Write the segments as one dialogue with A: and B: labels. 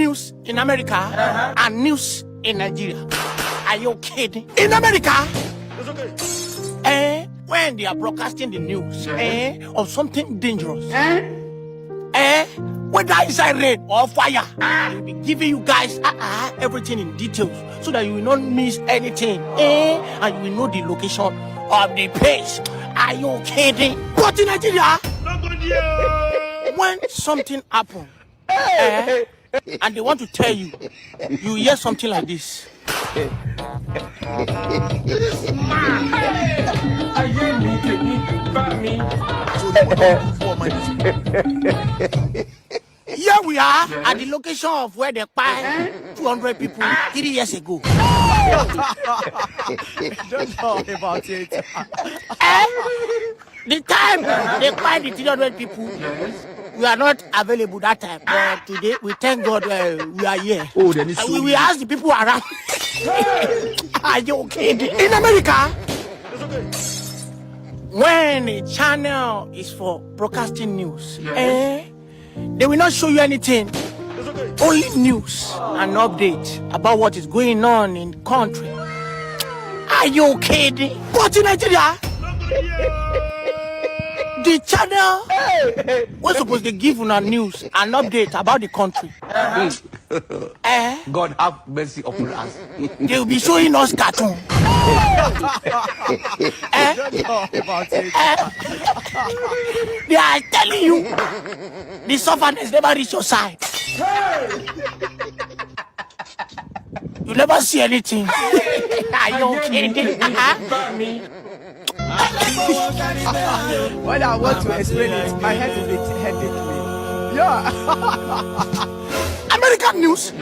A: news in America and news in Nigeria. Are you kidding? In America, it's okay. When they are broadcasting the news of something dangerous, whether it's a rain or fire, they'll be giving you guys everything in details so that you will not miss anything, and you will know the location of the place. Are you kidding? But in Nigeria, when something happens, and they want to tell you, you hear something like this. Here we are at the location of where they buy 200 people 3 years ago.
B: Don't talk about it.
A: The time they buy the 300 people, we are not available that time. But today, we thank God we are here.
B: Oh, then it's
A: we ask the people around. Are you okay? In America, when a channel is for broadcasting news, they will not show you anything. Only news and updates about what is going on in the country. Are you kidding? But in Nigeria, the channel was supposed to give una news and update about the country.
B: God have mercy upon us.
A: They will be showing us cartoon.
B: Don't talk about it.
A: They are telling you the sufferness never reach your side. You never see anything. Are you kidding?
B: When I want to explain it, my head will be headache me. Yeah.
A: American news.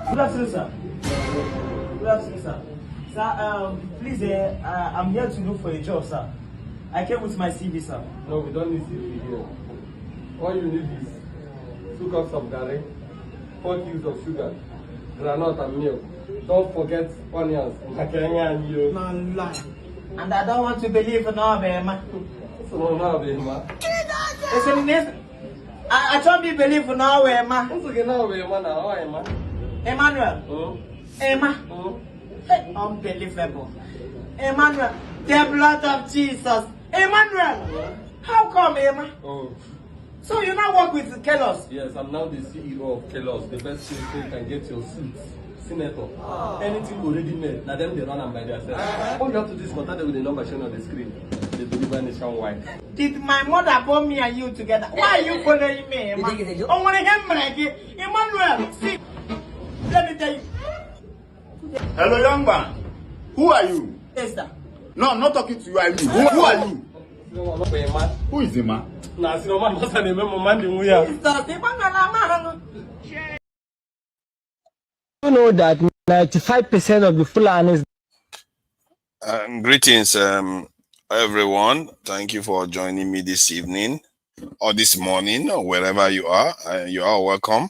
C: Good afternoon, sir. Good afternoon, sir. Sir, please, I'm here to look for a job, sir. I came with my CV, sir.
D: No, we don't need CV here. All you need is 2 cups of garri, 4 cubes of sugar, granite and milk. Don't forget onions. And
C: I don't want to believe in all of them. I don't believe in all of them. Emmanuel. Emma. Unbelievable. Emmanuel, the blood of Jesus. Emmanuel. How come, Emma?
D: Oh.
C: So you now work with Kellos?
D: Yes, I'm now the CEO of Kellos. The best thing you can get your seats. Senator. Anything already made. Now them they run them by themselves. All you have to do is contact them with the number shown on the screen. They deliver nationwide.
C: Did my mother born me and you together? Why are you following me, Emma? Oh, when I Emmanuel, see. Let me tell you.
E: Hello, young man. Who are you?
C: Yes, sir.
E: No, I'm not talking to you. I mean, who are you? Who is the man?
F: You know that 95% of the Fulanis.
G: Greetings, everyone. Thank you for joining me this evening or this morning or wherever you are. You are welcome.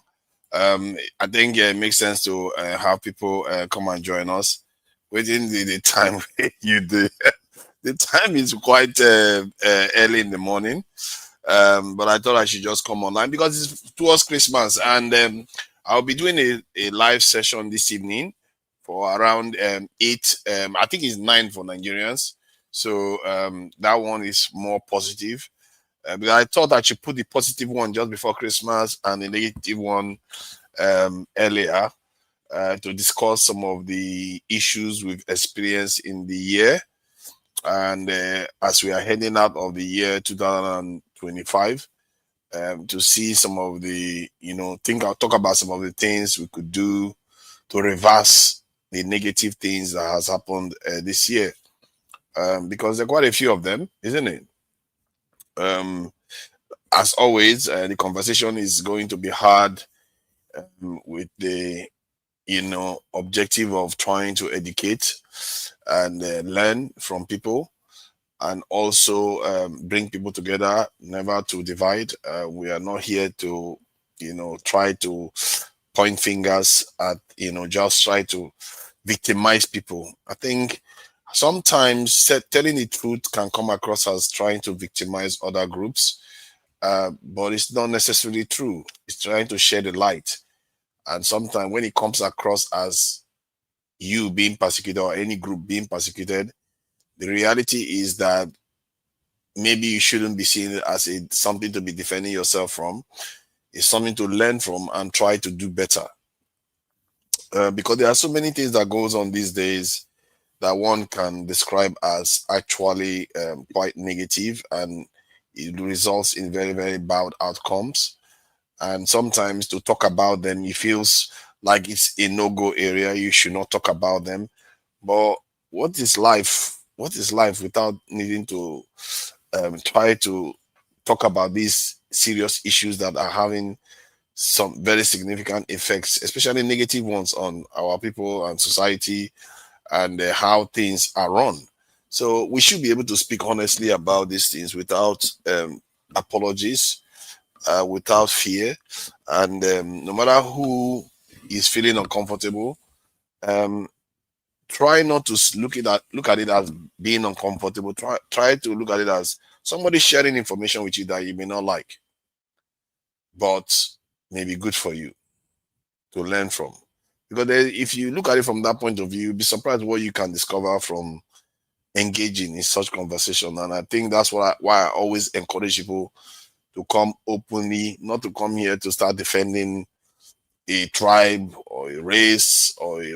G: I think it makes sense to have people come and join us within the time you do. The time is quite early in the morning, but I thought I should just come online because it's towards Christmas, and I'll be doing a live session this evening for around 8. I think it's 9 for Nigerians, so that one is more positive. But I thought I should put the positive one just before Christmas and the negative one earlier to discuss some of the issues we've experienced in the year. And as we are heading out of the year 2025, to see some of the, I'll talk about some of the things we could do to reverse the negative things that has happened this year. Because there are quite a few of them, isn't it? As always, the conversation is going to be hard with the, objective of trying to educate and learn from people, and also bring people together, never to divide. We are not here to, try to point fingers at, just try to victimize people. I think Sometimes telling the truth can come across as trying to victimize other groups, but it's not necessarily true. It's trying to share the light. And sometimes when it comes across as you being persecuted or any group being persecuted, the reality is that maybe you shouldn't be seeing it as something to be defending yourself from. It's something to learn from and try to do better. Because there are so many things that goes on these days that one can describe as actually quite negative, and it results in very, very bad outcomes. And sometimes to talk about them, it feels like it's a no-go area. You should not talk about them. But what is life? What is life without needing to try to talk about these serious issues that are having some very significant effects, especially negative ones on our people and society, and how things are run. So we should be able to speak honestly about these things without apologies, without fear, and no matter who is feeling uncomfortable, um, try not to look at it as being uncomfortable. Try to look at it as somebody sharing information with you that you may not like, but may be good for you to learn from. Because if you look at it from that point of view, you'll be surprised what you can discover from engaging in such conversation. And I think that's why I always encourage people to come openly, not to come here to start defending a tribe or a race or a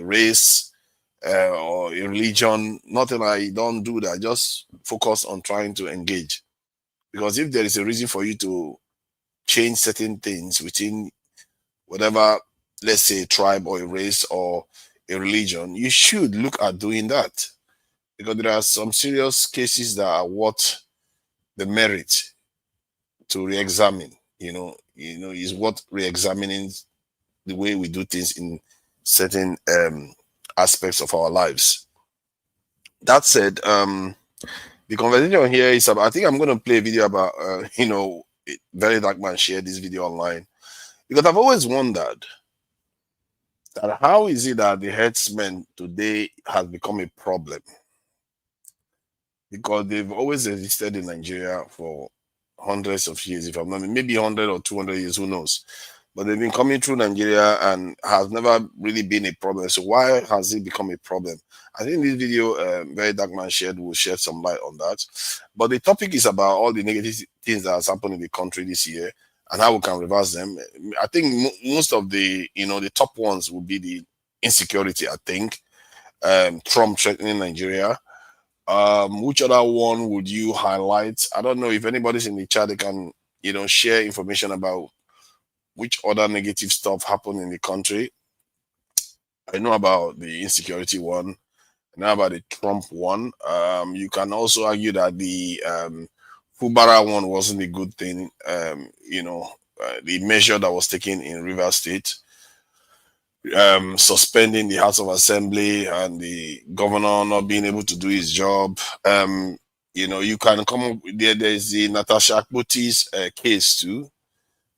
G: religion. Nothing. I don't do that. Just focus on trying to engage. Because if there is a reason for you to change certain things within whatever, let's say, tribe or a race or a religion, you should look at doing that. Because there are some serious cases that are worth the merit to re-examine. Is worth re-examining the way we do things in certain aspects of our lives. That said, the conversation here is about, I think I'm going to play a video about, Very Dark Man shared this video online, because I've always wondered that how is it that the herdsmen today has become a problem? Because they've always existed in Nigeria for hundreds of years, if I'm not, maybe 100 or 200 years, who knows? But they've been coming through Nigeria and has never really been a problem. So why has it become a problem? I think this video, Very Dark Man shared, will shed some light on that. But the topic is about all the negative things that has happened in the country this year and how we can reverse them. I think most of the top ones will be the insecurity. I think Trump threatening Nigeria. Which other one would you highlight? I don't know if anybody's in the chat. They can share information about which other negative stuff happened in the country. I know about the insecurity one. I know about the Trump one. You can also argue that the Fubara one wasn't a good thing. The measure that was taken in Rivers State, suspending the House of Assembly and the governor not being able to do his job. You can come up there's the Natasha Akpoti's case too.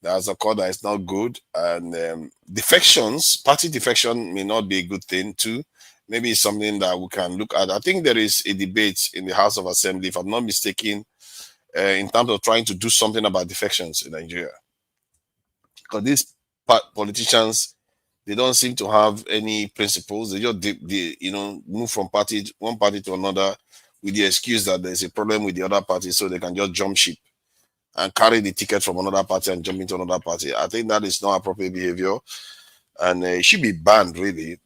G: That's a call that is not good. And defections, party defection may not be a good thing too. Maybe it's something that we can look at. I think there is a debate in the House of Assembly, if I'm not mistaken, in terms of trying to do something about defections in Nigeria. Because these politicians, they don't seem to have any principles. They just move from one party to another with the excuse that there's a problem with the other party, so they can just jump ship and carry the ticket from another party and jump into another party. I think that is not appropriate behavior, and it should be banned, really.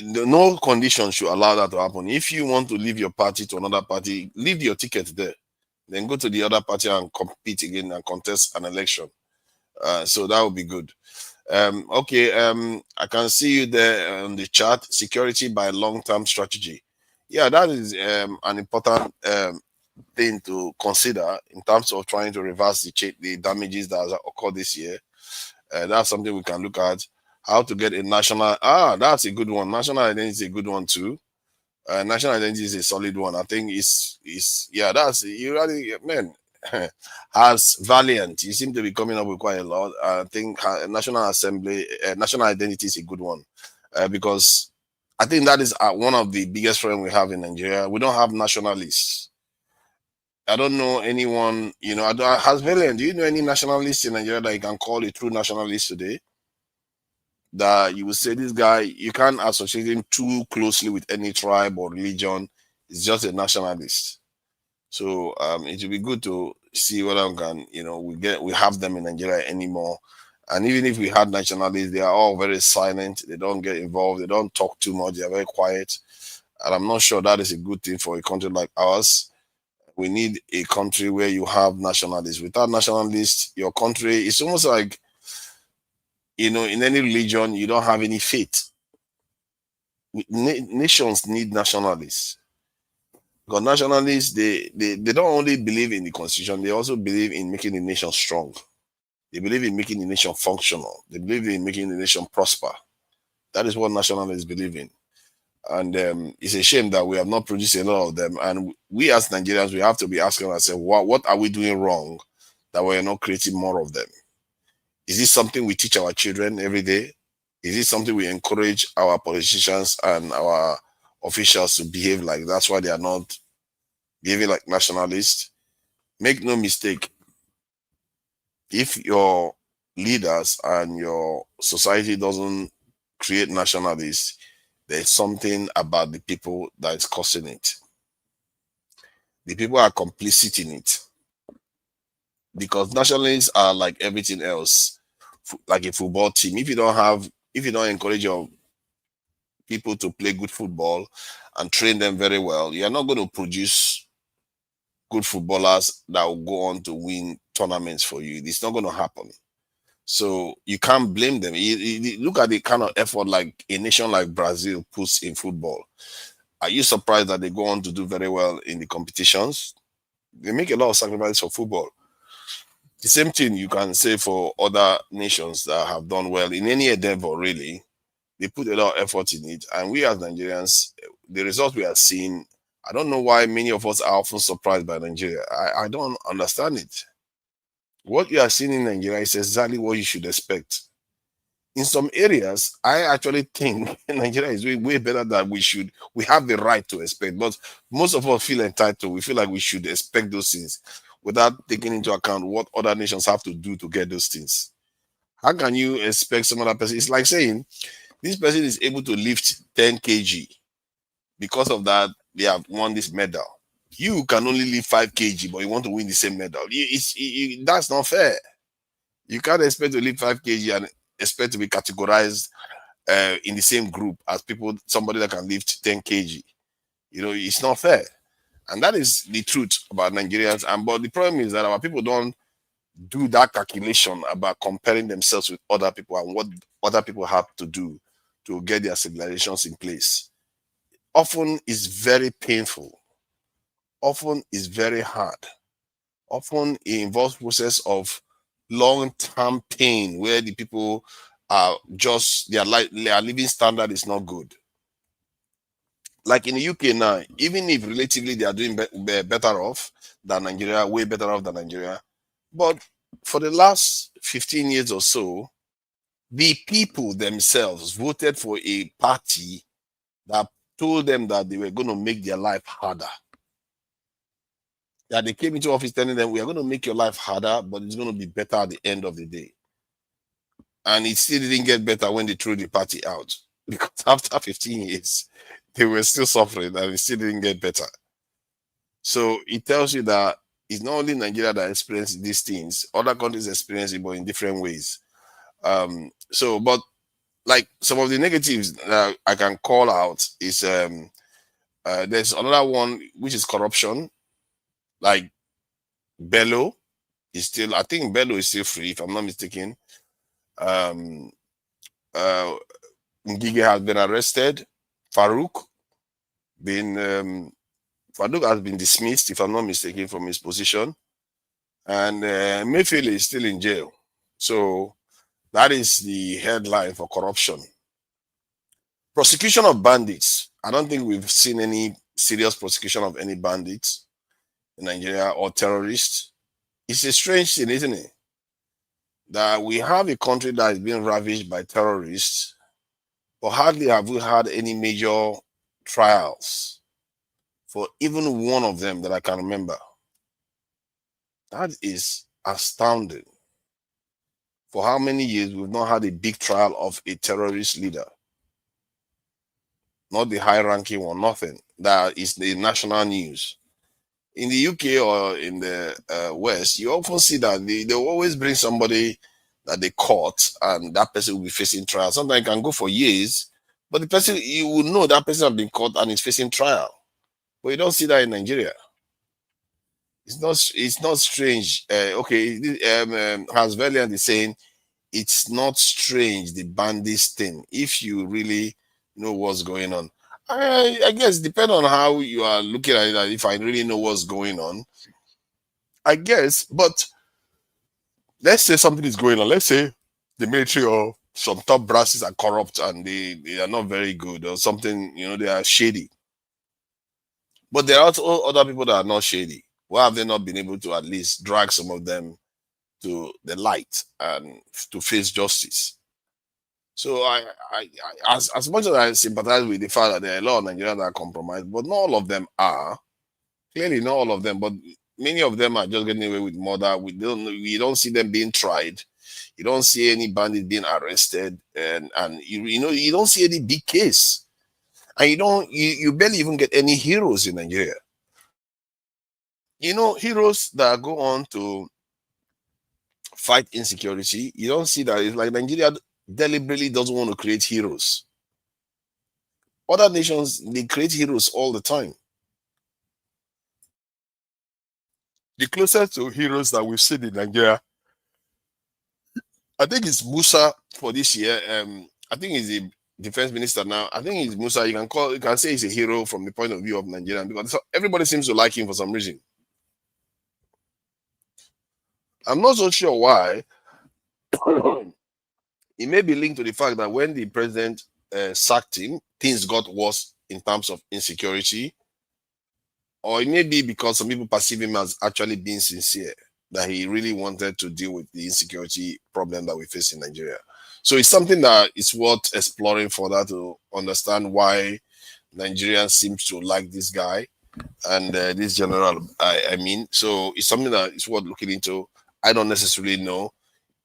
G: No condition should allow that to happen. If you want to leave your party to another party, leave your ticket there, then go to the other party and compete again and contest an election. So that would be good. Okay, I can see you there on the chat. Security by long-term strategy. Yeah, that is an important thing to consider in terms of trying to reverse the damages that has occurred this year. That's something we can look at. How to get a national, that's a good one. National identity is a good one too. National identity is a solid one. I think that's, you really, man, as Valiant, you seem to be coming up with quite a lot. I think National Assembly, national identity is a good one, because I think that is one of the biggest problems we have in Nigeria. We don't have nationalists. I don't know anyone, has Valiant, do you know any nationalists in Nigeria that you can call a true nationalist today? That you would say this guy, you can't associate him too closely with any tribe or religion. He's just a nationalist. So it will be good to see whether we can, we have them in Nigeria anymore. And even if we had nationalists, they are all very silent. They don't get involved. They don't talk too much. They are very quiet. And I'm not sure that is a good thing for a country like ours. We need a country where you have nationalists. Without nationalists, your country, it's almost like, in any religion, you don't have any faith. Nations need nationalists. Because nationalists, they don't only believe in the constitution, they also believe in making the nation strong. They believe in making the nation functional. They believe in making the nation prosper. That is what nationalists believe in. And it's a shame that we have not produced a lot of them. And we as Nigerians, we have to be asking ourselves, what are we doing wrong that we're not creating more of them? Is this something we teach our children every day? Is it something we encourage our politicians and our officials to behave like? That's why they are not behaving like nationalists. Make no mistake, if your leaders and your society doesn't create nationalists, there's something about the people that is causing it. The people are complicit in it. Because nationalists are like everything else, like a football team. If you don't encourage your people to play good football and train them very well, you're not going to produce good footballers that will go on to win tournaments for you. It's not going to happen. So you can't blame them. Look at the kind of effort like a nation like Brazil puts in football. Are you surprised that they go on to do very well in the competitions? They make a lot of sacrifices for football. The same thing you can say for other nations that have done well in any endeavor, really. They put a lot of effort in it. And we as Nigerians, the results we are seeing, I don't know why many of us are often surprised by Nigeria. I don't understand it. What you are seeing in Nigeria is exactly what you should expect. In some areas, I actually think Nigeria is doing way better than we should. We have the right to expect, but most of us feel entitled. We feel like we should expect those things without taking into account what other nations have to do to get those things. How can you expect some other person? It's like saying this person is able to lift 10 kg. Because of that, they have won this medal. You can only lift 5 kg, but you want to win the same medal. That's not fair. You can't expect to lift 5 kg and expect to be categorized in the same group as somebody that can lift 10 kg. It's not fair. And that is the truth about Nigerians. But the problem is that our people don't do that calculation about comparing themselves with other people and what other people have to do to get their civilizations in place. Often is very painful. Often is very hard. Often it involves process of long-term pain where the people are just their living standard is not good. Like in the UK now, even if relatively they are doing better off than Nigeria, way better off than Nigeria, but for the last 15 years or so, the people themselves voted for a party that told them that they were going to make their life harder. That they came into office telling them, we are going to make your life harder, but it's going to be better at the end of the day. And it still didn't get better when they threw the party out. Because after 15 years, they were still suffering and it still didn't get better. So it tells you that it's not only Nigeria that experiences these things, other countries experience it, but in different ways. But like some of the negatives that I can call out is there's another one, which is corruption. Like Bello is still, I think Bello is still free, if I'm not mistaken. Ngige has been arrested. Farouk has been dismissed, if I'm not mistaken, from his position. And Mayfield is still in jail. So that is the headline for corruption. Prosecution of bandits. I don't think we've seen any serious prosecution of any bandits in Nigeria or terrorists. It's a strange thing, isn't it? That we have a country that is being ravaged by terrorists, but hardly have we had any major trials for even one of them that I can remember. That is astounding. For how many years we've not had a big trial of a terrorist leader? Not the high-ranking one, nothing. That is the national news. In the UK or in the West, you often see that they always bring somebody that they caught, and that person will be facing trial. Sometimes it can go for years, but the person, you will know that person has been caught and is facing trial. But you don't see that in Nigeria. It's not strange. Okay, Hans Valiant is saying it's not strange, the bandits thing, if you really know what's going on. I guess depend on how you are looking at it. If I really know what's going on, I guess. But let's say something is going on. Let's say the military or some top brasses are corrupt and they are not very good or something. They are shady. But there are also other people that are not shady. Why have they not been able to at least drag some of them to the light and to face justice? So as much as I sympathize with the fact that there are a lot of Nigerians that are compromised, but not all of them are. Clearly, not all of them, but many of them are just getting away with murder. We don't see them being tried. You don't see any bandit being arrested, and you don't see any big case, and you barely even get any heroes in Nigeria. Heroes that go on to fight insecurity. You don't see that. It's like Nigeria deliberately doesn't want to create heroes. Other nations, they create heroes all the time. The closest to heroes that we've seen in Nigeria, I think it's Musa for this year. I think he's the defense minister now. I think it's Musa. You can say he's a hero from the point of view of Nigeria because everybody seems to like him for some reason. I'm not so sure why. It may be linked to the fact that when the president sacked him, things got worse in terms of insecurity. Or it may be because some people perceive him as actually being sincere, that he really wanted to deal with the insecurity problem that we face in Nigeria. So it's something that is worth exploring further to understand why Nigerians seem to like this guy and this general. So it's something that is worth looking into. I don't necessarily know.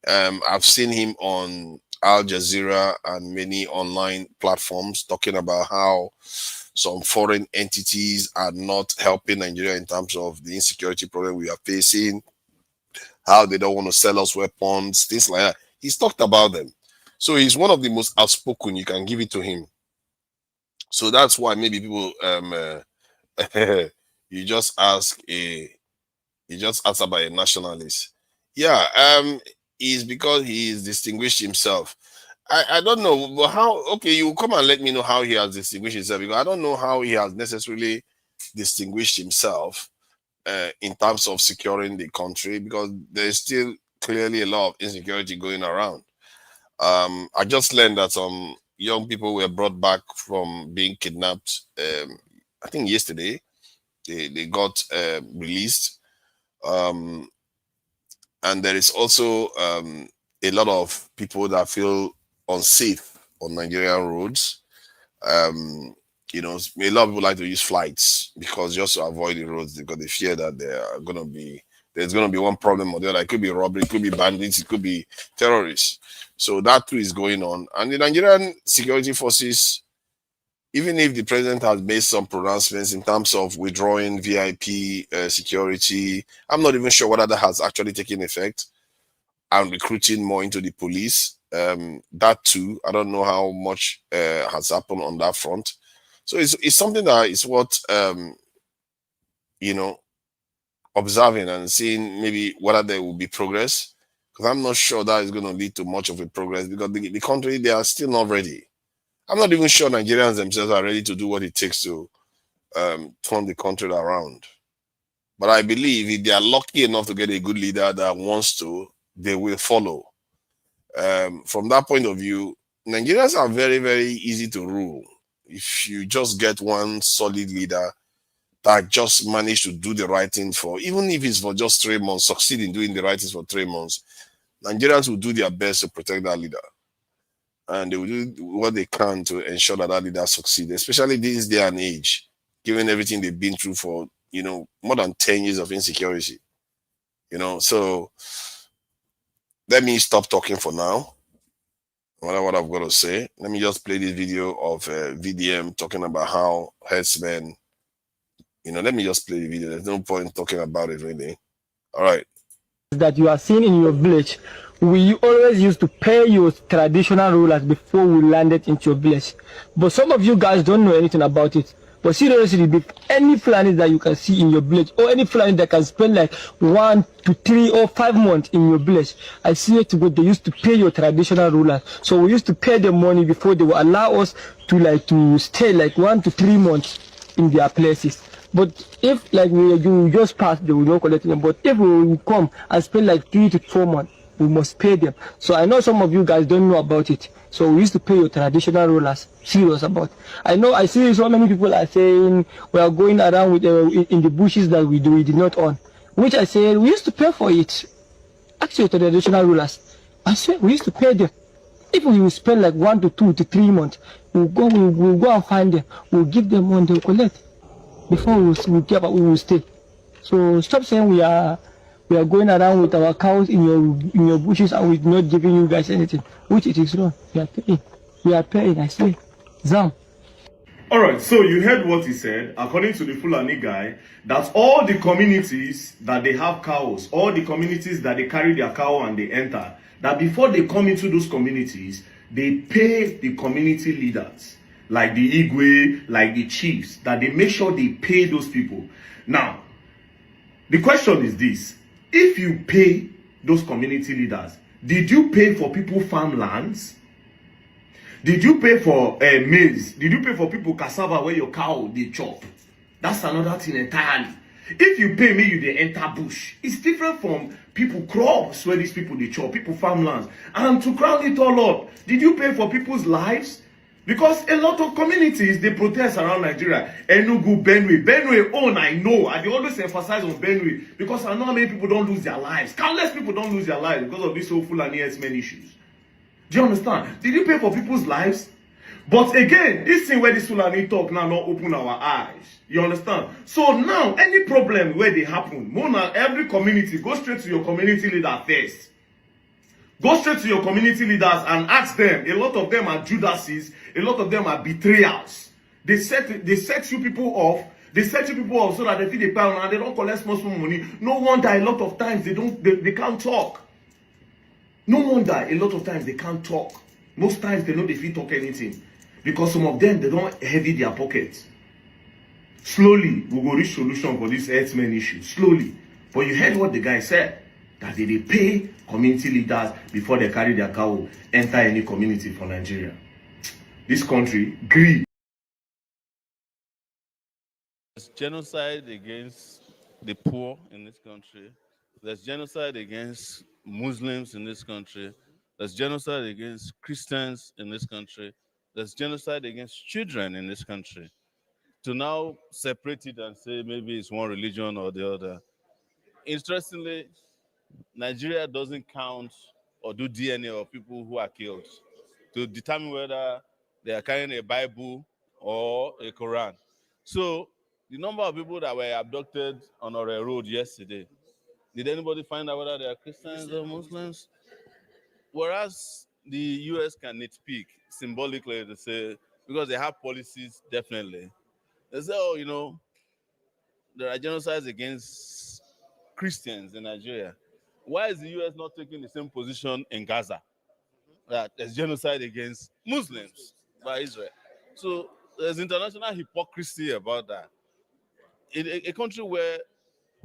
G: I've seen him on Al Jazeera and many online platforms talking about how some foreign entities are not helping Nigeria in terms of the insecurity problem we are facing, how they don't want to sell us weapons, things like that. He's talked about them. So he's one of the most outspoken. You can give it to him. So that's why maybe people you just ask about a nationalist. Yeah, is because he's distinguished himself. I don't know, but how? Okay, you come and let me know how he has distinguished himself, because I don't know how he has necessarily distinguished himself in terms of securing the country, because there's still clearly a lot of insecurity going around. I just learned that some young people were brought back from being kidnapped. I think yesterday they got released. And there is also a lot of people that feel unsafe on Nigerian roads. A lot of people like to use flights because just to avoid the roads, because they fear that there's going to be one problem or the other. It could be robbery, it could be bandits, it could be terrorists. So that too is going on. And the Nigerian security forces, even if the president has made some pronouncements in terms of withdrawing VIP security, I'm not even sure whether that has actually taken effect, and recruiting more into the police. That too, I don't know how much has happened on that front. So it's something that is worth observing and seeing maybe whether there will be progress. Because I'm not sure that is going to lead to much of a progress, because the country, they are still not ready. I'm not even sure Nigerians themselves are ready to do what it takes to turn the country around. But I believe if they are lucky enough to get a good leader that wants to, they will follow. From that point of view, Nigerians are very, very easy to rule. If you just get one solid leader that just managed to do the right thing even if it's for just 3 months, succeed in doing the right things for 3 months, Nigerians will do their best to protect that leader. and they will do what they can to ensure that that leader succeed, especially this day and age, given everything they've been through for, more than 10 years of insecurity. So let me stop talking for now. What I've got to say, let me just play this video of VDM talking about how herdsmen, let me just play the video. There's no point talking about it really. All right.
F: That you are seeing in your village, we always used to pay your traditional rulers before we landed into your village. But some of you guys don't know anything about it. But seriously, any Fulani that you can see in your village, or any Fulani that can spend like 1 to 3 or 5 months in your village, I see it good. They used to pay your traditional rulers. So we used to pay them money before they will allow us to stay like 1 to 3 months in their places. But if like you just pass, they will not collect them. But if we come and spend like 3 to 4 months, we must pay them. So I know some of you guys don't know about it. So we used to pay your traditional rulers. Serious about. I see so many people are saying we are going around with in the bushes that we did not own. Which I say we used to pay for it. Actually, traditional rulers, I swear we used to pay them. If we will spend like 1 to 2 to 3 months, we'll go and find them. We'll give them money, they'll collect. Before we will stay. So stop saying we are going around with our cows in your bushes and we're not giving you guys anything, which it is wrong. We are paying. I say, Zam.
E: All right, so you heard what he said. According to the Fulani guy, that all the communities that they have cows, all the communities that they carry their cow and they enter, that before they come into those communities, they pay the community leaders, like the Igwe, like the chiefs, that they make sure they pay those people. Now, the question is this: if you pay those community leaders, did you pay for people farmlands? Did you pay for maize? Did you pay for people cassava where your cow they chop? That's another thing entirely. If you pay me, you they enter bush. It's different from people crops where these people they chop, people farmlands. And to crown it all up, did you pay for people's lives? Because a lot of communities, they protest around Nigeria. Enugu, Benue own, I know. I always emphasize on Benue because I know how many people don't lose their lives. Countless people don't lose their lives because of this whole Fulani herdsmen issues. Do you understand? Did you pay for people's lives? But again, this thing where this Fulani talk now not open our eyes. You understand? So now, any problem where they happen, Mona, every community, go straight to your community leader first. Go straight to your community leaders and ask them. A lot of them are Judases. A lot of them are betrayals. They set you people off. They set you people off so that they feel the power and they don't collect small money. No wonder a lot of times they can't talk. No wonder a lot of times they can't talk. Most times they know they feel talk anything. Because some of them, they don't heavy their pockets. Slowly, we will reach solution for this herdsmen issue. Slowly. But you heard what the guy said. That they pay community leaders before they carry their cow, enter any community for Nigeria. This country, greed.
H: There's genocide against the poor in this country. There's genocide against Muslims in this country. There's genocide against Christians in this country. There's genocide against children in this country. To now separate it and say maybe it's one religion or the other. Interestingly, Nigeria doesn't count or do DNA of people who are killed to determine whether they are carrying a Bible or a Quran. So the number of people that were abducted on our road yesterday, did anybody find out whether they are Christians or Muslims? Whereas the US can nitpick symbolically to say, because they have policies, definitely. They say, oh, there are genocides against Christians in Nigeria. Why is the US not taking the same position in Gaza? That there's genocide against Muslims by Israel. So there's international hypocrisy about that. In a country where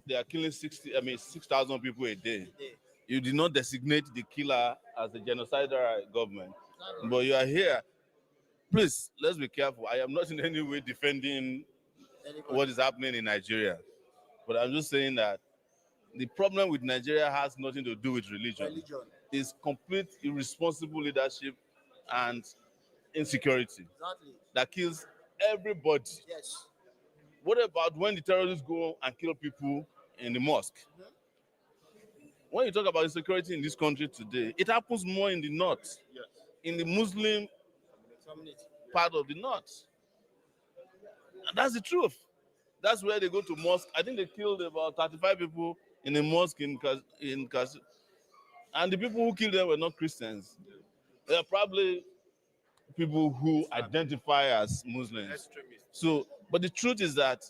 H: they are killing 6,000 people a day, you did not designate the killer as a genocidal government. But you are here. Please, let's be careful. I am not in any way defending what is happening in Nigeria. But I'm just saying that the problem with Nigeria has nothing to do with religion. It's complete irresponsible leadership and insecurity that kills everybody.
A: Yes.
H: What about when the terrorists go and kill people in the mosque? When you talk about insecurity in this country today, it happens more in the north. in the Muslim part of the north. And that's the truth. That's where they go to mosque. I think they killed about 35 people in a mosque in and the people who killed them were not Christians. They are probably people who identify as Muslims. So, but the truth is that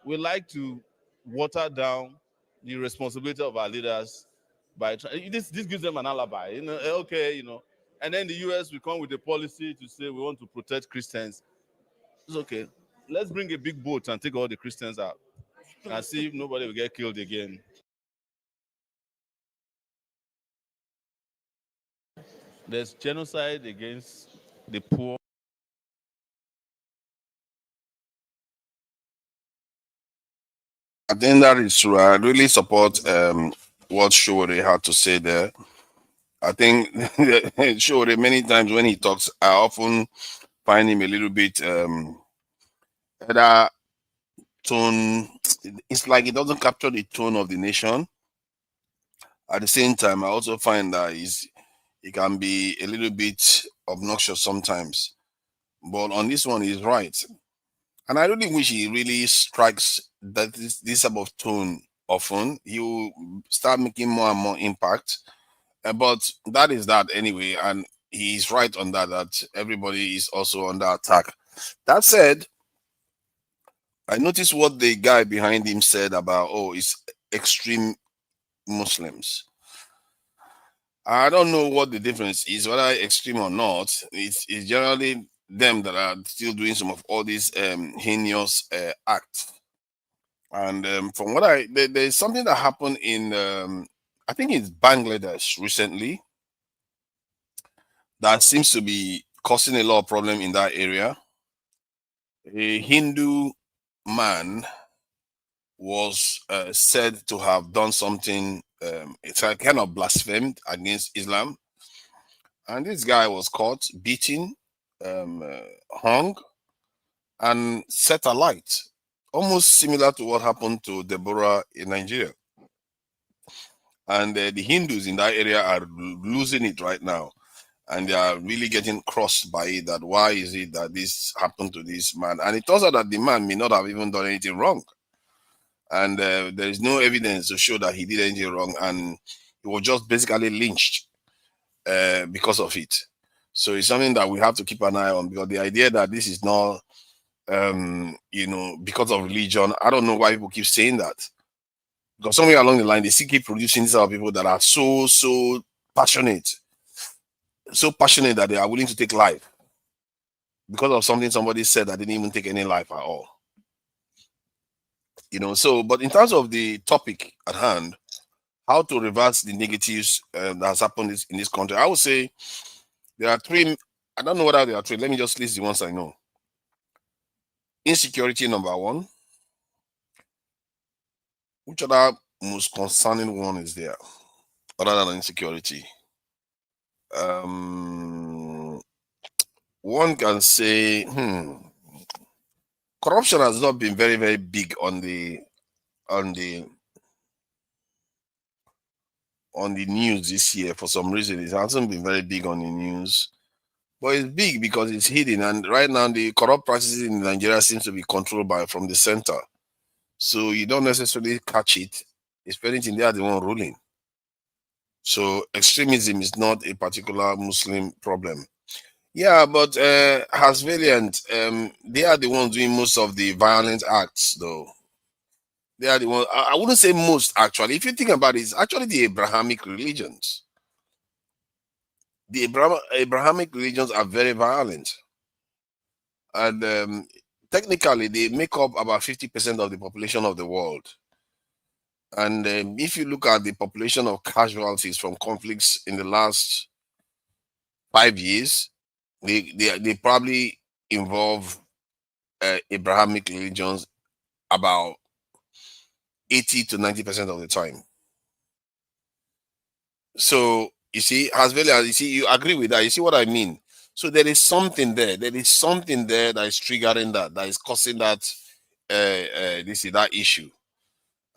H: we like to water down the responsibility of our leaders by this gives them an alibi. Okay, and then the US will come with a policy to say we want to protect Christians. It's okay. Let's bring a big boat and take all the Christians out and see if nobody will get killed again. There's genocide against the poor.
G: I think that is true. I really support what Shore had to say there. I think Shore, many times when he talks, I often find him a little bit either tone. It's like he doesn't capture the tone of the nation. At the same time, I also find that he can be a little bit obnoxious sometimes. But on this one, he's right. And I really wish he really strikes this type of tone often. He will start making more and more impact. But that is that anyway. And he's right on that everybody is also under attack. That said, I noticed what the guy behind him said about, it's extreme Muslims. I don't know what the difference is, whether extreme or not. It's generally them that are still doing some of all these heinous acts. And from what there's something that happened in, I think it's Bangladesh recently, that seems to be causing a lot of problem in that area. A Hindu man was said to have done something, it's a kind of blasphemed against Islam. And this guy was caught, beaten, hung, and set alight, almost similar to what happened to Deborah in Nigeria. And the Hindus in that area are losing it right now, and they are really getting crossed by it. That why is it that this happened to this man? And it turns out that the man may not have even done anything wrong, and there is no evidence to show that he did anything wrong, and he was just basically lynched because of it. So it's something that we have to keep an eye on, because the idea that this is not, because of religion, I don't know why people keep saying that. Because somewhere along the line, they still keep producing these other people that are so passionate, that they are willing to take life because of something somebody said that didn't even take any life at all. So, but in terms of the topic at hand, how to reverse the negatives that has happened in this country, I would say there are three. I don't know whether there are three. Let me just list the ones I know. Insecurity, number one. Which other most concerning one is there other than insecurity? One can say corruption has not been very, very big on the news this year. For some reason, it hasn't been very big on the news, but it's big because it's hidden. And right now, the corrupt practices in Nigeria seems to be controlled from the center, so you don't necessarily catch it. If anything, they are the one ruling. So extremism is not a particular Muslim problem. Yeah, but as Valiant, they are the ones doing most of the violent acts, though. They are the ones. I wouldn't say most, actually. If you think about it, it's actually the Abrahamic religions. The Abrahamic religions are very violent, and technically, they make up about 50% of the population of the world. And if you look at the population of casualties from conflicts in the last 5 years, they probably involve Abrahamic religions about 80 to 90% of the time. So you see, as well as you see, you agree with that. You see what I mean? So there is something there. There is something there that is triggering that is causing that that issue.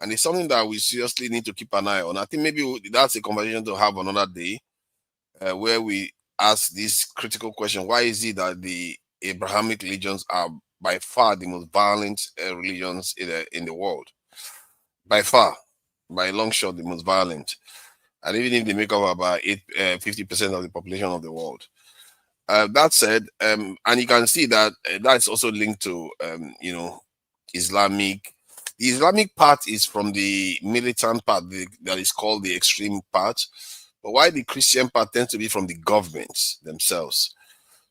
G: And it's something that we seriously need to keep an eye on. I think maybe that's a conversation to have another day, where we ask this critical question: why is it that the Abrahamic religions are by far the most violent religions in the world? By far, by a long shot, the most violent. And even if they make up about 50% of the population of the world. That said, and you can see that that's also linked to, Islamic. The Islamic part is from the militant part that is called the extreme part, but why the Christian part tends to be from the governments themselves.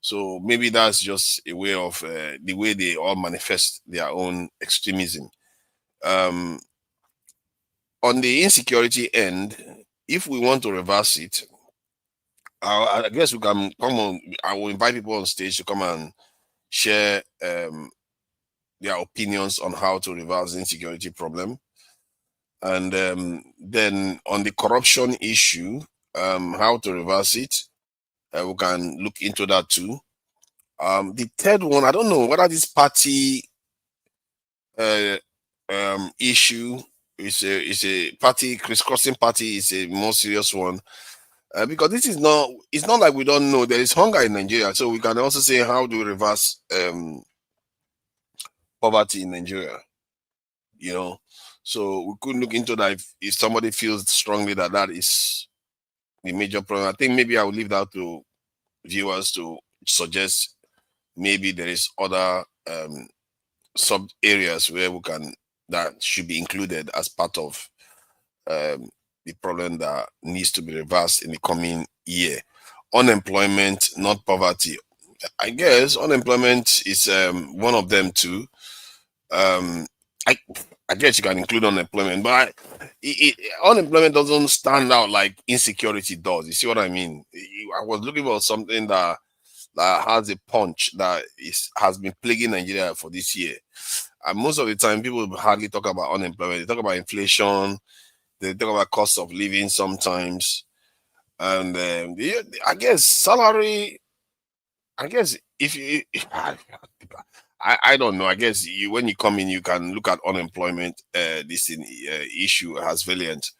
G: So maybe that's just a way of the way they all manifest their own extremism. Um, on the insecurity end, if we want to reverse it, I guess we can come on. I will invite people on stage to come and share their opinions on how to reverse the insecurity problem. And then on the corruption issue, how to reverse it, we can look into that too. The third one, I don't know whether this party issue is a party crisscrossing party is a more serious one. Because this is not, it's not like we don't know there is hunger in Nigeria. So we can also say, how do we reverse poverty in Nigeria? You know, so we could look into that if somebody feels strongly that that is the major problem. I think maybe I will leave that to viewers to suggest maybe there is other sub areas where we can, that should be included as part of the problem that needs to be reversed in the coming year. Unemployment, not poverty. I guess unemployment is one of them too. Um, I I guess you can include unemployment, but unemployment doesn't stand out like insecurity does. You see what I mean? I was looking for something that has a punch that has been plaguing Nigeria for this year. And most of the time, people hardly talk about unemployment. They talk about inflation. They talk about cost of living sometimes, and I guess salary. I guess if you, I don't know. I guess when you come in, you can look at unemployment. Issue as valiant.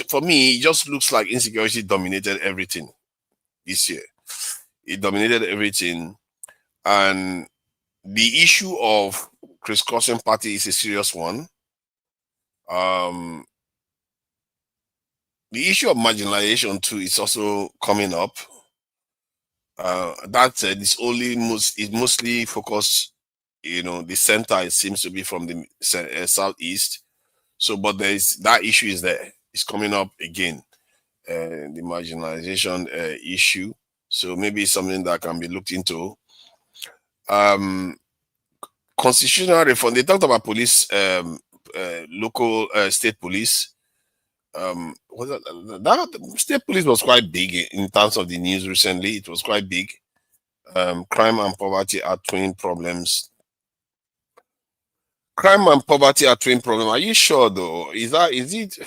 G: For me, it just looks like insecurity dominated everything this year. It dominated everything, and the issue of crisscrossing party is a serious one. Um, the issue of marginalization too is also coming up. That said, it's mostly focused, the center, it seems to be from the southeast. So, but there is that issue is there. It's coming up again, the marginalization issue. So maybe it's something that can be looked into. Constitutional reform. They talked about police, local state police. Was that state police was quite big in terms of the news recently. It was quite big. Crime and poverty are twin problems. Crime and poverty are twin problems. Are you sure though? Is it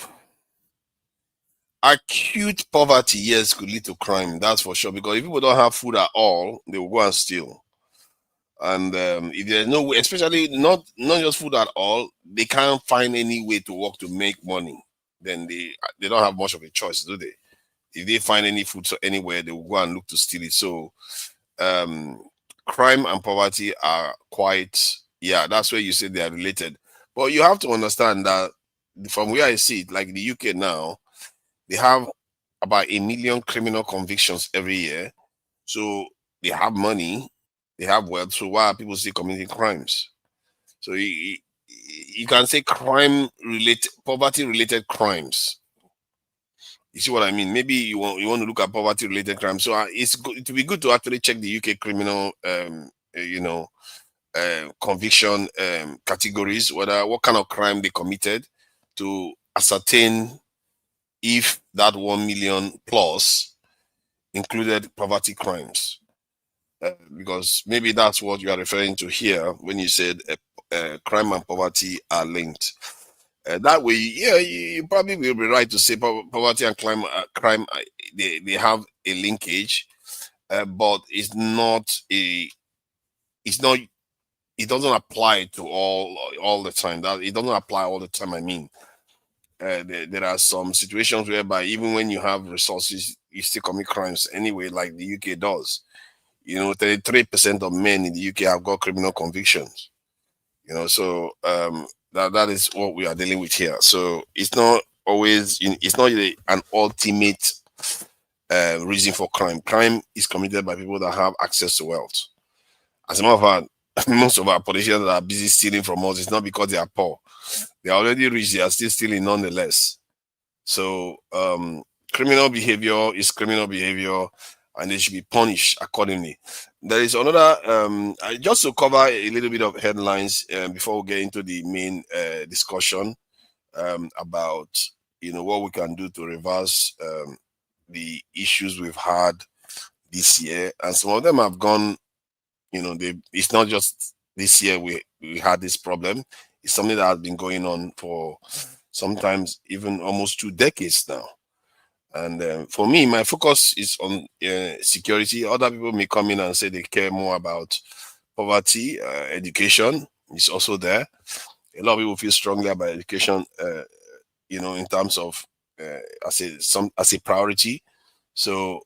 G: acute poverty? Yes, could lead to crime. That's for sure. Because if people don't have food at all, they will go and steal. And if there's no way, especially not just food at all, they can't find any way to work to make money. Then they don't have much of a choice, do they? If they find any food anywhere, they will go and look to steal it. So crime and poverty are quite, that's where you say they are related. But you have to understand that from where I see it, like the UK now, they have about 1 million criminal convictions every year. So they have money, they have wealth. So why are people still committing crimes? So you can say poverty related crimes. You see what I mean? Maybe you want to look at poverty related crimes. So it would be good to actually check the UK criminal conviction categories, what kind of crime they committed, to ascertain if that 1 million plus included poverty crimes. Because maybe that's what you are referring to here when you said crime and poverty are linked. That way, you probably will be right to say poverty and crime they have a linkage, but it's not. It doesn't apply to all the time. That it doesn't apply all the time. I mean, there are some situations whereby even when you have resources, you still commit crimes anyway, like the UK does. 33% of men in the UK have got criminal convictions. So that is what we are dealing with here. So it's not always, it's not an ultimate reason for crime. Crime is committed by people that have access to wealth. As a matter of fact, most of our politicians that are busy stealing from us, it's not because they are poor. They are already rich, they are still stealing nonetheless. So criminal behavior is criminal behavior, and they should be punished accordingly. There is another, just to cover a little bit of headlines before we get into the main discussion about what we can do to reverse the issues we've had this year, and some of them have gone. It's not just this year we had this problem. It's something that has been going on for sometimes even almost 2 decades now. And for me, my focus is on security. Other people may come in and say they care more about poverty. Education is also there. A lot of people feel strongly about education, in terms of as a priority. So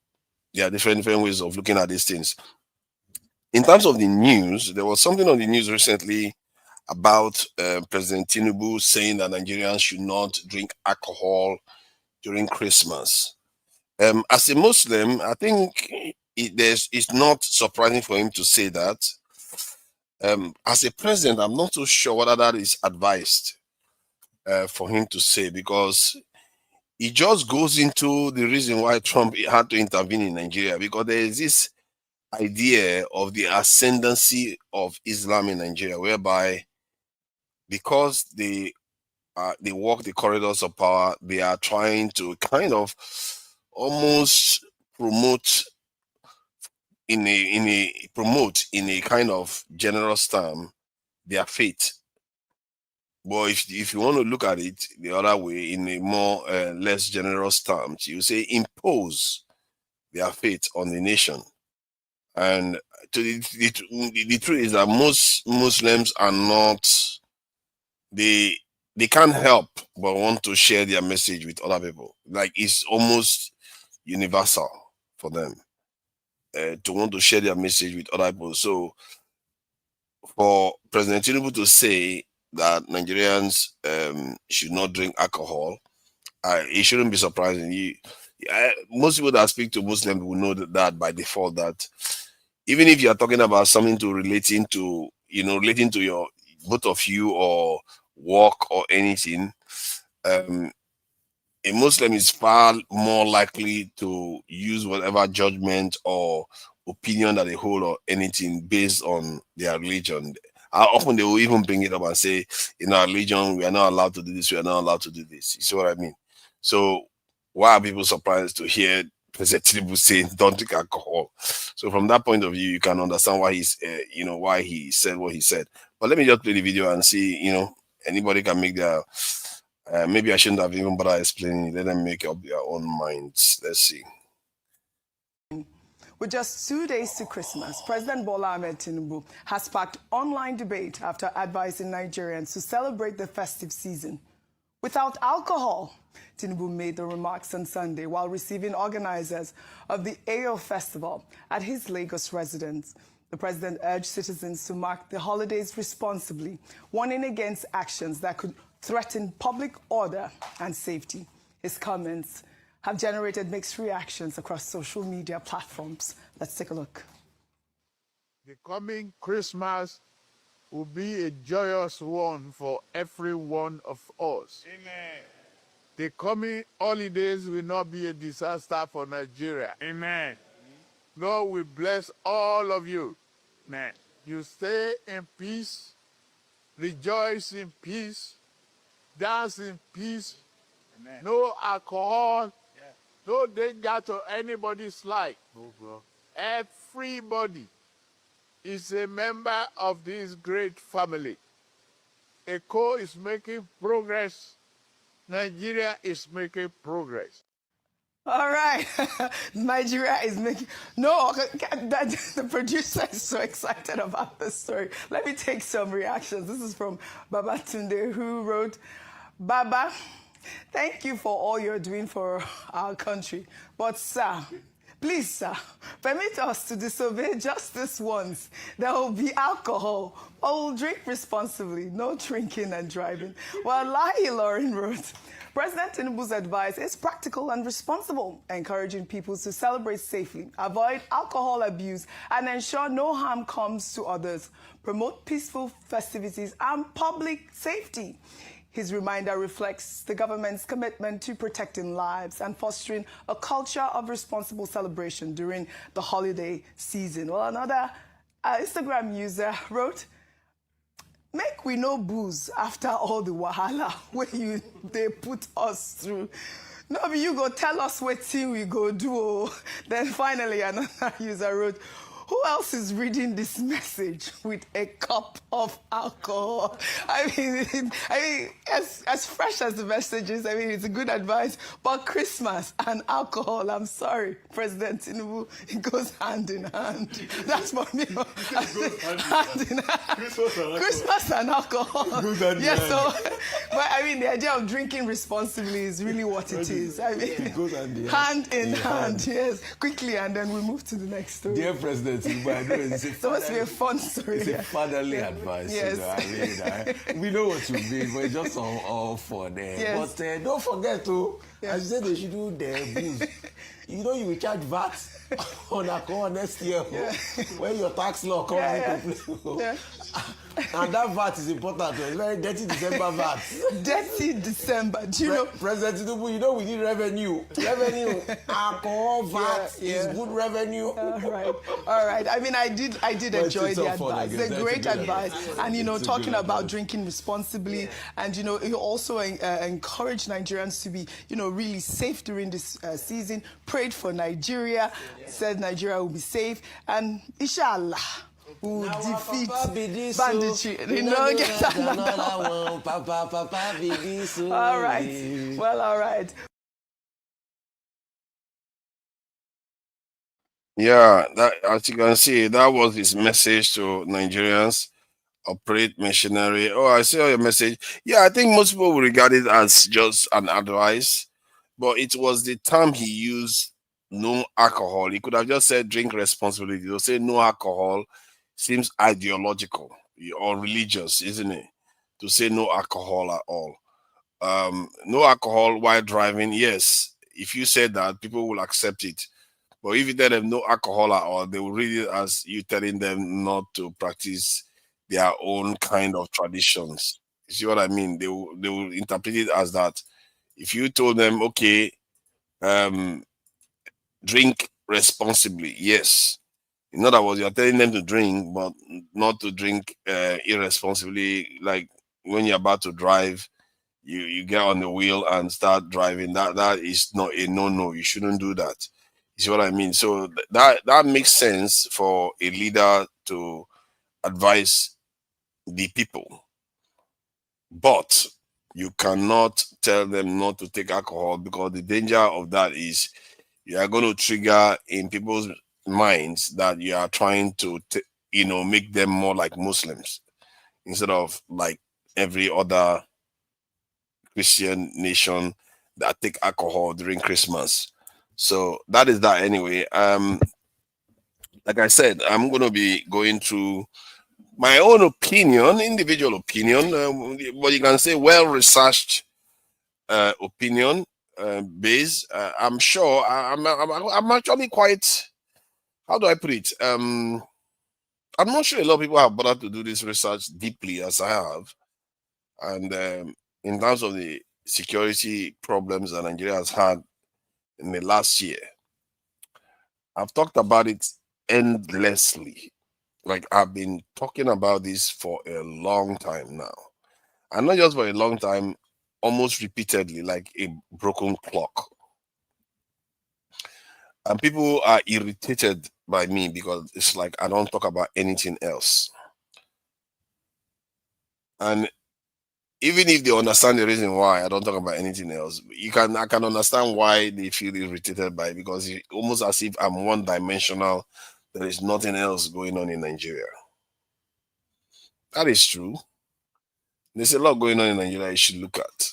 G: there are different ways of looking at these things. In terms of the news, there was something on the news recently about President Tinubu saying that Nigerians should not drink alcohol during Christmas. As a Muslim, I think it's not surprising for him to say that. As a president, I'm not so sure whether that is advised for him to say, because it just goes into the reason why Trump had to intervene in Nigeria, because there is this idea of the ascendancy of Islam in Nigeria, whereby because they walk the corridors of power, they are trying to kind of almost promote in a kind of generous term their faith. But if you want to look at it the other way, in a more less generous terms, you say impose their faith on the nation. And the truth is that most Muslims are not, they can't help but want to share their message with other people. Like, it's almost universal for them to want to share their message with other people. So for President Tinubu to say that Nigerians should not drink alcohol, it shouldn't be surprising. Most people that speak to Muslims will know that by default, that even if you are talking about something relating to your, both of you, or work or anything, a Muslim is far more likely to use whatever judgment or opinion that they hold or anything based on their religion. Often they will even bring it up and say, in our religion, we are not allowed to do this, we are not allowed to do this. You see what I mean? So why are people surprised to hear President Tinubu saying don't drink alcohol? So from that point of view, you can understand why why he said what he said. But let me just play the video and see, anybody can make their maybe I shouldn't have even bothered explaining. Let them make up their own minds. Let's see.
I: With just 2 days to Christmas, President Bola Ahmed Tinubu has sparked online debate after advising Nigerians to celebrate the festive season without alcohol. Tinubu made the remarks on Sunday while receiving organizers of the AO Festival at his Lagos residence. The president urged citizens to mark the holidays responsibly, warning against actions that could threaten public order and safety. His comments have generated mixed reactions across social media platforms. Let's take a look.
B: The coming Christmas will be a joyous one for every one of us. Amen. The coming holidays will not be a disaster for Nigeria. Amen. Lord, we bless all of you. Amen. You stay in peace, rejoice in peace, dance in peace. Amen. No alcohol, no danger to anybody's life. No, bro. Everybody is a member of this great family. ECO is making progress. Nigeria is making progress.
I: All right. Nigeria is making... No, the producer is so excited about this story. Let me take some reactions. This is from Baba Tunde, who wrote, Baba, Thank you for all you're doing for our country. But, sir, please, sir, permit us to disobey just this once. There will be alcohol, but we'll drink responsibly. No drinking and driving. Well, Lahi Lauren wrote, President Tinubu's advice is practical and responsible, encouraging people to celebrate safely, avoid alcohol abuse, and ensure no harm comes to others. Promote peaceful festivities and public safety. His reminder reflects the government's commitment to protecting lives and fostering a culture of responsible celebration during the holiday season. Well, another Instagram user wrote, make we no booze after all the wahala where they put us through. No, you go tell us what thing we go do. Then finally another user wrote, who else is reading this message with a cup of alcohol? I mean, as fresh as the message is, I mean, it's a good advice. But Christmas and alcohol, I'm sorry, President Tinubu, it goes hand in hand. That's for me. Hand in hand. Christmas and alcohol. Yes, so, but I mean, the idea of drinking responsibly is really what it is. I mean,
J: it goes
I: hand in hand, yes. Quickly, and then we move to the next story.
J: Dear President, but I know it's
I: supposed to be a fun story.
J: It's a fatherly advice.
I: Yes.
J: You know, I mean, we know what you mean, but it's just all fun.
I: Yes.
J: But don't forget to, as you said, they should do the booze. You know, you will charge VAT on alcohol next year when your tax law comes into play. And that VAT is important. It's very dirty December VAT.
I: Dirty December. Do you know?
J: President Tinubu, you know we need revenue. Revenue. Alcohol VAT is good revenue.
I: All right. I mean, I did enjoy the advice. It's a great advice. And, you know, talking about drinking responsibly and, you know, you also encourage Nigerians to be, you know, really safe during this season. Prayed for Nigeria, said Nigeria will be safe. And inshallah, who defeat banditry. You know, get another one. All right. Well, all right.
G: Yeah, that, as you can see, that was his message to Nigerians. Operate machinery. Oh, I see your message. Yeah, I think most people will regard it as just an advice, but it was the term he used, no alcohol. He could have just said drink responsibly. He'll say no alcohol. Seems ideological or religious, isn't it? To say no alcohol at all. No alcohol while driving, yes. If you said that, people will accept it. But if you tell them no alcohol at all, they will read it as you telling them not to practice their own kind of traditions. You see what I mean? They will interpret it as that. If you told them, okay, drink responsibly, yes. In other words, you're telling them to drink, but not to drink irresponsibly. Like when you're about to drive, you get on the wheel and start driving. That is not a no. You shouldn't do that. You see what I mean? So that makes sense for a leader to advise the people. But you cannot tell them not to take alcohol, because the danger of that is you are going to trigger in people's minds that you are trying to make them more like Muslims instead of like every other Christian nation that take alcohol during Christmas. So that is that anyway. Like I said, I'm going to be going through my own opinion, individual opinion, but you can say well-researched opinion base. I'm sure I'm actually quite, how do I put it? I'm not sure a lot of people have bothered to do this research deeply as I have. And in terms of the security problems that Nigeria has had in the last year, I've talked about it endlessly. Like, I've been talking about this for a long time now. And not just for a long time, almost repeatedly, like a broken clock. And people are irritated by me because it's like I don't talk about anything else. And even if they understand the reason why I don't talk about anything else, I can understand why they feel irritated by it, because it's almost as if I'm one-dimensional. There is nothing else going on in Nigeria. That is true. There's a lot going on in Nigeria you should look at.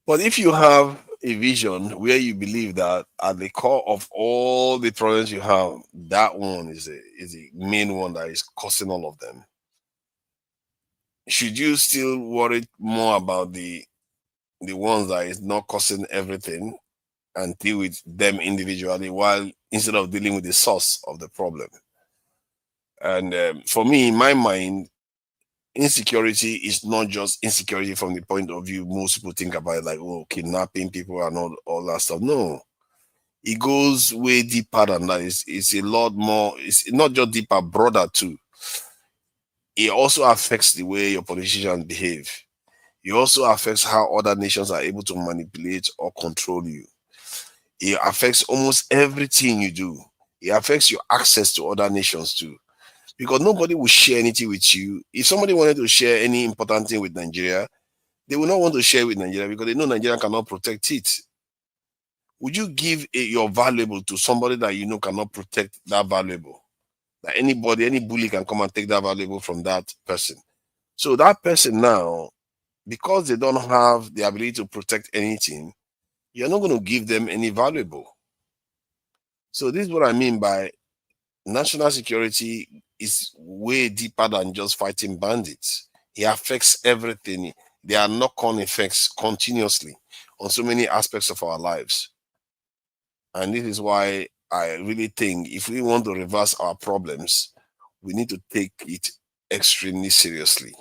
G: But if you have a vision where you believe that at the core of all the problems you have, that one is a main one that is causing all of them, should you still worry more about the ones that is not causing everything and deal with them individually, while instead of dealing with the source of the problem? And for me, in my mind, insecurity is not just insecurity from the point of view most people think about it, like, oh, kidnapping people and all that stuff. No, it goes way deeper than that. It's a lot more. It's not just deeper, broader too. It also affects the way your politicians behave. It also affects how other nations are able to manipulate or control you. It affects almost everything you do. It affects your access to other nations too. Because nobody will share anything with you. If somebody wanted to share any important thing with Nigeria, they will not want to share with Nigeria because they know Nigeria cannot protect it. Would you give your valuable to somebody that you know cannot protect that valuable? That anybody, any bully can come and take that valuable from that person. So that person now, because they don't have the ability to protect anything, you're not going to give them any valuable. So this is what I mean by national security is way deeper than just fighting bandits. It affects everything. There are knock-on effects continuously on so many aspects of our lives. And this is why I really think if we want to reverse our problems, we need to take it extremely seriously.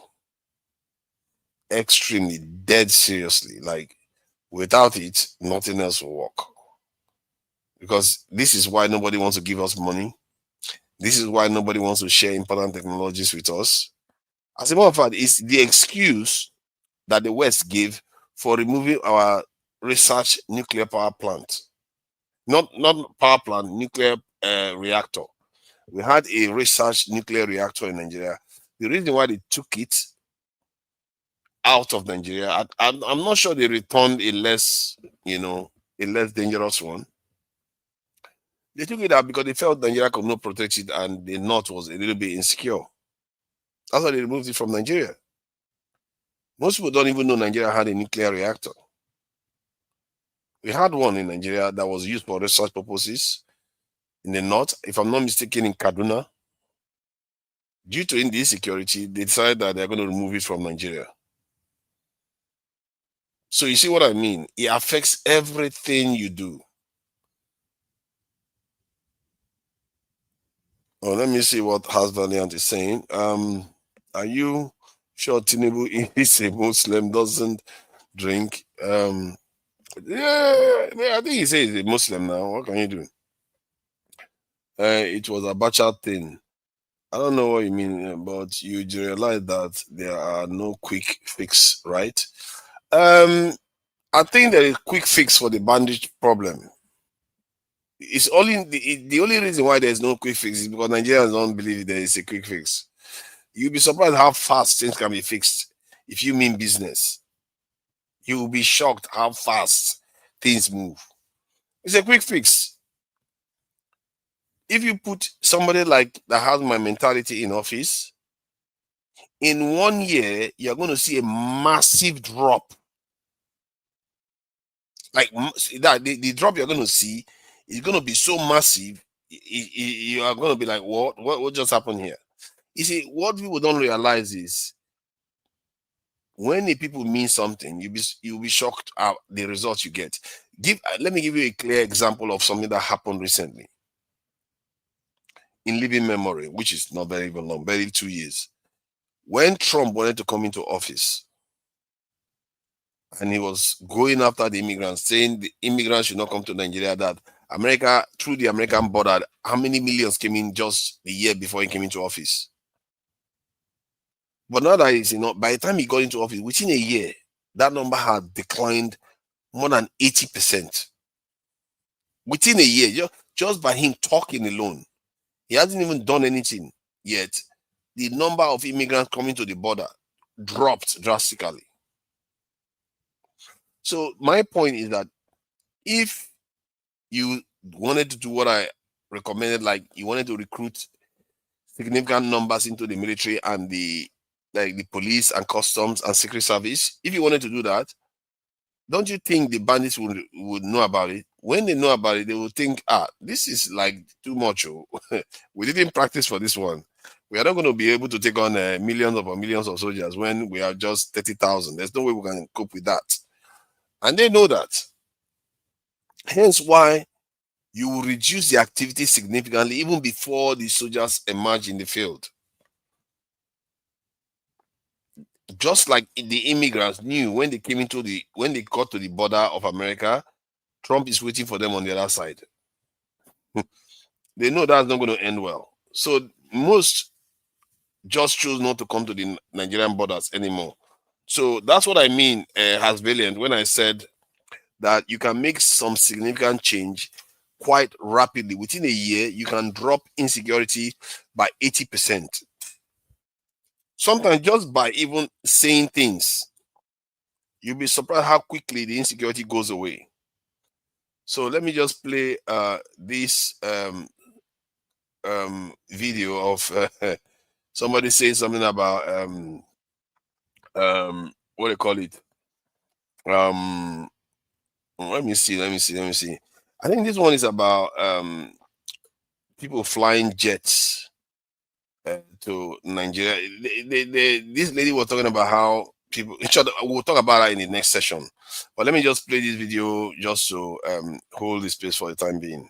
G: Extremely, dead seriously. Like, without it, nothing else will work. Because this is why nobody wants to give us money. This is why nobody wants to share important technologies with us. As a matter of fact, it's the excuse that the West gave for removing our research nuclear power plant. Not power plant, nuclear reactor. We had a research nuclear reactor in Nigeria. The reason why they took it out of Nigeria, I'm not sure they returned a less, a less dangerous one. They took it out because they felt Nigeria could not protect it and the North was a little bit insecure. That's why they removed it from Nigeria. Most people don't even know Nigeria had a nuclear reactor. We had one in Nigeria that was used for research purposes in the North, if I'm not mistaken, in Kaduna. Due to insecurity, they decided that they're going to remove it from Nigeria. So you see what I mean? It affects everything you do. Oh, let me see what Has Valiant is saying. Are you sure Tinubu is a Muslim, doesn't drink? Yeah, I think he says he's a Muslim now. What can you do? It was a Abacha thing. I don't know what you mean, but you do realize that there are no quick fix, right? I think there is quick fix for the bandage problem. It's only the only reason why there's no quick fix is because Nigerians don't believe there is a quick fix. You'll be surprised how fast things can be fixed if you mean business. You will be shocked how fast things move. It's a quick fix. If you put somebody like that has my mentality in office, in 1 year, you're going to see a massive drop. Like that, the drop you're going to see is going to be so massive. You are going to be like, what just happened here? You see, what people don't realize is when the people mean something, you'll be shocked at the results you get. Let me give you a clear example of something that happened recently in living memory, which is not very even long, barely 2 years. When Trump wanted to come into office, and he was going after the immigrants, saying the immigrants should not come to Nigeria, that America, through the American border, how many millions came in just the year before he came into office? But now that he's, by the time he got into office, within a year, that number had declined more than 80%. Within a year, just by him talking alone, he hasn't even done anything yet. The number of immigrants coming to the border dropped drastically. So my point is that if you wanted to do what I recommended, like you wanted to recruit significant numbers into the military and the police and customs and secret service, if you wanted to do that, don't you think the bandits would know about it? When they know about it, they will think, this is like too much. Oh. We didn't practice for this one. We are not going to be able to take on millions upon millions of soldiers when we are just 30,000. There's no way we can cope with that. And they know that. Hence why you will reduce the activity significantly even before the soldiers emerge in the field. Just like the immigrants knew when they got to the border of America, Trump is waiting for them on the other side. They know that's not going to end well. So most just choose not to come to the Nigerian borders anymore. So that's what I mean, as valiant, when I said that you can make some significant change quite rapidly. Within a year, you can drop insecurity by 80%. Sometimes just by even saying things, you'll be surprised how quickly the insecurity goes away. So let me just play this video of somebody saying something about what do you call it? Let me see. I think this one is about people flying jets to Nigeria. This lady was talking about how people. We'll talk about that in the next session. But let me just play this video just to hold this space for the time being.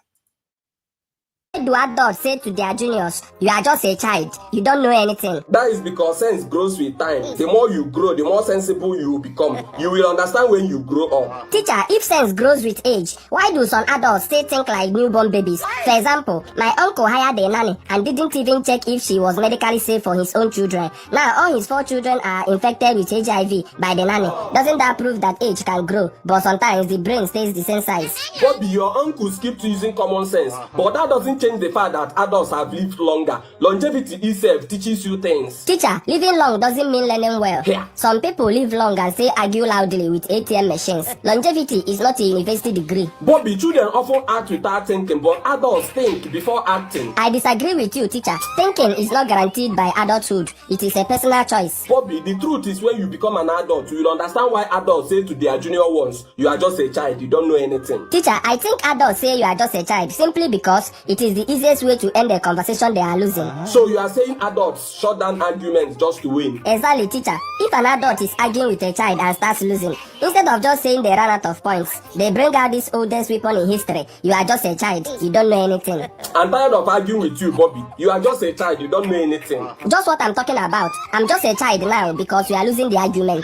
K: Do adults say to their juniors, you are just a child, you don't know anything?
D: That is because sense grows with time. The more you grow, the more sensible you will become. You will understand when you grow up.
K: Teacher, if sense grows with age, why do some adults still think like newborn babies? For example, my uncle hired a nanny and didn't even check if she was medically safe for his own children. Now all his 4 children are infected with HIV by the nanny. Doesn't that prove that age can grow, but sometimes the brain stays the same size?
D: Bobby, your uncle skipped using common sense, but that doesn't change the fact that adults have lived longer. Longevity itself teaches you things.
K: Teacher, living long doesn't mean learning well.
D: Yeah.
K: Some people live long and say argue loudly with ATM machines. Longevity is not a university degree.
D: Bobby, children often act without thinking, but adults think before acting.
K: I disagree with you, teacher. Thinking is not guaranteed by adulthood. It is a personal choice.
D: Bobby, the truth is when you become an adult, you will understand why adults say to their junior ones, you are just a child, you don't know anything.
K: Teacher, I think adults say you are just a child simply because it is the easiest way to end a conversation they are losing.
D: So you are saying adults shut down arguments just to win?
K: Exactly, teacher. If an adult is arguing with a child and starts losing, instead of just saying they ran out of points, they bring out this oldest weapon in history. You are just a child, you don't know anything.
D: I'm tired of arguing with you, Bobby. You are just a child, you don't know anything.
K: Just what I'm talking about. I'm just a child now because you are losing the argument.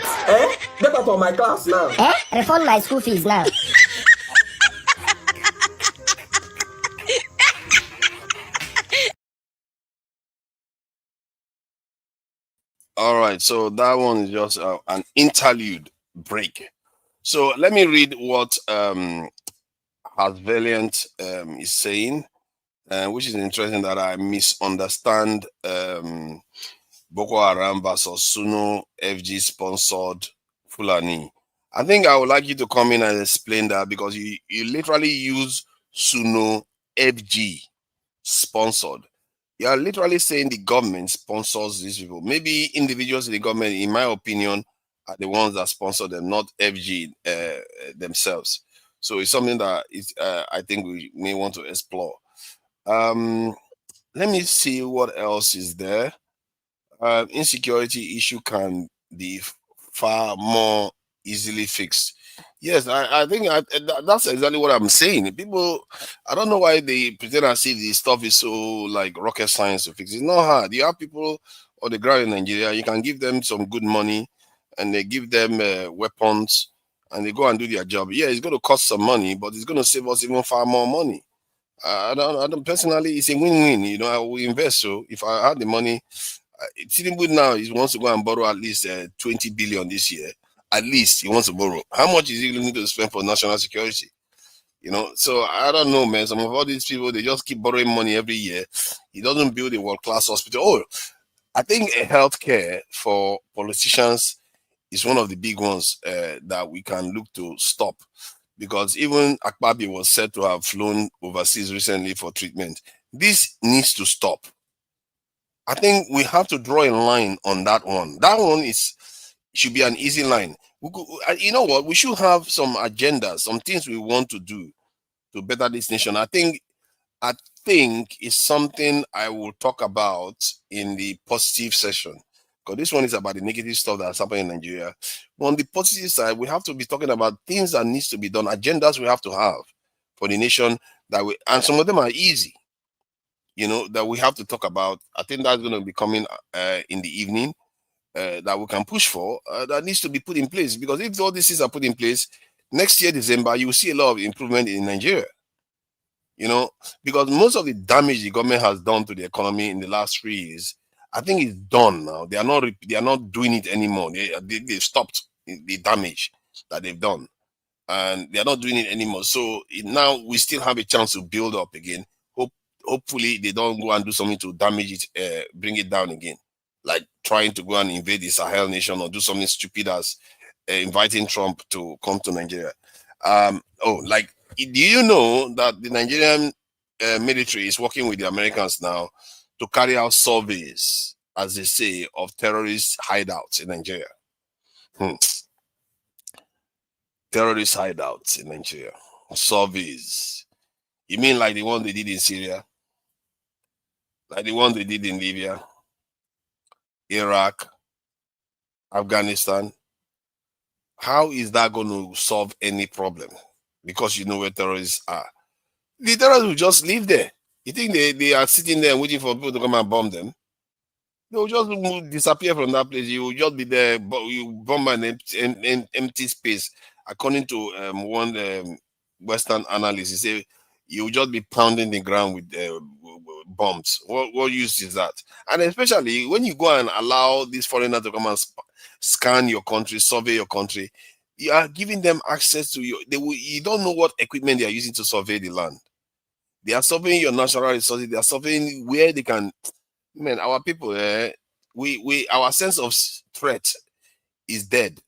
D: Get out of my class now.
K: Refund my school fees now.
G: All right, so that one is just an interlude break. So let me read what Has Valiant is saying, which is interesting that I misunderstand Boko Haram versus Suno FG sponsored Fulani. I think I would like you to come in and explain that, because you literally use Suno FG sponsored. You are literally saying the government sponsors these people. Maybe individuals in the government, in my opinion, are the ones that sponsor them, not FG themselves. So it's something that I think we may want to explore. Let me see what else is there. Insecurity issue can be far more easily fixed. Yes, I think that's exactly what I'm saying. People, I don't know why they pretend as if the stuff is so like rocket science to fix. It's not hard. You have people on the ground in Nigeria, you can give them some good money and they give them weapons and they go and do their job. Yeah, it's going to cost some money, but it's going to save us even far more money. I don't personally, it's a win-win. You know, I will invest. So if I had the money, Tinubu now he wants to go and borrow at least 20 billion this year. At least he wants to borrow. How much is he going to spend for national security? You know, so I don't know, man. Some of all these people, they just keep borrowing money every year. He doesn't build a world-class hospital. Oh, I think healthcare for politicians is one of the big ones that we can look to stop. Because even Akpabi was said to have flown overseas recently for treatment. This needs to stop. I think we have to draw a line on that one. That one is It should be an easy line. You know what? We should have some agendas, some things we want to do to better this nation. I think it's something I will talk about in the positive session. Because this one is about the negative stuff that's happening in Nigeria. But on the positive side, we have to be talking about things that needs to be done, agendas we have to have for the nation and some of them are easy, that we have to talk about. I think that's going to be coming in the evening. That we can push for, that needs to be put in place. Because if all these things are put in place, next year, December, you will see a lot of improvement in Nigeria. Because most of the damage the government has done to the economy in the last 3 years, I think it's done now. They are not doing it anymore. They've stopped the damage that they've done, and they are not doing it anymore. So now we still have a chance to build up again. Hopefully, they don't go and do something to damage it, bring it down again, like trying to go and invade the Sahel nation or do something stupid as inviting Trump to come to Nigeria. Do you know that the Nigerian military is working with the Americans now to carry out surveys, as they say, of terrorist hideouts in Nigeria? Terrorist hideouts in Nigeria. Surveys. You mean like the one they did in Syria? Like the one they did in Libya, Iraq, Afghanistan? How is that going to solve any problem? Because you know where terrorists are. The terrorists will just live there. You think they are sitting there waiting for people to come and bomb them? They will just disappear from that place. You will just be there, but you bomb an empty space. According to one Western analyst, he said you will just be pounding the ground with bombs. What use is that? And especially when you go and allow these foreigners to come and scan your country, survey your country, you are giving them access to you don't know what equipment they are using to survey the land. They are surveying your natural resources. They are surveying where they can. Man, our people, our sense of threat is dead.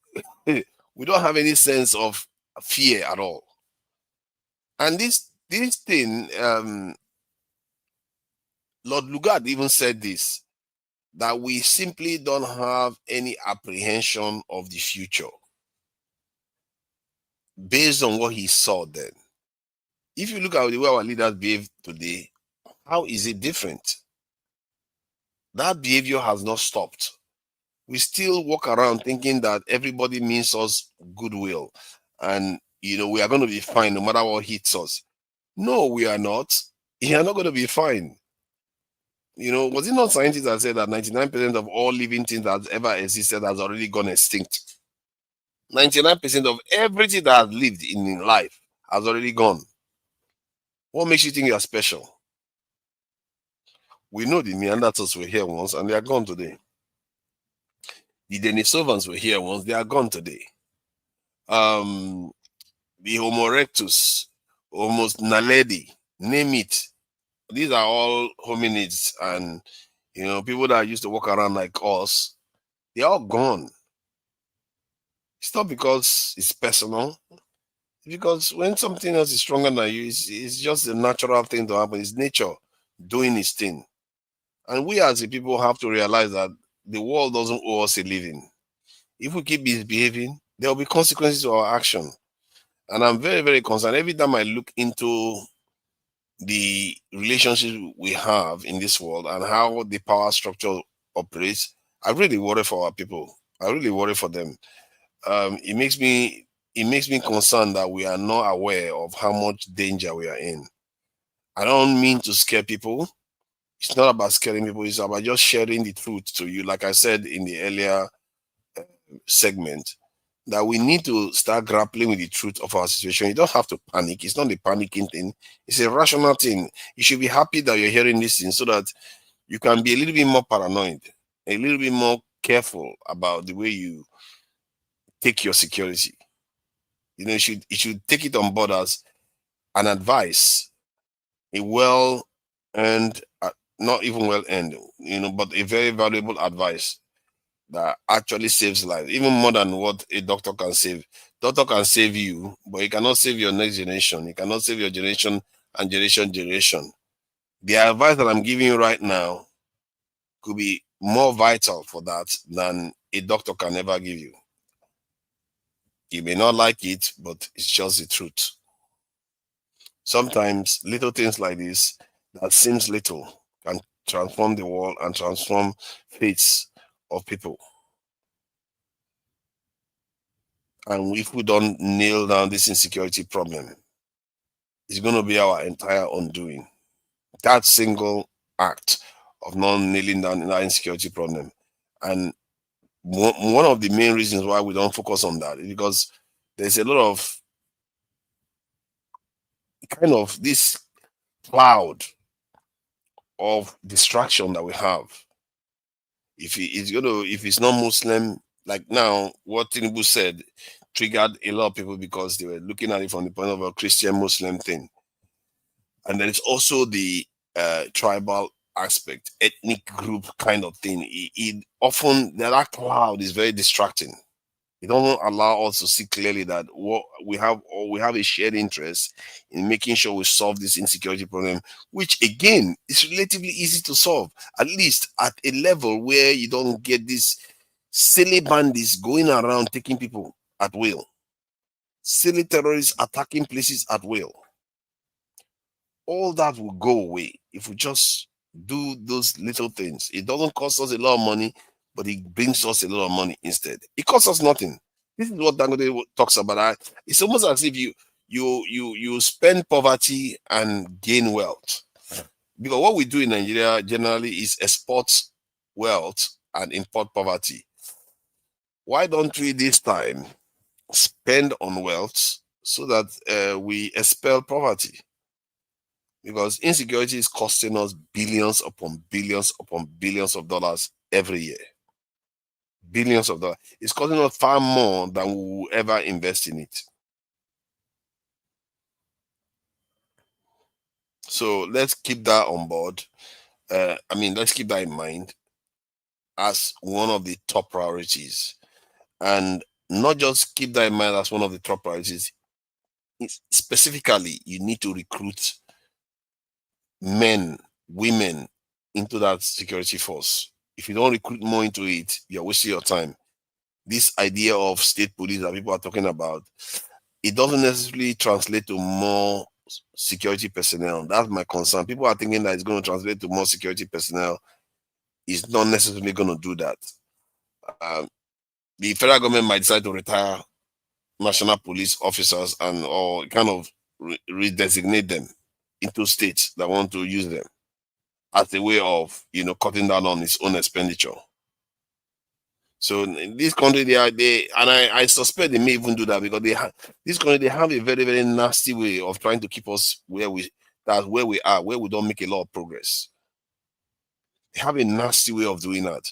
G: We don't have any sense of fear at all. And this thing, Lord Lugard even said this, that we simply don't have any apprehension of the future based on what he saw then. If you look at the way our leaders behave today, how is it different? That behavior has not stopped. We still walk around thinking that everybody means us goodwill and we are going to be fine no matter what hits us. No, we are not. You are not going to be fine. Was it not scientists that said that 99% of all living things that has ever existed has already gone extinct? 99% of everything that has lived in life has already gone. What makes you think you are special? We know the Neanderthals were here once and they are gone today. The Denisovans were here once, they are gone today. The Homo erectus, Homo naledi, name it. These are all hominids, and people that used to walk around like us, they're all gone. It's not because it's personal. Because when something else is stronger than you, it's just a natural thing to happen. It's nature doing its thing. And we as the people have to realize that the world doesn't owe us a living. If we keep misbehaving, there will be consequences to our action. And I'm very, very concerned. Every time I look into the relationships we have in this world and how the power structure operates, I really worry for our people. I really worry for them. It makes me concerned that we are not aware of how much danger we are in. I don't mean to scare people. It's not about scaring people. It's about just sharing the truth to you. Like I said in the earlier segment, that we need to start grappling with the truth of our situation. You don't have to panic. It's not a panicking thing. It's a rational thing. You should be happy that you're hearing this thing so that you can be a little bit more paranoid, a little bit more careful about the way you take your security. You should take it on board as an advice, a well-earned, not even well-earned, but a very valuable advice that actually saves lives, even more than what a doctor can save. Doctor can save you, but he cannot save your next generation. He cannot save your generation and generation. The advice that I'm giving you right now could be more vital for that than a doctor can ever give you. You may not like it, but it's just the truth. Sometimes little things like this that seems little can transform the world and transform fates of people. And if we don't nail down this insecurity problem, it's going to be our entire undoing. That single act of not nailing down that insecurity problem. And one of the main reasons why we don't focus on that is because there's a lot of kind of this cloud of distraction that we have. If it's not Muslim, like now, what Tinubu said triggered a lot of people because they were looking at it from the point of a Christian Muslim thing. And then it's also the tribal aspect, ethnic group kind of thing. It often that cloud is very distracting. It doesn't allow us to see clearly that what we have, or we have a shared interest in making sure we solve this insecurity problem, which again is relatively easy to solve, at least at a level where you don't get these silly bandits going around taking people at will, silly terrorists attacking places at will. All that will go away if we just do those little things. It doesn't cost us a lot of money, but it brings us a lot of money instead. It costs us nothing. This is what Dangote talks about. It's almost as if you spend poverty and gain wealth. Because what we do in Nigeria generally is export wealth and import poverty. Why don't we this time spend on wealth so that we expel poverty? Because insecurity is costing us billions upon billions upon billions of dollars every year. Billions of dollars. It's costing us far more than we will ever invest in it. So let's keep that on board. Let's keep that in mind as one of the top priorities. And not just keep that in mind as one of the top priorities. Specifically, you need to recruit men, women into that security force. If you don't recruit more into it, you're wasting your time. This idea of state police that people are talking about, it doesn't necessarily translate to more security personnel. That's my concern. People are thinking that it's going to translate to more security personnel. It's not necessarily going to do that. The federal government might decide to retire national police officers or kind of redesignate them into states that want to use them as a way of cutting down on its own expenditure. So in this country, I suspect they may even do that because this country, they have a very, very nasty way of trying to keep us where we are, where we don't make a lot of progress. They have a nasty way of doing that.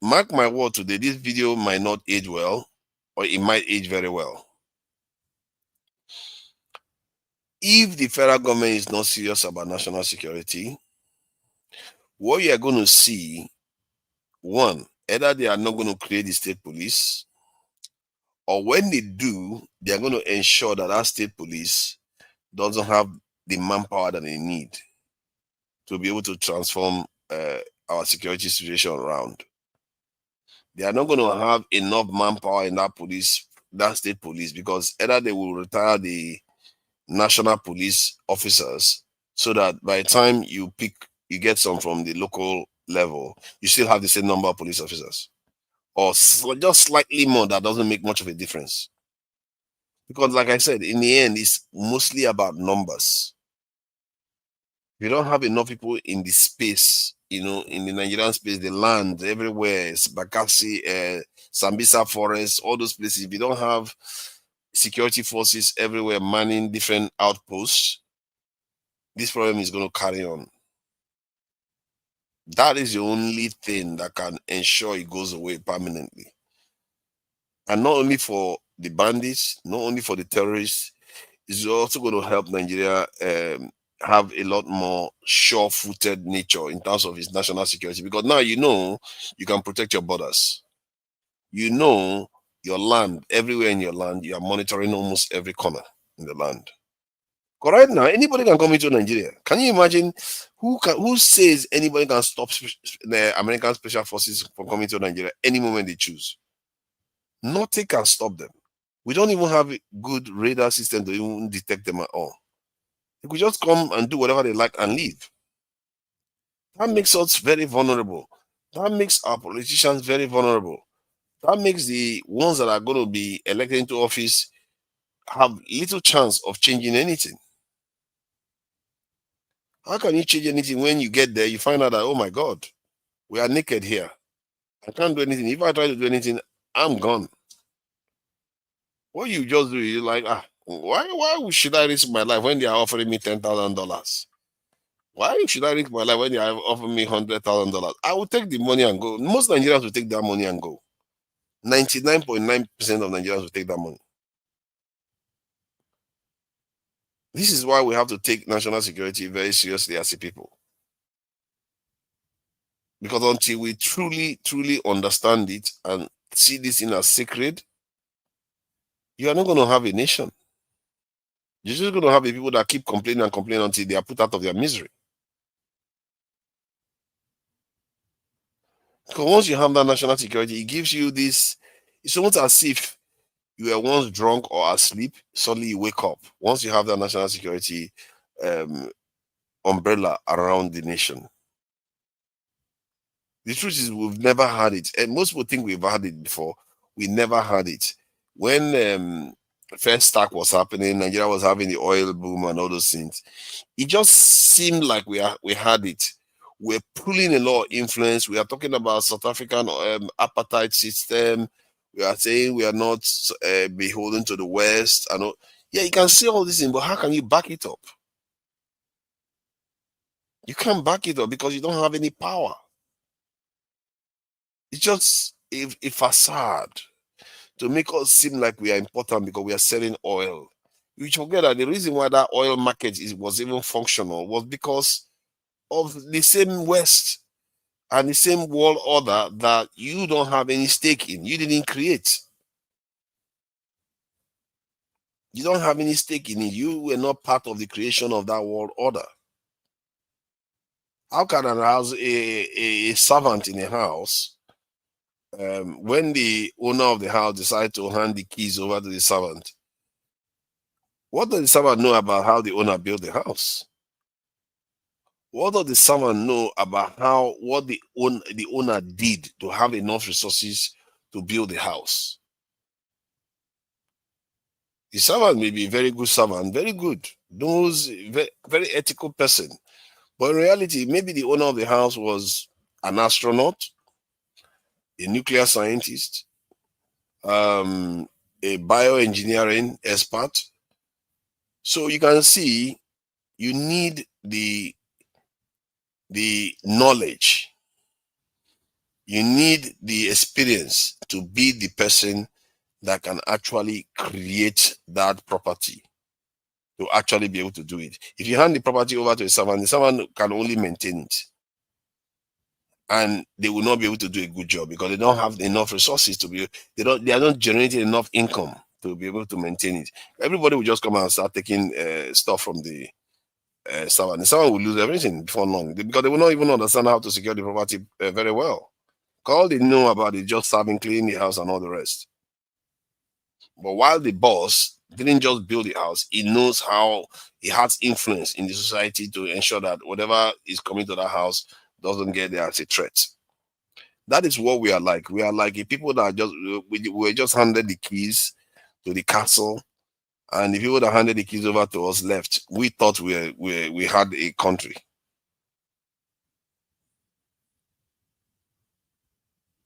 G: Mark my word today, this video might not age well, or it might age very well. If the federal government is not serious about national security, what you are going to see, one, either they are not going to create the state police, or when they do, they are going to ensure that that state police doesn't have the manpower that they need to be able to transform our security situation around. They are not going to have enough manpower in that state police, because either they will retire the national police officers so that by the time you get some from the local level, you still have the same number of police officers, or just slightly more. That doesn't make much of a difference, because like I said, in the end, it's mostly about numbers. If you don't have enough people in the space, in the Nigerian space, the land everywhere, Bakassi, Sambisa Forest, all those places, if you don't have security forces everywhere manning different outposts, this problem is going to carry on. That is the only thing that can ensure it goes away permanently. And not only for the bandits, not only for the terrorists, it's also going to help Nigeria have a lot more sure-footed nature in terms of its national security. Because now you can protect your borders. Your land, everywhere in your land, you are monitoring almost every corner in the land. Because right now, anybody can come into Nigeria. Can you imagine who says anybody can stop the American Special Forces from coming to Nigeria any moment they choose? Nothing can stop them. We don't even have a good radar system to even detect them at all. They could just come and do whatever they like and leave. That makes us very vulnerable. That makes our politicians very vulnerable. That makes the ones that are going to be elected into office have little chance of changing anything. How can you change anything when you get there, you find out that, oh my God, we are naked here. I can't do anything. If I try to do anything, I'm gone. What you just do is like, why should I risk my life when they are offering me $10,000? Why should I risk my life when they are offering me $100,000? I will take the money and go. Most Nigerians will take that money and go. 99.9% of Nigerians will take that money. This is why we have to take national security very seriously as a people. Because until we truly, truly understand it and see this thing as sacred, you are not going to have a nation. You're just going to have the people that keep complaining and complaining until they are put out of their misery. Because once you have that national security, it gives you this, it's almost as if you were once drunk or asleep, suddenly you wake up. Once you have that national security umbrella around the nation. The truth is we've never had it. And most people think we've had it before. We never had it. When first stack was happening, Nigeria was having the oil boom and all those things. It just seemed like we had it. We're pulling a lot of influence. We are talking about South African apartheid system. We are saying we are not beholden to the West. And all. Yeah, you can say all this thing, but how can you back it up? You can't back it up because you don't have any power. It's just a facade to make us seem like we are important because we are selling oil. You forget that the reason why that oil market was even functional was because of the same West and the same world order that you don't have any stake in. You didn't create. You don't have any stake in it. You were not part of the creation of that world order. How can a servant in a house, when the owner of the house decides to hand the keys over to the servant, what does the servant know about how the owner built the house? What does the servant know about what the owner did to have enough resources to build the house? The servant may be a very good servant, very good, knows very, very ethical person. But in reality, maybe the owner of the house was an astronaut, a nuclear scientist, a bioengineering expert. So you can see you need the knowledge, you need the experience to be the person that can actually create that property, to actually be able to do it. If you hand the property over to a servant, the servant can only maintain it. And they will not be able to do a good job because they don't have enough resources to be, they are not generating enough income to be able to maintain it. Everybody will just come and start taking stuff from the servant. The servant will lose everything before long because they will not even understand how to secure the property very well. All they know about is just serving, cleaning the house and all the rest. But while the boss didn't just build the house, he knows how he has influence in the society to ensure that whatever is coming to that house doesn't get there as a threat. That is what we are like. We are like a people that are just we were just handed the keys to the castle, and the people that handed the keys over to us left. We thought we had a country.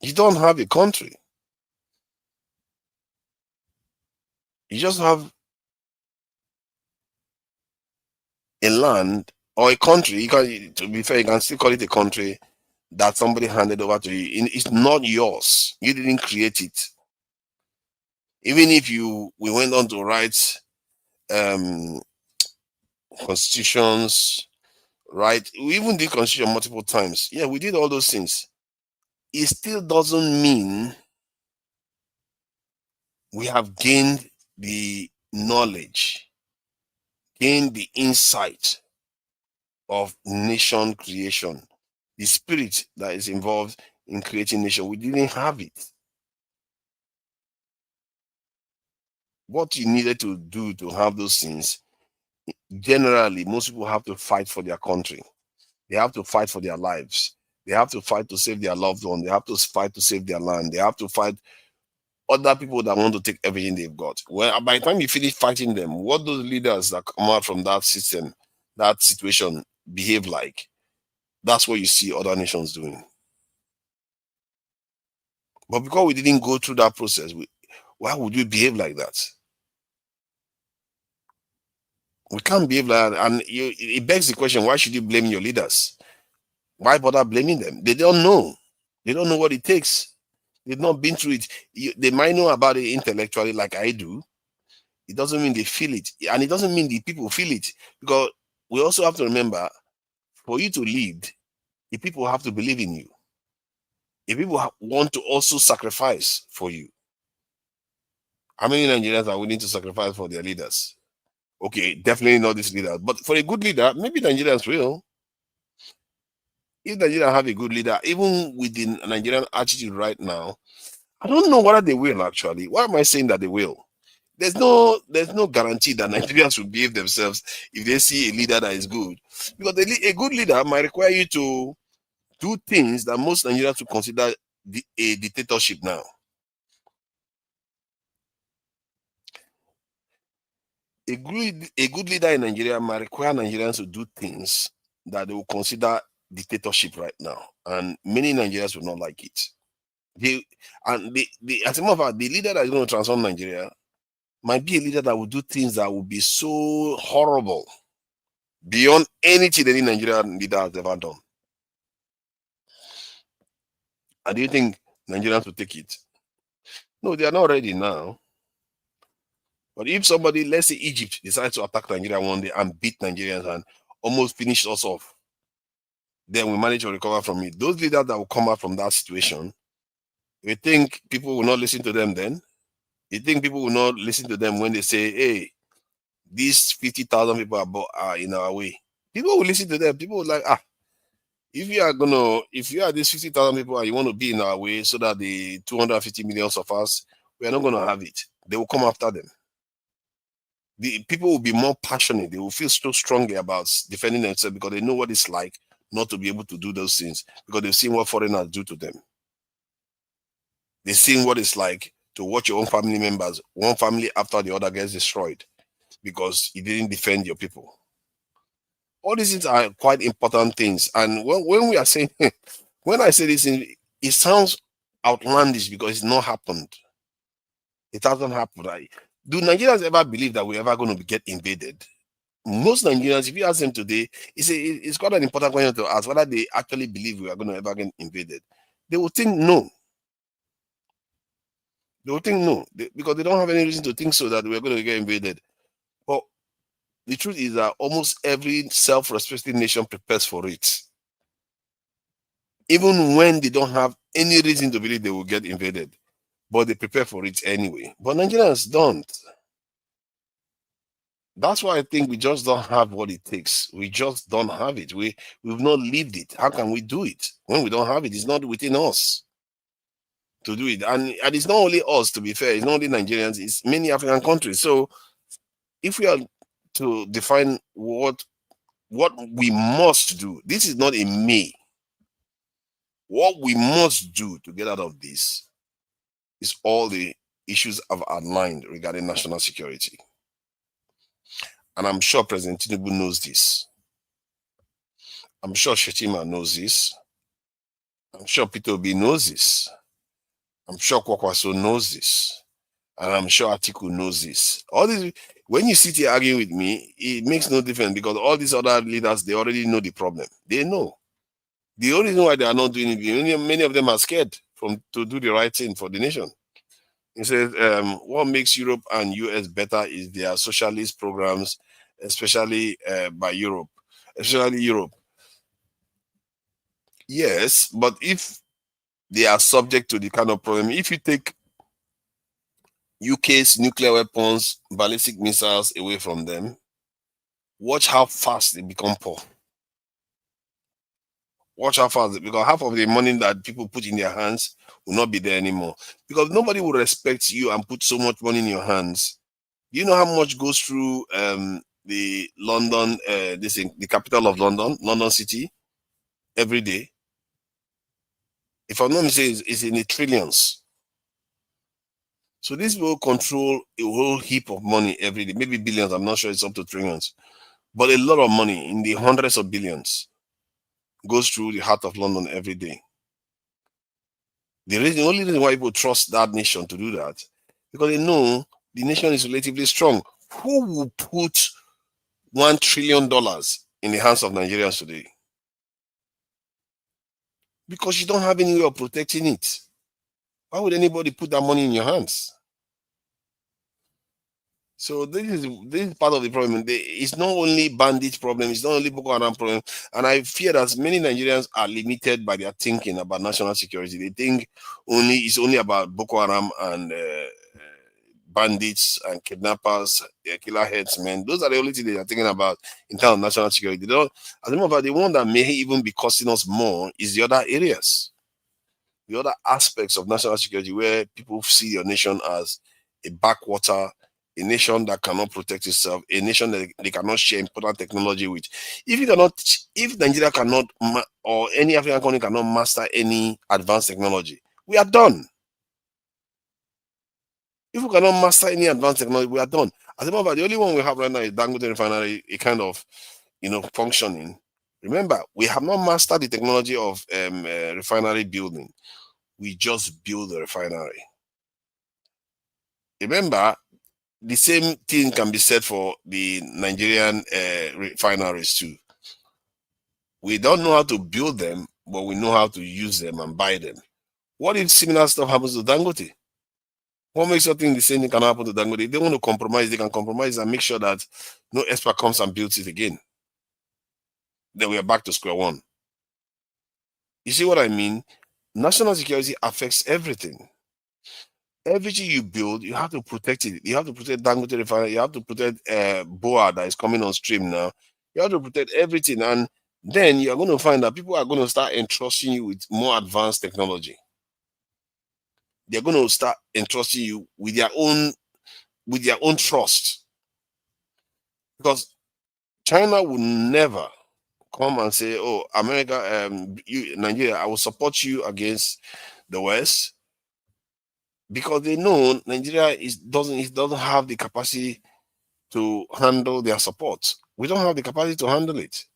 G: You don't have a country. You just have a land or a country. You can, to be fair, you can still call it a country that somebody handed over to you. It's not yours. You didn't create it. Even if we went on to write constitutions, right? We even did constitution multiple times. Yeah, we did all those things. It still doesn't mean we have gained the knowledge, gain the insight of nation creation, the spirit that is involved in creating nation. We didn't have it. What you needed to do to have those things, generally, most people have to fight for their country. They have to fight for their lives. They have to fight to save their loved one. They have to fight to save their land. They have to fight other people that want to take everything they've got. Well, by the time you finish fighting them, what those leaders that come out from that system, that situation, behave like, that's what you see other nations doing. But because we didn't go through that process, why would we behave like that? We can't behave like that. And it begs the question, why should you blame your leaders? Why bother blaming them? They don't know. They don't know what it takes. They've not been through it. They might know about it intellectually like I do. It doesn't mean they feel it. And it doesn't mean the people feel it. Because we also have to remember, for you to lead, the people have to believe in you. The people want to also sacrifice for you. How many Nigerians are willing to sacrifice for their leaders? Okay, definitely not this leader. But for a good leader, maybe Nigerians will. If Nigeria have a good leader, even with the Nigerian attitude right now, I don't know whether they will actually. Why am I saying that they will? There's no guarantee that Nigerians will behave themselves if they see a leader that is good. Because a good leader might require you to do things that most Nigerians would consider a dictatorship now. A good leader in Nigeria might require Nigerians to do things that they will consider dictatorship right now. And many Nigerians will not like it. As a matter of fact, the leader that is going to transform Nigeria might be a leader that will do things that will be so horrible beyond anything any Nigerian leader has ever done. And do you think Nigerians will take it? No, they are not ready now. But if somebody, let's say Egypt, decides to attack Nigeria one day and beat Nigerians and almost finish us off, then we manage to recover from it. Those leaders that will come out from that situation, you think people will not listen to them then? You think people will not listen to them when they say, hey, these 50,000 people are in our way? People will listen to them. People will like, if you are these 50,000 people and you want to be in our way so that the 250 million of us, we are not going to have it. They will come after them. The people will be more passionate. They will feel so strongly about defending themselves because they know what it's like not to be able to do those things because they've seen what foreigners do to them. They've seen what it's like to watch your own family members, one family after the other gets destroyed because you didn't defend your people. All these things are quite important things. And when we are saying, when I say this, it sounds outlandish because it's not happened. It hasn't happened. Right? Do Nigerians ever believe that we're ever going to get invaded? Most Nigerians, if you ask them today, it's quite an important question to ask whether they actually believe we are going to ever get invaded. They will think no. They will think no, because they don't have any reason to think so that we're going to get invaded. But the truth is that almost every self-respecting nation prepares for it. Even when they don't have any reason to believe they will get invaded, but they prepare for it anyway. But Nigerians don't. That's why I think we just don't have what it takes. We just don't have it. We've not lived it. How can we do it when we don't have it? It's not within us to do it. And it's not only us, to be fair. It's not only Nigerians. It's many African countries. So if we are to define what we must do, this is not a may. What we must do to get out of this is all the issues I've outlined regarding national security. And I'm sure President Tinubu knows this. I'm sure Shetima knows this. I'm sure Peter Obi knows this. I'm sure Kwakwaso knows this. And I'm sure Atiku knows this. All these, when you sit here arguing with me, it makes no difference because all these other leaders, they already know the problem. They know. The only reason why they are not doing it, many of them are scared to do the right thing for the nation. He says, what makes Europe and US better is their socialist programs, especially by Europe. Especially Europe. Yes, but if they are subject to the kind of problem, if you take UK's nuclear weapons, ballistic missiles away from them, watch how fast they become poor. Watch how fast, because half of the money that people put in their hands will not be there anymore. Because nobody will respect you and put so much money in your hands. You know how much goes through the London, the capital of London, London City, every day? If I'm not mistaken, it's in the trillions. So this will control a whole heap of money every day, maybe billions. I'm not sure it's up to trillions, but a lot of money in the hundreds of billions goes through the heart of London every day. The only reason why people trust that nation to do that, because they know the nation is relatively strong. Who will put $1 trillion in the hands of Nigerians today? Because you don't have any way of protecting it. Why would anybody put that money in your hands? So this is part of the problem. It's not only bandit problem, it's not only Boko Haram problem. And I fear that many Nigerians are limited by their thinking about national security. They think it's only about Boko Haram and bandits and kidnappers, killer headsmen. Those are the only things they are thinking about in terms of national security. They don't, as a matter of fact, the one that may even be costing us more is the other areas, the other aspects of national security where people see your nation as a backwater, a nation that cannot protect itself, a nation that they cannot share important technology with. If Nigeria cannot, or any African country cannot master any advanced technology, we are done. If we cannot master any advanced technology, we are done. As a matter of fact, the only one we have right now is Dangote refinery, a kind of, functioning. Remember, we have not mastered the technology of refinery building. We just build the refinery. Remember, the same thing can be said for the Nigerian refineries too. We don't know how to build them, but we know how to use them and buy them. What if similar stuff happens to Dangote? What makes you think the same thing can happen to Dangote? If they want to compromise, they can compromise and make sure that no expert comes and builds it again. Then we are back to square one. You see what I mean? National security affects everything. Everything you build, you have to protect it. You have to protect Dangote refinery. You have to protect Boa that is coming on stream now. You have to protect everything, and then you are going to find that people are going to start entrusting you with more advanced technology. They're going to start entrusting you with their own trust, because China will never come and say, "Oh, America, Nigeria, I will support you against the West," because they know Nigeria doesn't have the capacity to handle their support. We don't have the capacity to handle it.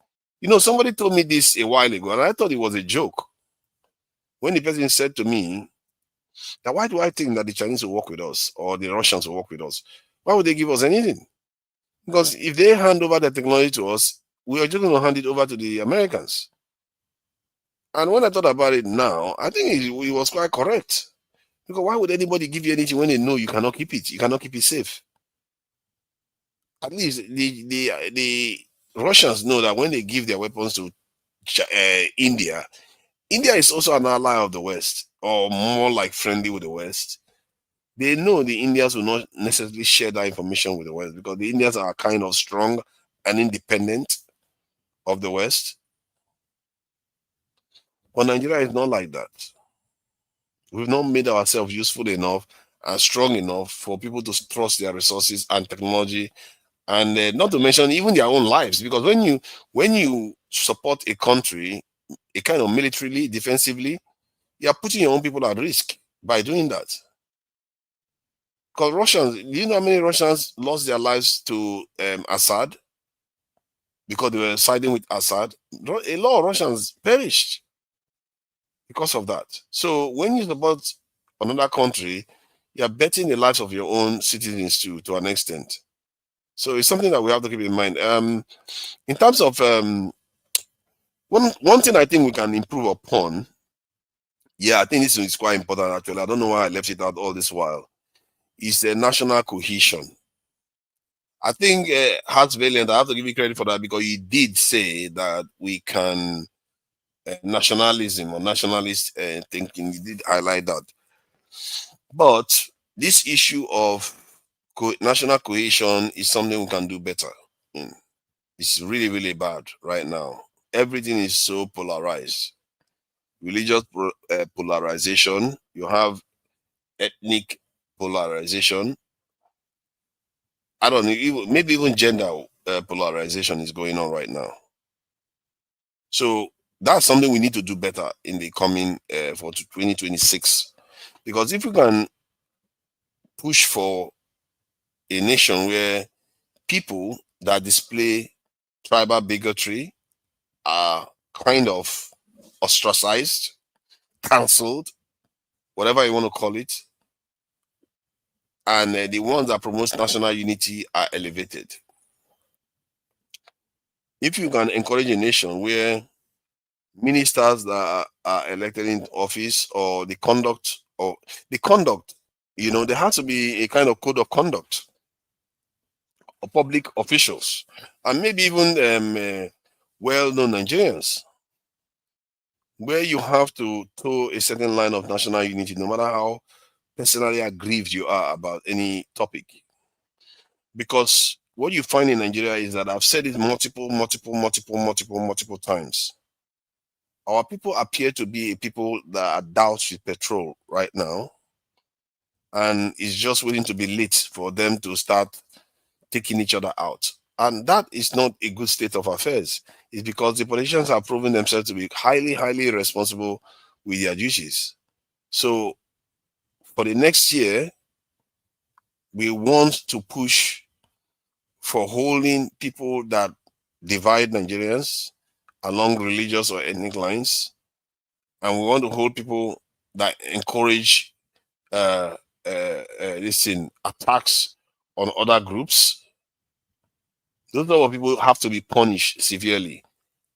G: Somebody told me this a while ago, and I thought it was a joke. When the person said to me, "Now, why do I think that the Chinese will work with us or the Russians will work with us? Why would they give us anything? Because if they hand over the technology to us, we are just going to hand it over to the Americans." And when I thought about it now, I think it was quite correct. Because why would anybody give you anything when they know you cannot keep it? You cannot keep it safe. At least the Russians know that when they give their weapons to India, India is also an ally of the West, or more like friendly with the West. They know the Indians will not necessarily share that information with the West, because the Indians are kind of strong and independent of the West. But Nigeria is not like that. We've not made ourselves useful enough and strong enough for people to trust their resources and technology, and not to mention even their own lives. Because when you support a country, a kind of militarily, defensively, you are putting your own people at risk by doing that. Because Russians, do you know how many Russians lost their lives to Assad because they were siding with Assad? A lot of Russians perished because of that. So when you support another country, you are betting the lives of your own citizens too, to an extent. So it's something that we have to keep in mind. In terms of one thing I think we can improve upon, I think this is quite important actually. I don't know why I left it out all this while. Is the national cohesion. I think Hearts Valiant, I have to give you credit for that, because you did say that we can nationalism or nationalist thinking. You did highlight that. But this issue of national cohesion is something we can do better in. It's really, really bad right now. Everything is so polarized. Religious polarization, you have ethnic polarization. I don't know, maybe even gender polarization is going on right now. So that's something we need to do better in the coming for 2026. Because if we can push for a nation where people that display tribal bigotry are kind of ostracized, cancelled, whatever you want to call it, and the ones that promote national unity are elevated. If you can encourage a nation where ministers that are elected in office, or the conduct, there has to be a kind of code of conduct of public officials, and maybe even well-known Nigerians, where you have to toe a certain line of national unity, no matter how personally aggrieved you are about any topic. Because what you find in Nigeria is that I've said it multiple times. Our people appear to be a people that are doused with petrol right now, and it's just waiting to be lit for them to start taking each other out. And that is not a good state of affairs. It's because the politicians have proven themselves to be highly, highly irresponsible with their duties. So for the next year, we want to push for holding people that divide Nigerians along religious or ethnic lines, and we want to hold people that encourage attacks on other groups. Those are what people have to be punished severely,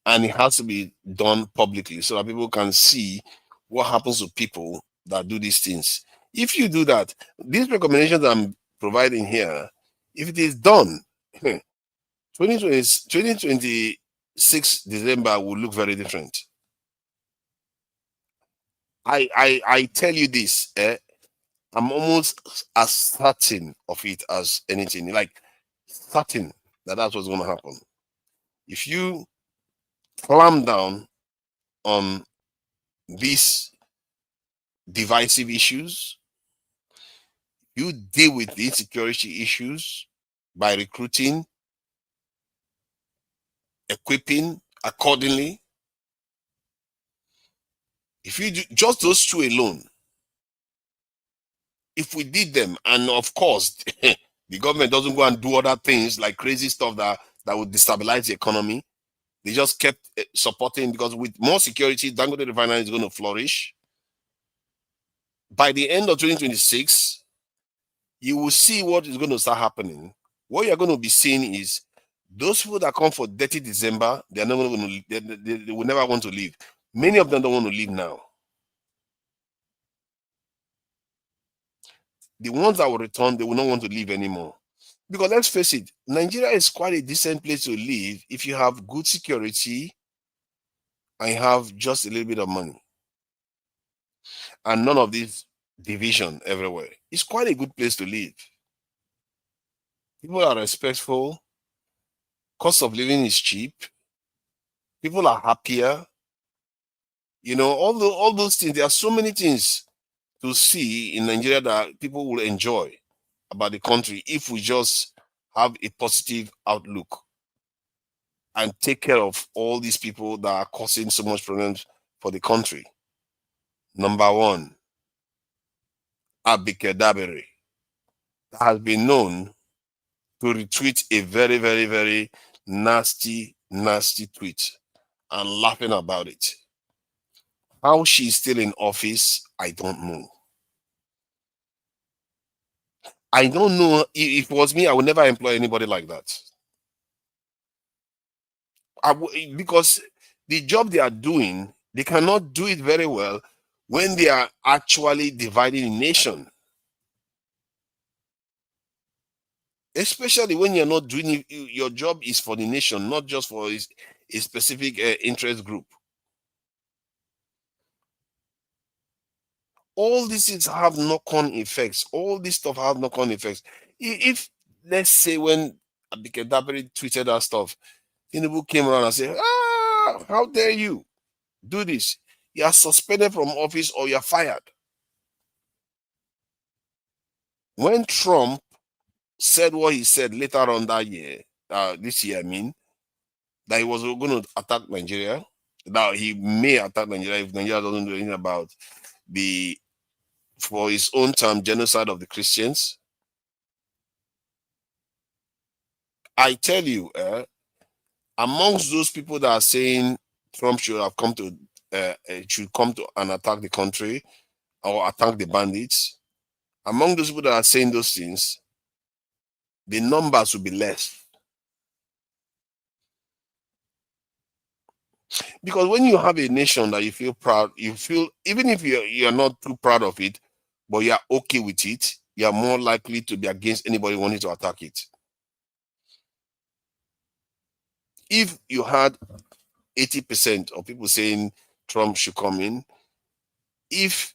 G: and it has to be done publicly so that people can see what happens to people that do these things. If you do that, these recommendations I'm providing here, if it is done, 2026 December will look very different. I tell you this, I'm almost as certain of it as anything, like certain that that's what's going to happen. If you clamp down on these divisive issues, you deal with the insecurity issues by recruiting, equipping accordingly. If you do just those two alone, if we did them, and of course, the government doesn't go and do other things like crazy stuff that would destabilize the economy. They just kept supporting, because with more security, Dangote Refinery is going to flourish. By the end of 2026, you will see what is going to start happening. What you're going to be seeing is those people that come for dirty December, they're not going to, they will never want to leave. Many of them don't want to leave now. The ones that will return, they will not want to leave anymore. Because let's face it, Nigeria is quite a decent place to live if you have good security and you have just a little bit of money. And none of this division everywhere. It's quite a good place to live. People are respectful. Cost of living is cheap. People are happier. All those things. There are so many things to see in Nigeria that people will enjoy about the country if we just have a positive outlook and take care of all these people that are causing so much problems for the country. Number one, Abike Dabere has been known to retweet a very, very, very nasty tweet and laughing about it. How she's still in office, I don't know. I don't know. If it was me, I would never employ anybody like that. Because the job they are doing, they cannot do it very well when they are actually dividing a nation. Especially when you're not doing it, your job is for the nation, not just for a specific interest group. All these things have knock-on effects. All this stuff have knock-on effects. If let's say when Abike Dabere tweeted that stuff, Tinubu came around and said, how dare you do this? You are suspended from office or you are fired. When Trump said what he said later on that year, this year, I mean, that he was going to attack Nigeria, that he may attack Nigeria if Nigeria doesn't do anything about the, for his own term, genocide of the Christians. I tell you, amongst those people that are saying Trump should have come to, should come to and attack the country or attack the bandits, among those people that are saying those things, the numbers will be less. Because when you have a nation that you feel proud, you feel, even if you're not too proud of it, but you're okay with it, you're more likely to be against anybody wanting to attack it. If you had 80% of people saying Trump should come in, if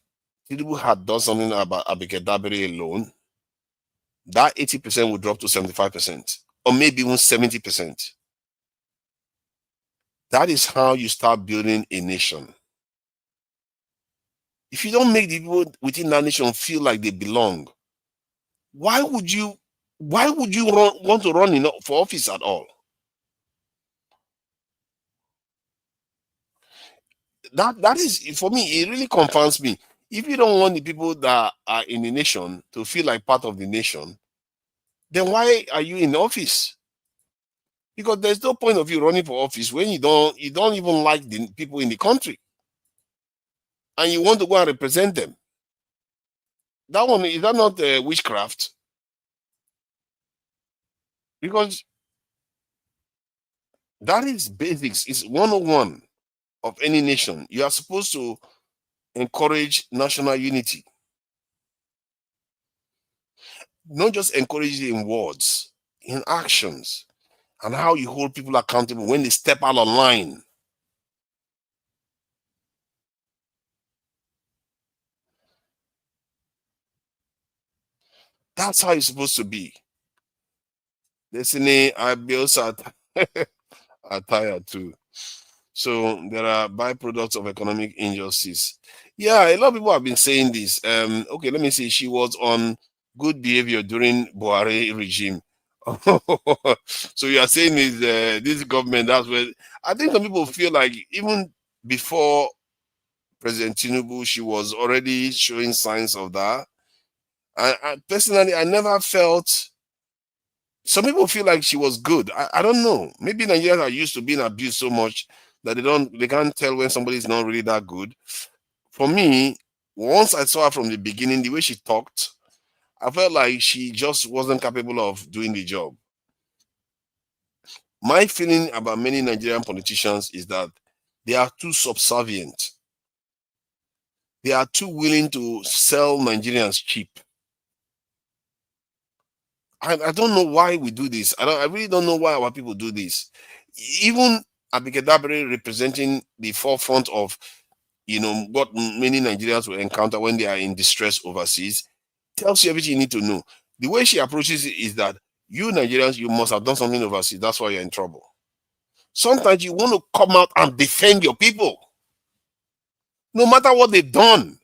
G: Tinubu had done something about Abike alone, that 80% would drop to 75%, or maybe even 70%. That is how you start building a nation. If you don't make the people within that nation feel like they belong, why would you want to run for office at all? That is, for me, it really confounds me. If you don't want the people that are in the nation to feel like part of the nation, then why are you in office? Because there's no point of you running for office when you don't even like the people in the country, and you want to go and represent them. That one, is that not witchcraft? Because that is basics. It's 101 of any nation. You are supposed to encourage national unity. Not just encourage it in words, in actions, and how you hold people accountable when they step out of line. That's how it's supposed to be. Listening, I be also are tired too. So there are byproducts of economic injustice. Yeah, a lot of people have been saying this. Okay, let me see. She was on good behavior during Buhari regime. So you are saying is this government, that's where I think some people feel like even before President Tinubu, she was already showing signs of that. I personally, I never felt. Some people feel like she was good. I don't know. Maybe Nigerians are used to being abused so much that they can't tell when somebody is not really that good. For me, once I saw her from the beginning, the way she talked, I felt like she just wasn't capable of doing the job. My feeling about many Nigerian politicians is that they are too subservient. They are too willing to sell Nigerians cheap. I don't know why we do this. I really don't know why our people do this. Even Abike Dabere representing the forefront of what many Nigerians will encounter when they are in distress overseas, tells you everything you need to know. The way she approaches it is that you Nigerians, you must have done something overseas. That's why you're in trouble. Sometimes you want to come out and defend your people, no matter what they've done.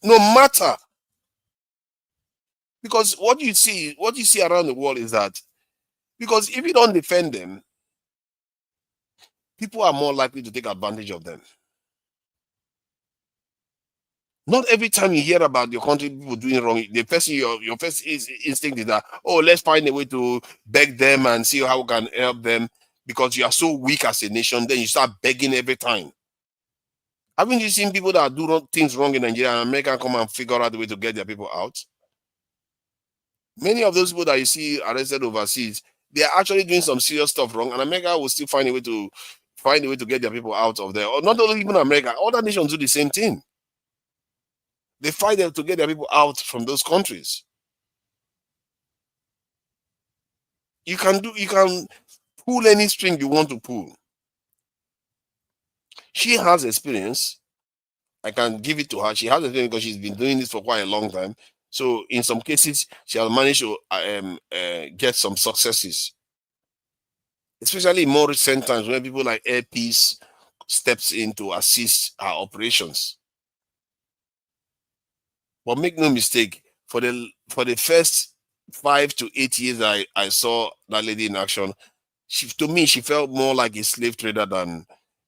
G: No matter. Because what you see around the world is that, because if you don't defend them, people are more likely to take advantage of them. Not every time you hear about your country people doing wrong, the person your first instinct is that, oh, let's find a way to beg them and see how we can help them, because you are so weak as a nation. Then you start begging every time. Haven't you seen people that do things wrong in Nigeria and America come and figure out a way to get their people out? Many of those people that you see arrested overseas, they are actually doing some serious stuff wrong, and America will still find a way to get their people out of there. Or not only even America, other nations do the same thing. They fight to get their people out from those countries. You can pull any string you want to pull. She has experience. I can give it to her. She has a feeling because she's been doing this for quite a long time. So in some cases, she has managed to get some successes, especially in more recent times when people like Air Peace steps in to assist our operations. But make no mistake, for the first 5 to 8 years I saw that lady in action, to me, she felt more like a slave trader than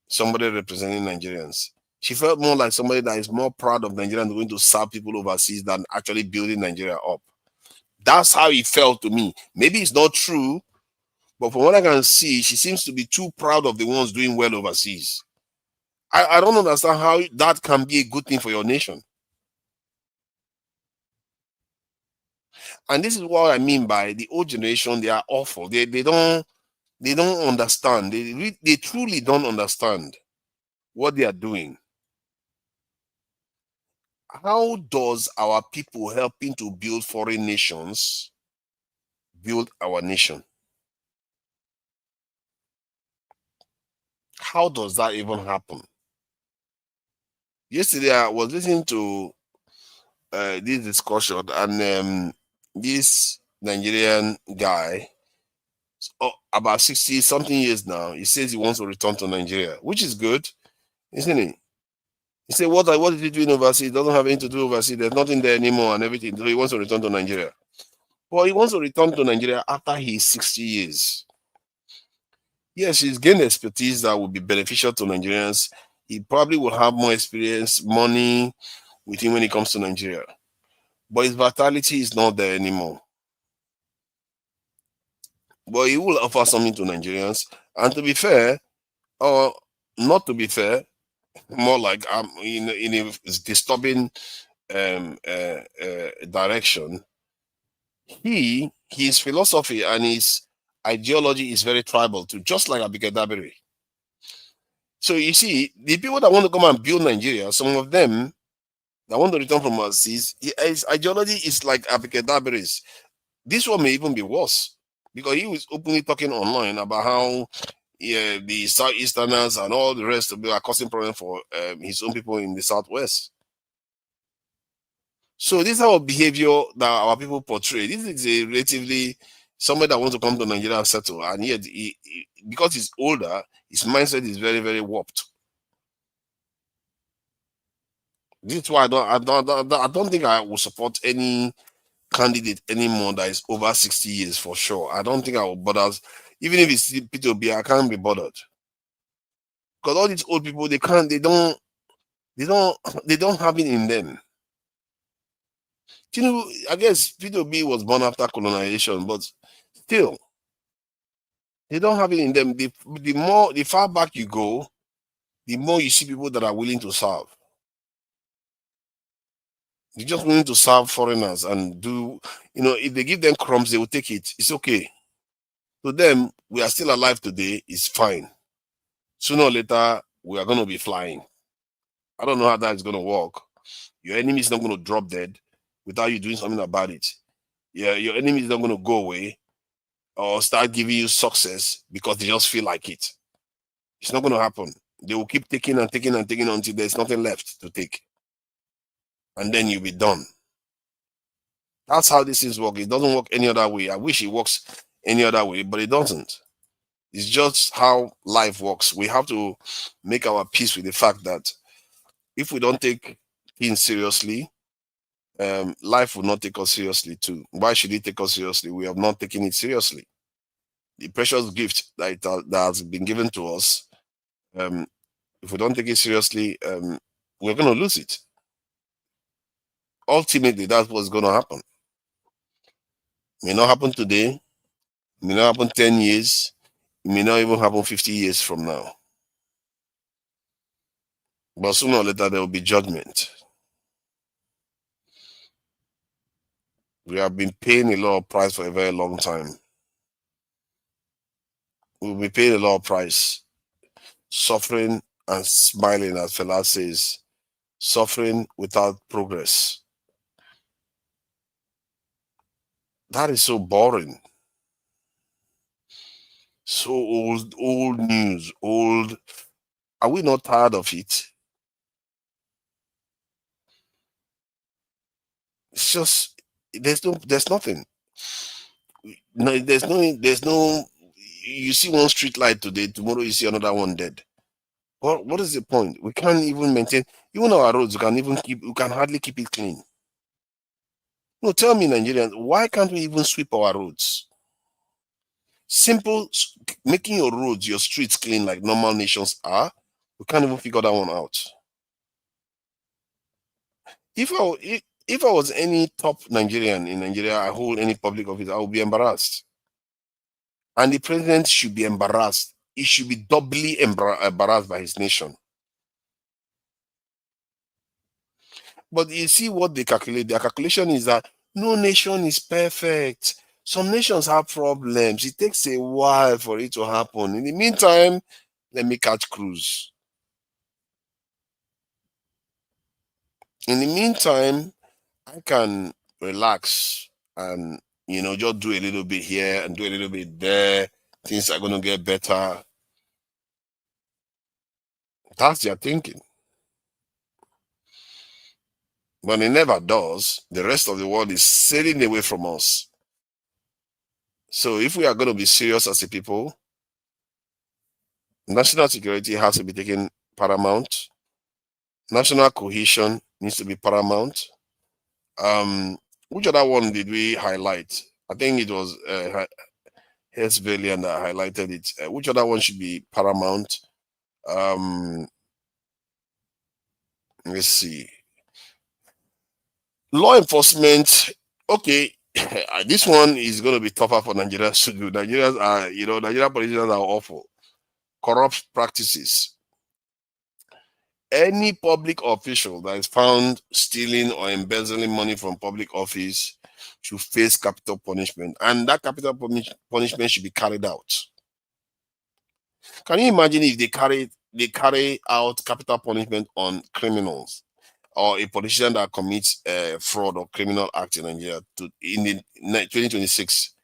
G: somebody representing Nigerians. She felt more like somebody that is more proud of Nigerians going to serve people overseas than actually building Nigeria up. That's how it felt to me. Maybe it's not true, but from what I can see, she seems to be too proud of the ones doing well overseas. I don't understand how that can be a good thing for your nation. And this is what I mean by the old generation. They are awful. They don't understand. They truly don't understand what they are doing. How does our people helping to build foreign nations build our nation? How does that even happen? Yesterday, I was listening to this discussion, and this Nigerian guy, about 60 something years now, he says he wants to return to Nigeria, which is good, isn't it? He said, what is he doing overseas? He doesn't have anything to do overseas. There's nothing there anymore and everything. So he wants to return to Nigeria. Well, he wants to return to Nigeria after he's 60 years. Yes, he's gained expertise that will be beneficial to Nigerians. He probably will have more experience, money with him when it comes to Nigeria. But his vitality is not there anymore. But he will offer something to Nigerians. And to be fair, or not to be fair, more like in a disturbing direction, his philosophy and his ideology is very tribal too, just like Abike Dabiri. So you see, the people that want to come and build Nigeria, some of them that want to return from overseas, his ideology is like Abike Dabiri's. This one may even be worse because he was openly talking online about how the Southeasterners and all the rest of them are causing problems for his own people in the Southwest. So this type of behavior that our people portray, this is a relatively somebody that wants to come to Nigeria and settle, and yet because he's older, his mindset is very, very warped. This is why I don't think I will support any candidate anymore that is over 60 years for sure. I don't think I will bother. Even if it's P2B, I can't be bothered. Because all these old people, they don't have it in them. You know, I guess P2B was born after colonization, but still, they don't have it in them. The far back you go, the more you see people that are willing to serve. They're just willing to serve foreigners and do, if they give them crumbs, they will take it. It's okay. To them, we are still alive today, it's fine. Sooner or later, we are going to be flying. I don't know how that is going to work. Your enemy is not going to drop dead without you doing something about it. Yeah, your enemy is not going to go away or start giving you success because they just feel like it. It's not going to happen. They will keep taking and taking and taking until there's nothing left to take. And then you'll be done. That's how this is work. It doesn't work any other way. I wish it works any other way, but it doesn't. It's just how life works. We have to make our peace with the fact that if we don't take things seriously, life will not take us seriously too. Why should it take us seriously? We have not taken it seriously. The precious gift that has been given to us, if we don't take it seriously, we're going to lose it. Ultimately, that's what's going to happen. May not happen today, may not happen 10 years, it may not even happen 50 years from now. But sooner or later, there will be judgment. We have been paying a lot of price for a very long time. We'll be paying a lot of price, suffering and smiling, as Fela says, suffering without progress. That is so boring. So old news, old. Are we not tired of it? It's just there's nothing. No, there's no. You see one street light today, tomorrow you see another one dead. What is the point? We can't even maintain even our roads. We can hardly keep it clean. No, tell me, Nigerians, why can't we even sweep our roads? Simple, making your roads, your streets clean like normal nations are. We can't even figure that one out. If I was any top Nigerian in Nigeria, I hold any public office, I would be embarrassed. And the president should be embarrassed. He should be doubly embarrassed by his nation. But you see what they calculate. Their calculation is that no nation is perfect. Some nations have problems. It takes a while for it to happen. In the meantime, let me catch cruise. In the meantime, I can relax and just do a little bit here and do a little bit there. Things are gonna get better. That's their thinking. But it never does. The rest of the world is sailing away from us. So if we are going to be serious as a people, national security has to be taken paramount. National cohesion needs to be paramount. Which other one did we highlight? I think it was Hess Valiant that highlighted it. Which other one should be paramount? Let's see. Law enforcement. Okay, this one is going to be tougher for Nigerians to do. Nigerian politicians are awful. Corrupt practices. Any public official that is found stealing or embezzling money from public office should face capital punishment, and that capital punishment should be carried out. Can you imagine if they carry out capital punishment on criminals or a politician that commits fraud or criminal act in Nigeria in the 2026?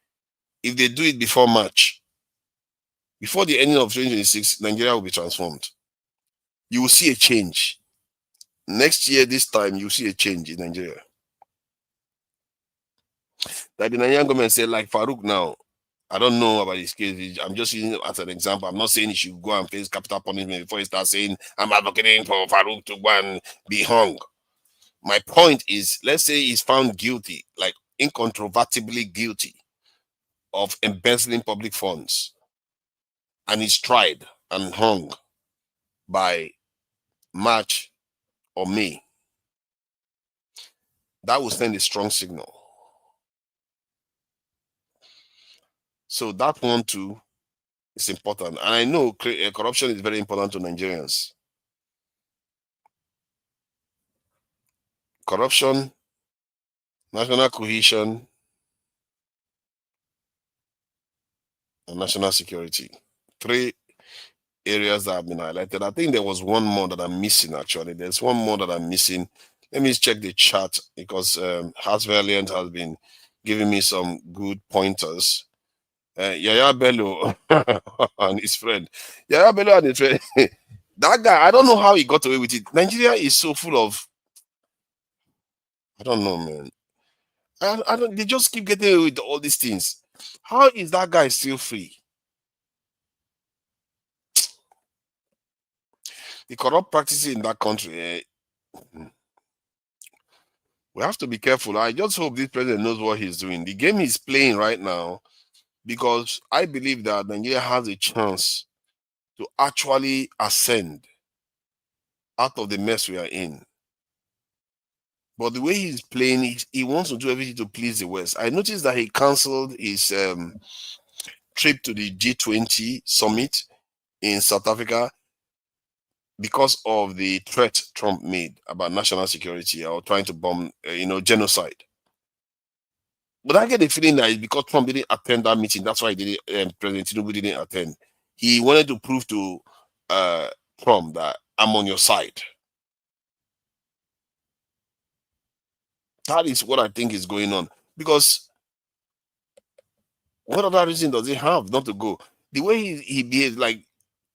G: If they do it before March, before the ending of 2026, Nigeria will be transformed. You will see a change. Next year, this time, you see a change in Nigeria. Like the Nigerian government said, like Farouk now, I don't know about his case. I'm just using it as an example. I'm not saying he should go and face capital punishment before he starts saying, I'm advocating for Farouk to go and be hung. My point is, let's say he's found guilty, like incontrovertibly guilty of embezzling public funds, and he's tried and hung by March or May. That will send a strong signal. So that one too is important. And I know corruption is very important to Nigerians. Corruption, national cohesion, and national security. 3 areas that have been highlighted. I think there was one more that I'm missing actually. There's one more that I'm missing. Let me check the chat because Heart Valiant has been giving me some good pointers. Yaya Bello and his friend. Yaya Bello and his friend. That guy, I don't know how he got away with it. Nigeria is so full of, I don't know, man. I don't. They just keep getting away with all these things. How is that guy still free? The corrupt practices in that country. We have to be careful. I just hope this president knows what he's doing. The game he's playing right now, because I believe that Nigeria has a chance to actually ascend out of the mess we are in. But the way he's playing, he wants to do everything to please the West. I noticed that he canceled his trip to the G20 summit in South Africa because of the threat Trump made about national security or trying to bomb, genocide. But I get the feeling that it's because Trump didn't attend that meeting. That's why President Tinubu didn't attend. He wanted to prove to Trump that I'm on your side. That is what I think is going on. Because what other reason does he have not to go? The way he behaves, like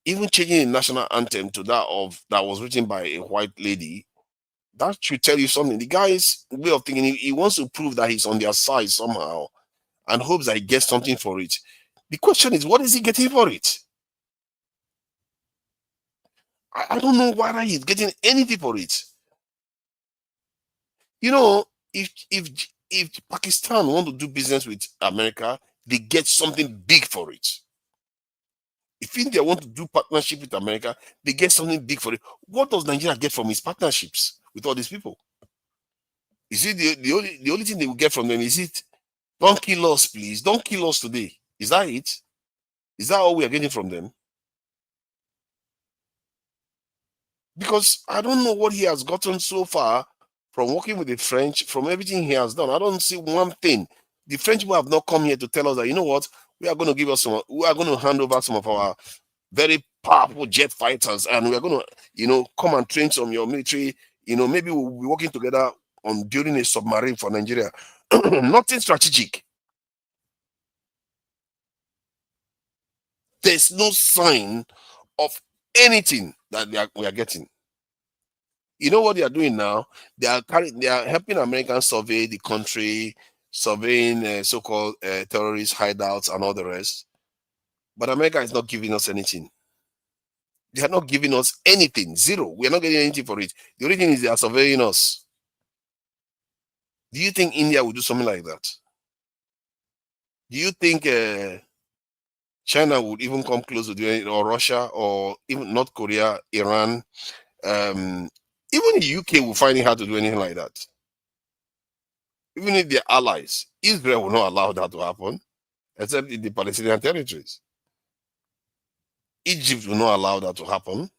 G: even changing the national anthem to that was written by a white lady, That should tell you something. The guy's way of thinking, he wants to prove that he's on their side somehow and hopes that he gets something for it. The question is, what is he getting for it? I don't know whether he's getting anything for it. You know, if Pakistan want to do business with America, they get something big for it. If India want to do partnership with America, they get something big for it. What does Nigeria get from his partnerships with all these people? Is it the only thing they will get from them? Is it, don't kill us, please? Don't kill us today. Is that it? Is that all we are getting from them? Because I don't know what he has gotten so far from working with the French, from everything he has done. I don't see one thing. The French people have not come here to tell us that, you know what, we are going to give us some, we are going to hand over some of our very powerful jet fighters, and we are going to, come and train some of your military. Maybe we'll be working together on building a submarine for Nigeria. Nothing strategic. There's no sign of anything that we are getting. You know what they are doing now? They are helping Americans survey the country, surveying so-called terrorist hideouts and all the rest. But America is not giving us anything. They are not giving us anything. Zero. We are not getting anything for it. The only thing is they are surveying us. Do you think India would do something like that? Do you think China would even come close to doing it, or Russia, or even North Korea, Iran? Even the UK will find it hard to do anything like that. Even if they're allies, Israel will not allow that to happen, except in the Palestinian territories. Egypt will not allow that to happen.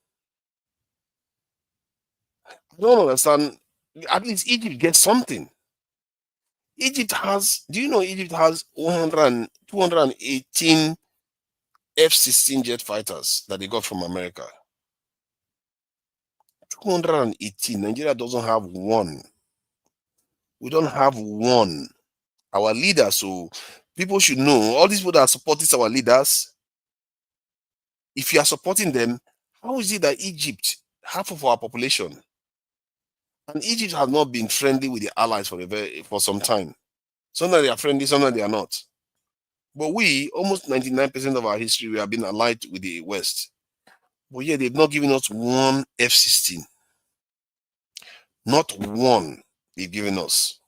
G: I don't understand. At least Egypt gets something. Egypt has, do you know Egypt has 218 F-16 jet fighters that they got from America? 218. Nigeria doesn't have one. We don't have one. Our leaders, so people should know, all these people that are supporting our leaders, if you are supporting them, how is it that Egypt, half of our population, and Egypt has not been friendly with the allies for some time? Sometimes they are friendly, sometimes they are not. But we, almost 99% of our history, we have been allied with the West. But yeah, they've not given us one F-16. Not one they've given us.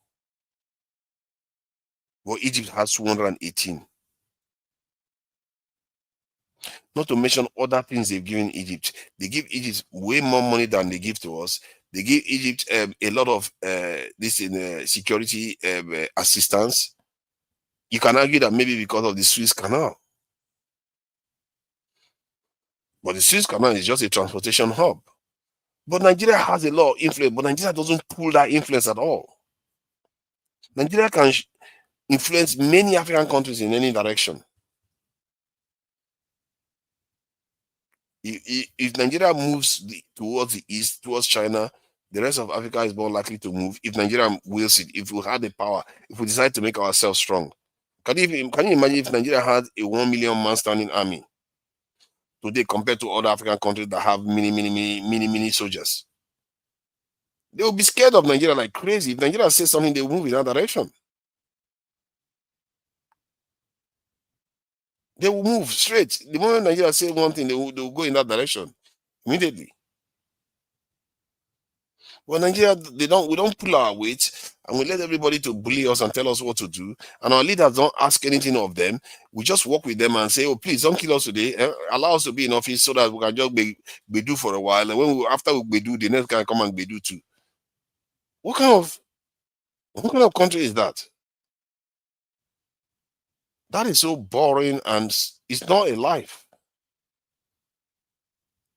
G: But Egypt has 218. Not to mention other things they've given Egypt. They give Egypt way more money than they give to us. They give Egypt a lot of this in security assistance. You can argue that maybe because of the Suez Canal. But the Suez Canal is just a transportation hub. But Nigeria has a lot of influence, but Nigeria doesn't pull that influence at all. Nigeria can influence many African countries in any direction. If Nigeria moves towards the east, towards China, the rest of Africa is more likely to move. If Nigeria wills it, if we had the power, if we decide to make ourselves strong. Can you imagine if Nigeria had a 1 million man standing army today compared to other African countries that have many soldiers? They will be scared of Nigeria like crazy. If Nigeria says something, they will move in that direction. They will move straight. The moment Nigeria says one thing, they will go in that direction immediately. Well, Nigeria, we don't pull our weight, and we let everybody to bully us and tell us what to do. And our leaders don't ask anything of them. We just work with them and say, "Oh, please don't kill us today. Allow us to be in office so that we can just be do for a while. And after we do, the next guy come and be do too." What kind of country is that? That is so boring, and it's not a life.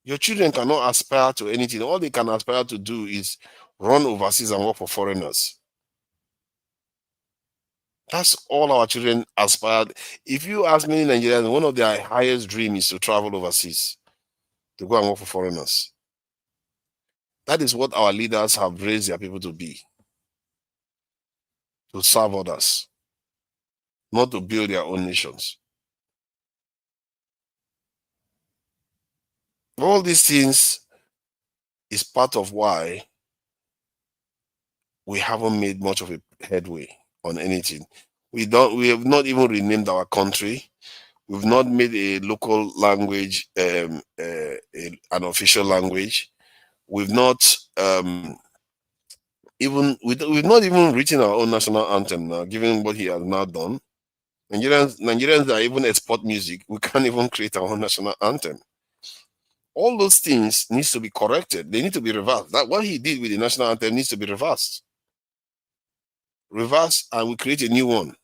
G: Your children cannot aspire to anything. All they can aspire to do is run overseas and work for foreigners. That's all our children aspire. If you ask many Nigerians, one of their highest dreams is to travel overseas, to go and work for foreigners. That is what our leaders have raised their people to be. To serve others, not to build their own nations. All these things is part of why we haven't made much of a headway on anything. We have not even renamed our country. We've not made a local language an official language. We've not we've not even written our own national anthem now, given what he has now done. Nigerians that even export music, we can't even create our own national anthem. All those things needs to be corrected. They need to be reversed. That what he did with the national anthem needs to be reversed. Reverse, and we create a new one.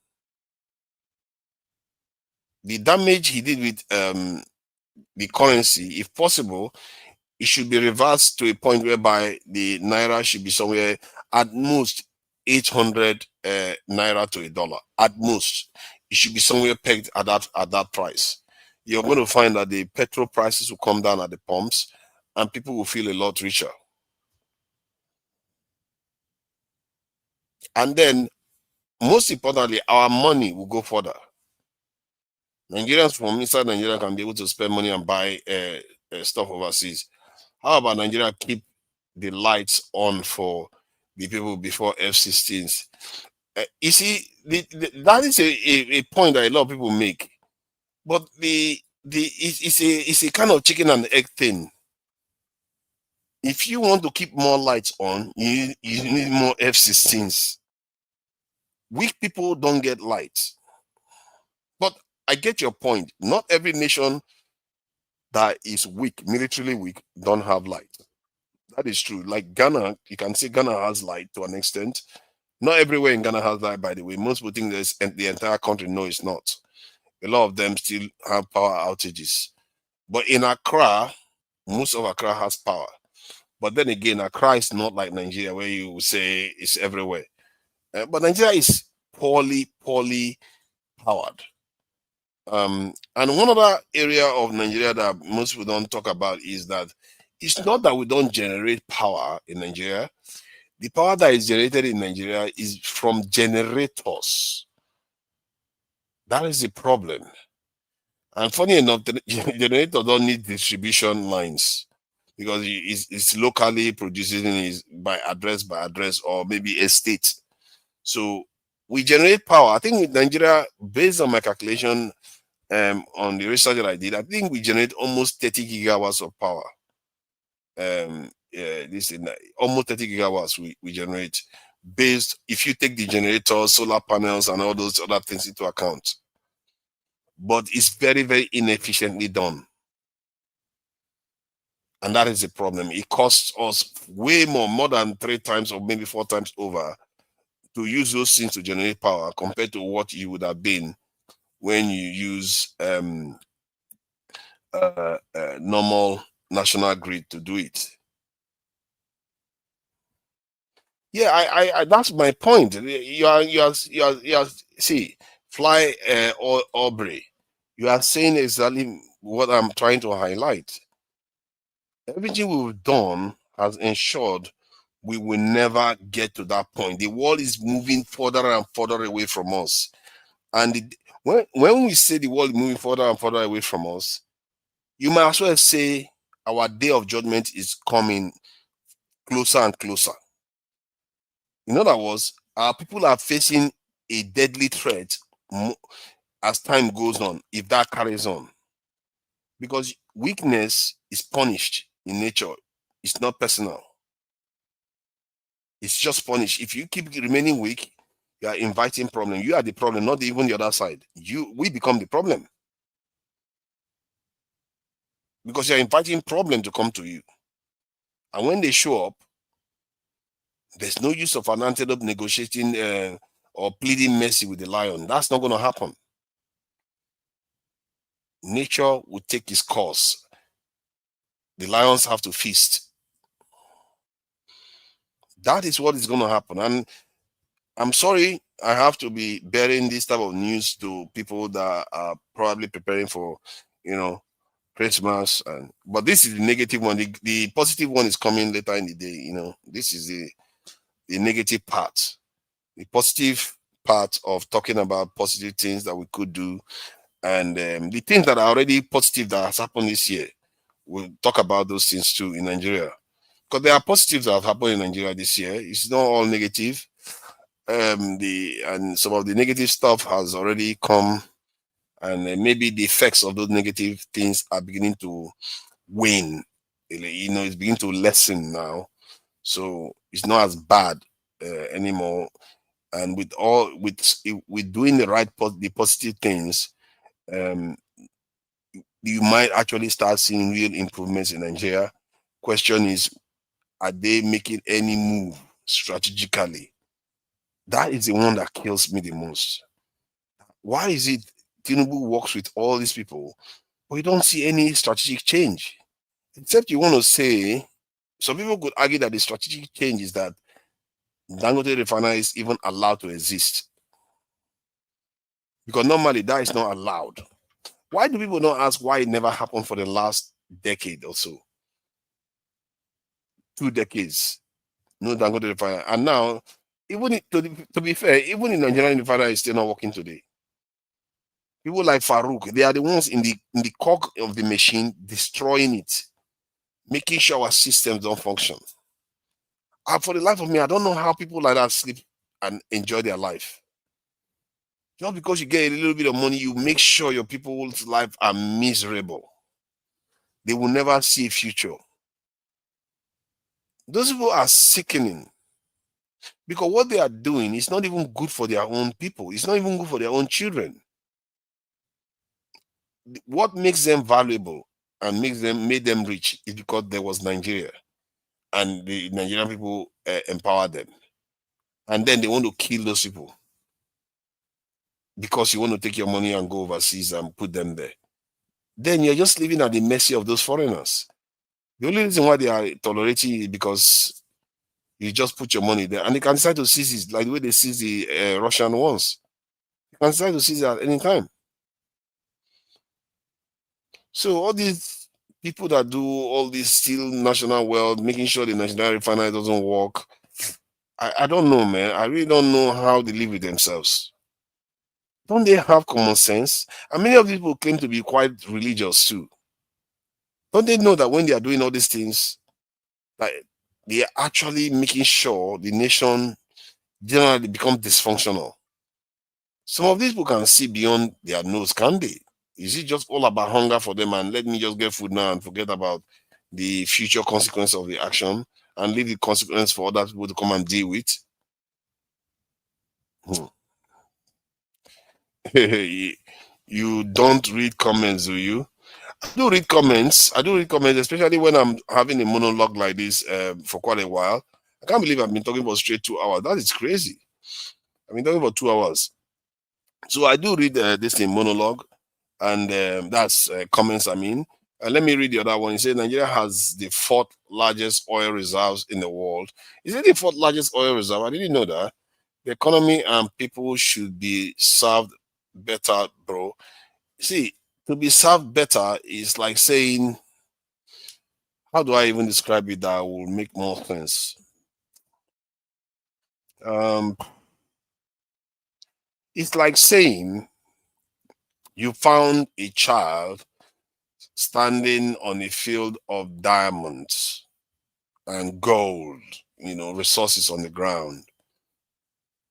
G: The damage he did with the currency, if possible, it should be reversed to a point whereby the naira should be somewhere at most 800 naira to a dollar. At most, it should be somewhere pegged at that price. You're going to find that the petrol prices will come down at the pumps, and people will feel a lot richer. And then, most importantly, our money will go further. Nigerians from inside Nigeria can be able to spend money and buy stuff overseas. How about Nigeria keep the lights on for the people before F-16s? You see, that is a point that a lot of people make, but it's a kind of chicken and egg thing. If you want to keep more lights on, you need more F-16s. Weak people don't get lights. But I get your point. Not every nation that is weak, militarily weak, don't have light. That is true. Like Ghana, you can say Ghana has light to an extent. Not everywhere in Ghana has light, by the way. Most people think there's the entire country. No, it's not. A lot of them still have power outages. But in Accra, most of Accra has power. But then again, Accra is not like Nigeria, where you say it's everywhere. But Nigeria is poorly powered. And one other area of Nigeria that most people don't talk about is that it's not that we don't generate power in Nigeria. The power that is generated in Nigeria is from generators. That is the problem. And funny enough, the generator don't need distribution lines because it's locally producing is by address or maybe a state. So we generate power. I think in Nigeria, based on my calculation, on the research that I did, I think we generate almost 30 gigawatts of power. This is almost 30 gigawatts we generate based, if you take the generators, solar panels, and all those other things into account. But it's very, very inefficiently done. And that is the problem. It costs us way more than 3 times or maybe 4 times over to use those things to generate power compared to what you would have been when you use normal national grid to do it. Yeah, I that's my point. You are see, Fly Aubrey. You are saying exactly what I'm trying to highlight. Everything we've done has ensured we will never get to that point. The world is moving further and further away from us. And when we say the world is moving further and further away from us, you might as well say our day of judgment is coming closer and closer. In other words, our people are facing a deadly threat as time goes on, if that carries on. Because weakness is punished in nature. It's not personal. It's just punished. If you keep remaining weak, you are inviting problem. You are the problem, not even the other side. We become the problem. Because you're inviting problem to come to you. And when they show up, there's no use of an antelope negotiating or pleading mercy with the lion. That's not going to happen. Nature will take its course. The lions have to feast. That is what is going to happen. And I'm sorry I have to be bearing this type of news to people that are probably preparing for, Christmas. But this is the negative one. The positive one is coming later in the day. This is the negative part. The positive part of talking about positive things that we could do, and the things that are already positive that has happened this year. We'll talk about those things too in Nigeria. because there are positives that have happened in Nigeria this year. It's not all negative. And some of the negative stuff has already come, and maybe the effects of those negative things are beginning to wane. It's beginning to lessen now, so it's not as bad anymore. And with doing the positive things, um, you might actually start seeing real improvements in Nigeria. Question is, are they making any move strategically? That is the one that kills me the most. Why is it Tinubu works with all these people, but you don't see any strategic change? Except you want to say, some people could argue that the strategic change is that Dangote refinery is even allowed to exist. Because normally that is not allowed. Why do people not ask why it never happened for the last decade or so? 2 decades, no Dangote refinery. And now, to be fair, even in Nigerian refinery is still not working today. People like Farouk, they are the ones in the cog of the machine destroying it, making sure our systems don't function. And for the life of me, I don't know how people like that sleep and enjoy their life. Just because you get a little bit of money, you make sure your people's life are miserable. They will never see a future. Those people are sickening, because what they are doing is not even good for their own people. It's not even good for their own children. What makes them valuable and made them rich is because there was Nigeria, and the Nigerian people empowered them. And then they want to kill those people because you want to take your money and go overseas and put them there. Then you're just living at the mercy of those foreigners. The only reason why they are tolerating it because you just put your money there, and they can decide to seize it like the way they seize the Russian ones. They can decide to seize it at any time. So all these people that do all this steal national wealth, making sure the national refinery doesn't work, I don't know, man. I really don't know how they live with themselves. Don't they have common sense? And many of these people claim to be quite religious too. Don't they know that when they are doing all these things, like they are actually making sure the nation generally becomes dysfunctional? Some of these people can see beyond their nose, can they? Is it just all about hunger for them and let me just get food now and forget about the future consequence of the action and leave the consequence for other people to come and deal with? You don't read comments, do you? I do read comments. I do read comments, especially when I'm having a monologue like this for quite a while. I can't believe I've been talking for straight 2 hours. That is crazy. I've been talking for 2 hours. So I do read this in monologue, and that's comments. I mean, let me read the other one. It says Nigeria has the fourth largest oil reserves in the world. Is it the fourth largest oil reserve? I didn't know that. The economy and people should be served better, bro. See, to be served better is like saying, how do I even describe it that will make more sense? Um, it's like saying you found a child standing on a field of diamonds and gold, resources on the ground.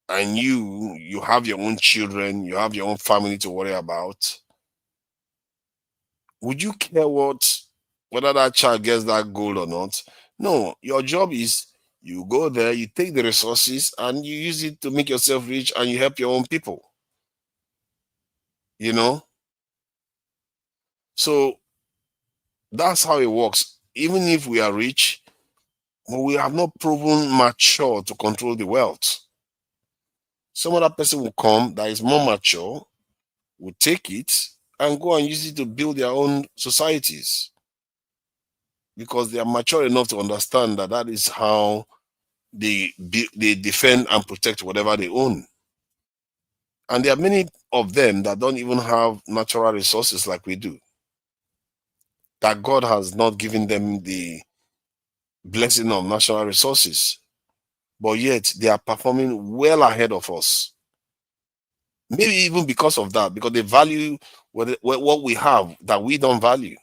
G: And you have your own children, you have your own family to worry about. Would you care whether that child gets that gold or not? No, your job is you go there, you take the resources and you use it to make yourself rich and you help your own people. You know? So that's how it works. Even if we are rich, but we have not proven mature to control the wealth. Some other person will come that is more mature, will take it and go and use it to build their own societies, because they are mature enough to understand that that is how they defend and protect whatever they own. And there are many of them that don't even have natural resources like we do, that God has not given them the blessing of natural resources, but yet they are performing well ahead of us. Maybe even because of that, because they value what we have that we don't value.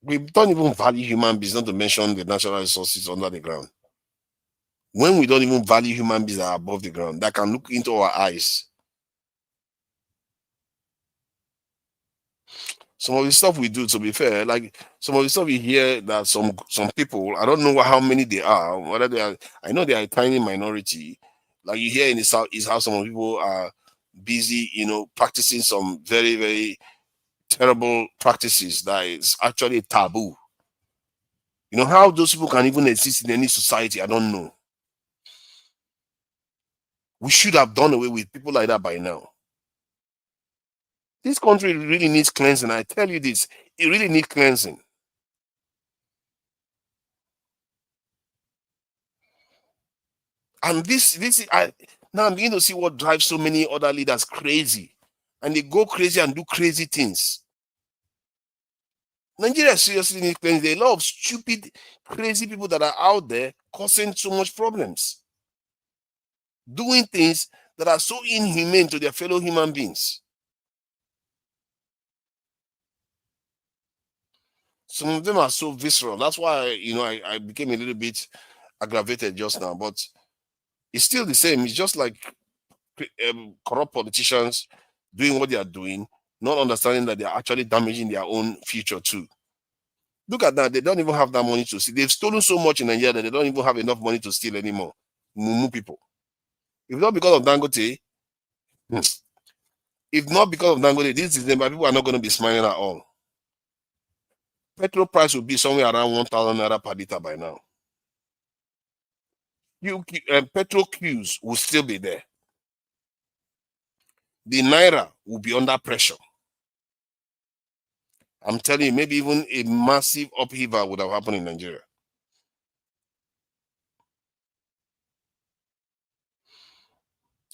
G: We don't even value human beings, not to mention the natural resources under the ground. When we don't even value human beings that are above the ground, that can look into our eyes. Some of the stuff we do, to be fair, like some of the stuff you hear that some people, I don't know how many they are, whether they are, I know they are a tiny minority. Like you hear in the South is how some people are busy, practicing some very, very terrible practices that is actually taboo. How those people can even exist in any society, I don't know. We should have done away with people like that by now. This country really needs cleansing. I tell you this, it really needs cleansing. And now I'm beginning to see what drives so many other leaders crazy. And they go crazy and do crazy things. Nigeria seriously needs cleansing. There are a lot of stupid, crazy people that are out there causing so much problems. Doing things that are so inhumane to their fellow human beings. Some of them are so visceral. That's why I became a little bit aggravated just now. But it's still the same. It's just like corrupt politicians doing what they are doing, not understanding that they are actually damaging their own future too. Look at that. They don't even have that money to steal. They've stolen so much in Nigeria that they don't even have enough money to steal anymore. Mumu people. If not because of Dangote, this December, people are not going to be smiling at all. Petrol price will be somewhere around 1,000 naira per liter by now. Petrol queues will still be there. The naira will be under pressure. I'm telling you, maybe even a massive upheaval would have happened in Nigeria.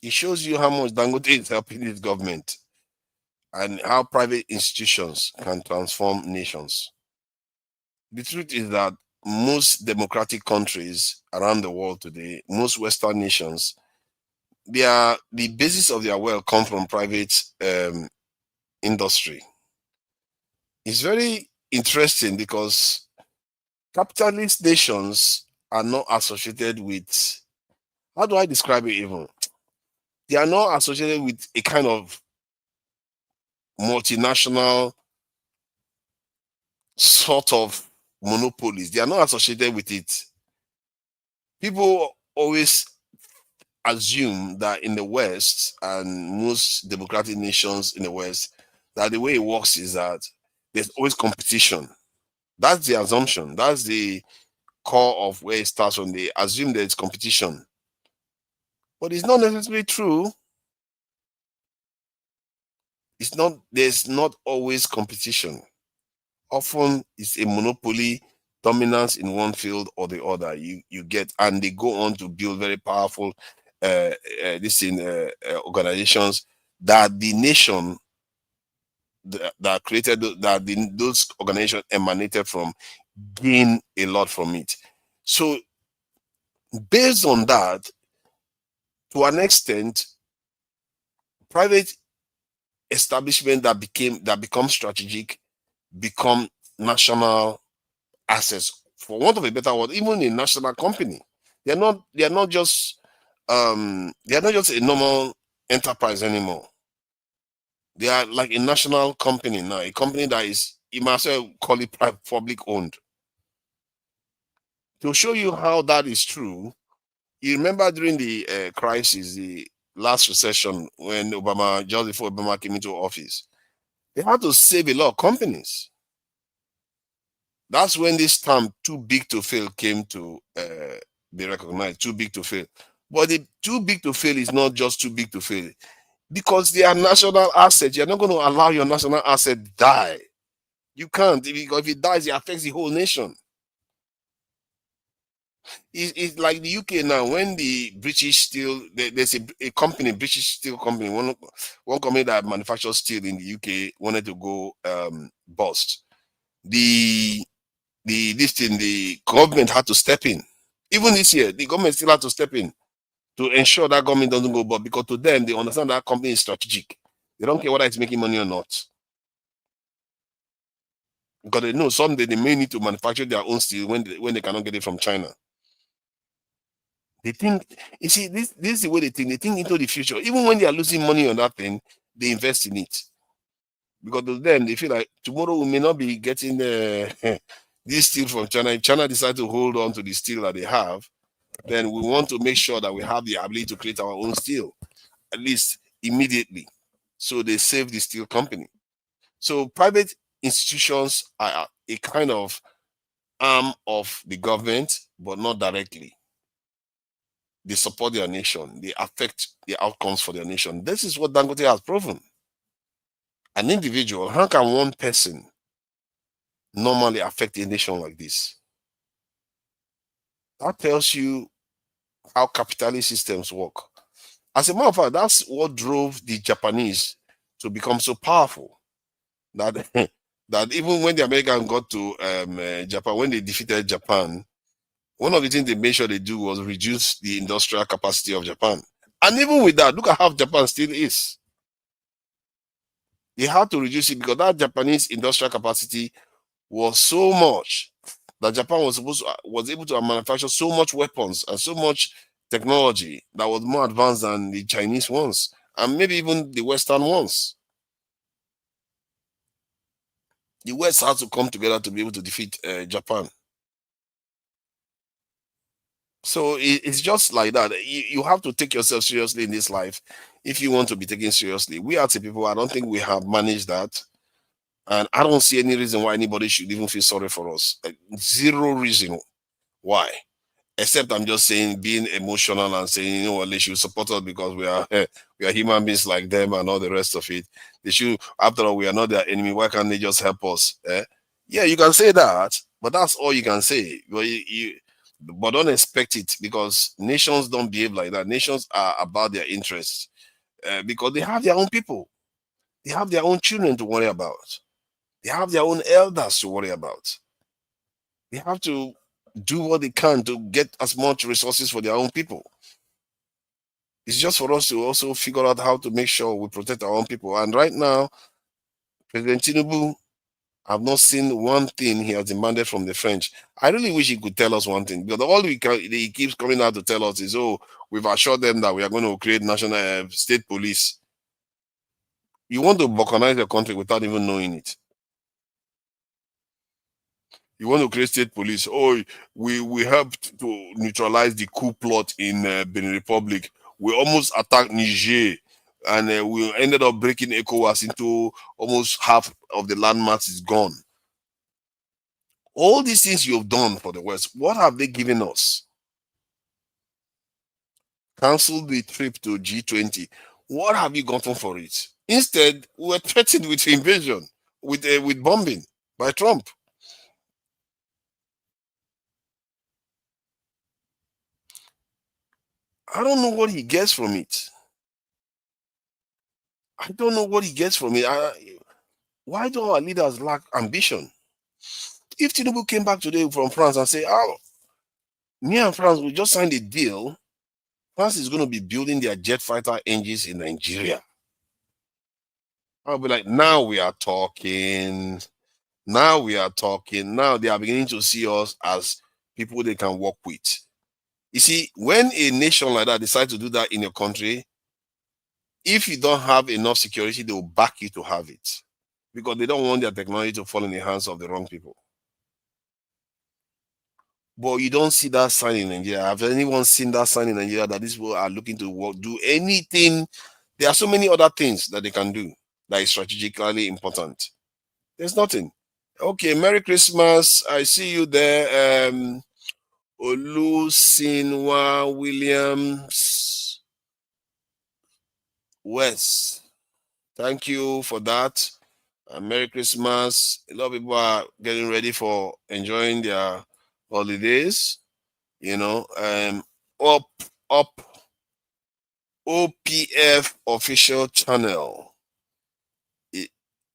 G: It shows you how much Dangote is helping his government and how private institutions can transform nations. The truth is that most democratic countries around the world today, most Western nations, the basis of their wealth come from private industry. It's very interesting because capitalist nations are not associated with, how do I describe it even? They are not associated with a kind of multinational sort of monopolies. They are not associated with it. People always assume that in the West and most democratic nations in the West, that the way it works is that there's always competition. That's the assumption. That's the core of where it starts from. They assume there's competition. But it's not necessarily true. There's not always competition. Often it's a monopoly, dominance in one field or the other. You get, and they go on to build very powerful organizations that the nation that created those organizations emanated from gain a lot from it. So based on that, to an extent, private establishment that become strategic become national assets, for want of a better word. Even a national company, they're not just a normal enterprise anymore. They are like a national company now, a company that is, you might as well call it public owned. To show you how that is true, you remember during the crisis, the last recession, when just before Obama came into office, they had to save a lot of companies. That's when this term "too big to fail" came to be recognized. Too big to fail. But the too big to fail is not just too big to fail, because they are national assets. You're not going to allow your national asset die. You can't, because if it dies, it affects the whole nation. It's like the UK now. When the British steel, there's a company, British steel company, one company that manufactures steel in the UK wanted to go bust. The government had to step in. Even this year, the government still had to step in to ensure that government doesn't go bust, because to them, they understand that company is strategic. They don't care whether it's making money or not. because they know someday they may need to manufacture their own steel when they cannot get it from China. They think, you see, this is the way they think. They think into the future. Even when they are losing money on that thing, they invest in it. Because to them, they feel like tomorrow we may not be getting this steel from China. If China decides to hold on to the steel that they have, then we want to make sure that we have the ability to create our own steel, at least immediately. So they save the steel company. So private institutions are a kind of arm of the government, but not directly. They support their nation. They affect the outcomes for their nation. This is what Dangote has proven. An individual, how can one person normally affect a nation like this? That tells you how capitalist systems work. As a matter of fact, that's what drove the Japanese to become so powerful. That that even when the Americans got to Japan, when they defeated Japan, one of the things they made sure they do was reduce the industrial capacity of Japan. And even with that, look at how Japan still is. They had to reduce it because that Japanese industrial capacity was so much that Japan was able to manufacture so much weapons and so much technology that was more advanced than the Chinese ones and maybe even the Western ones. The West had to come together to be able to defeat Japan. So it's just like that. You have to take yourself seriously in this life if you want to be taken seriously. We as a people, I don't think we have managed that. And I don't see any reason why anybody should even feel sorry for us. Zero reason why. Except I'm just saying being emotional and saying, you know what, they should support us because we are human beings like them and all the rest of it. They should, after all, we are not their enemy. Why can't they just help us? Yeah, you can say that, but that's all you can say. But don't expect it because nations don't behave like that. Nations are about their interests because they have their own people. They have their own children to worry about. They have their own elders to worry about. They have to do what they can to get as much resources for their own people. It's just for us to also figure out how to make sure we protect our own people. And right now, President Tinubu, I've not seen one thing he has demanded from the French. I really wish he could tell us one thing because all he keeps coming out to tell us is, oh, we've assured them that we are going to create national state police. You want to balkanize the country without even knowing it. You want to create state police. Oh, we helped to neutralize the coup plot in Benin Republic. We almost attacked Niger, and we ended up breaking ECOWAS into almost half of the landmass is gone. All these things you've done for the West, what have they given us? Cancel the trip to G20. What have you gotten for it? Instead, we were threatened with invasion, with bombing by Trump. I don't know what he gets from it. I don't know what he gets from it. Why do our leaders lack ambition? If Tinubu came back today from France and say, oh, me and France, we just signed a deal. France is going to be building their jet fighter engines in Nigeria. I'll be like, now we are talking. Now we are talking. Now they are beginning to see us as people they can work with. You see, when a nation like that decides to do that in your country, if you don't have enough security, they will back you to have it because they don't want their technology to fall in the hands of the wrong people. But you don't see that sign in Nigeria. Have anyone seen that sign in Nigeria that these people are looking to do anything? There are so many other things that they can do that is strategically important. There's nothing. Okay, Merry Christmas. I see you there. Olusinwa Williams West. Thank you for that. Merry Christmas. A lot of people are getting ready for enjoying their holidays. You know, up OPF official channel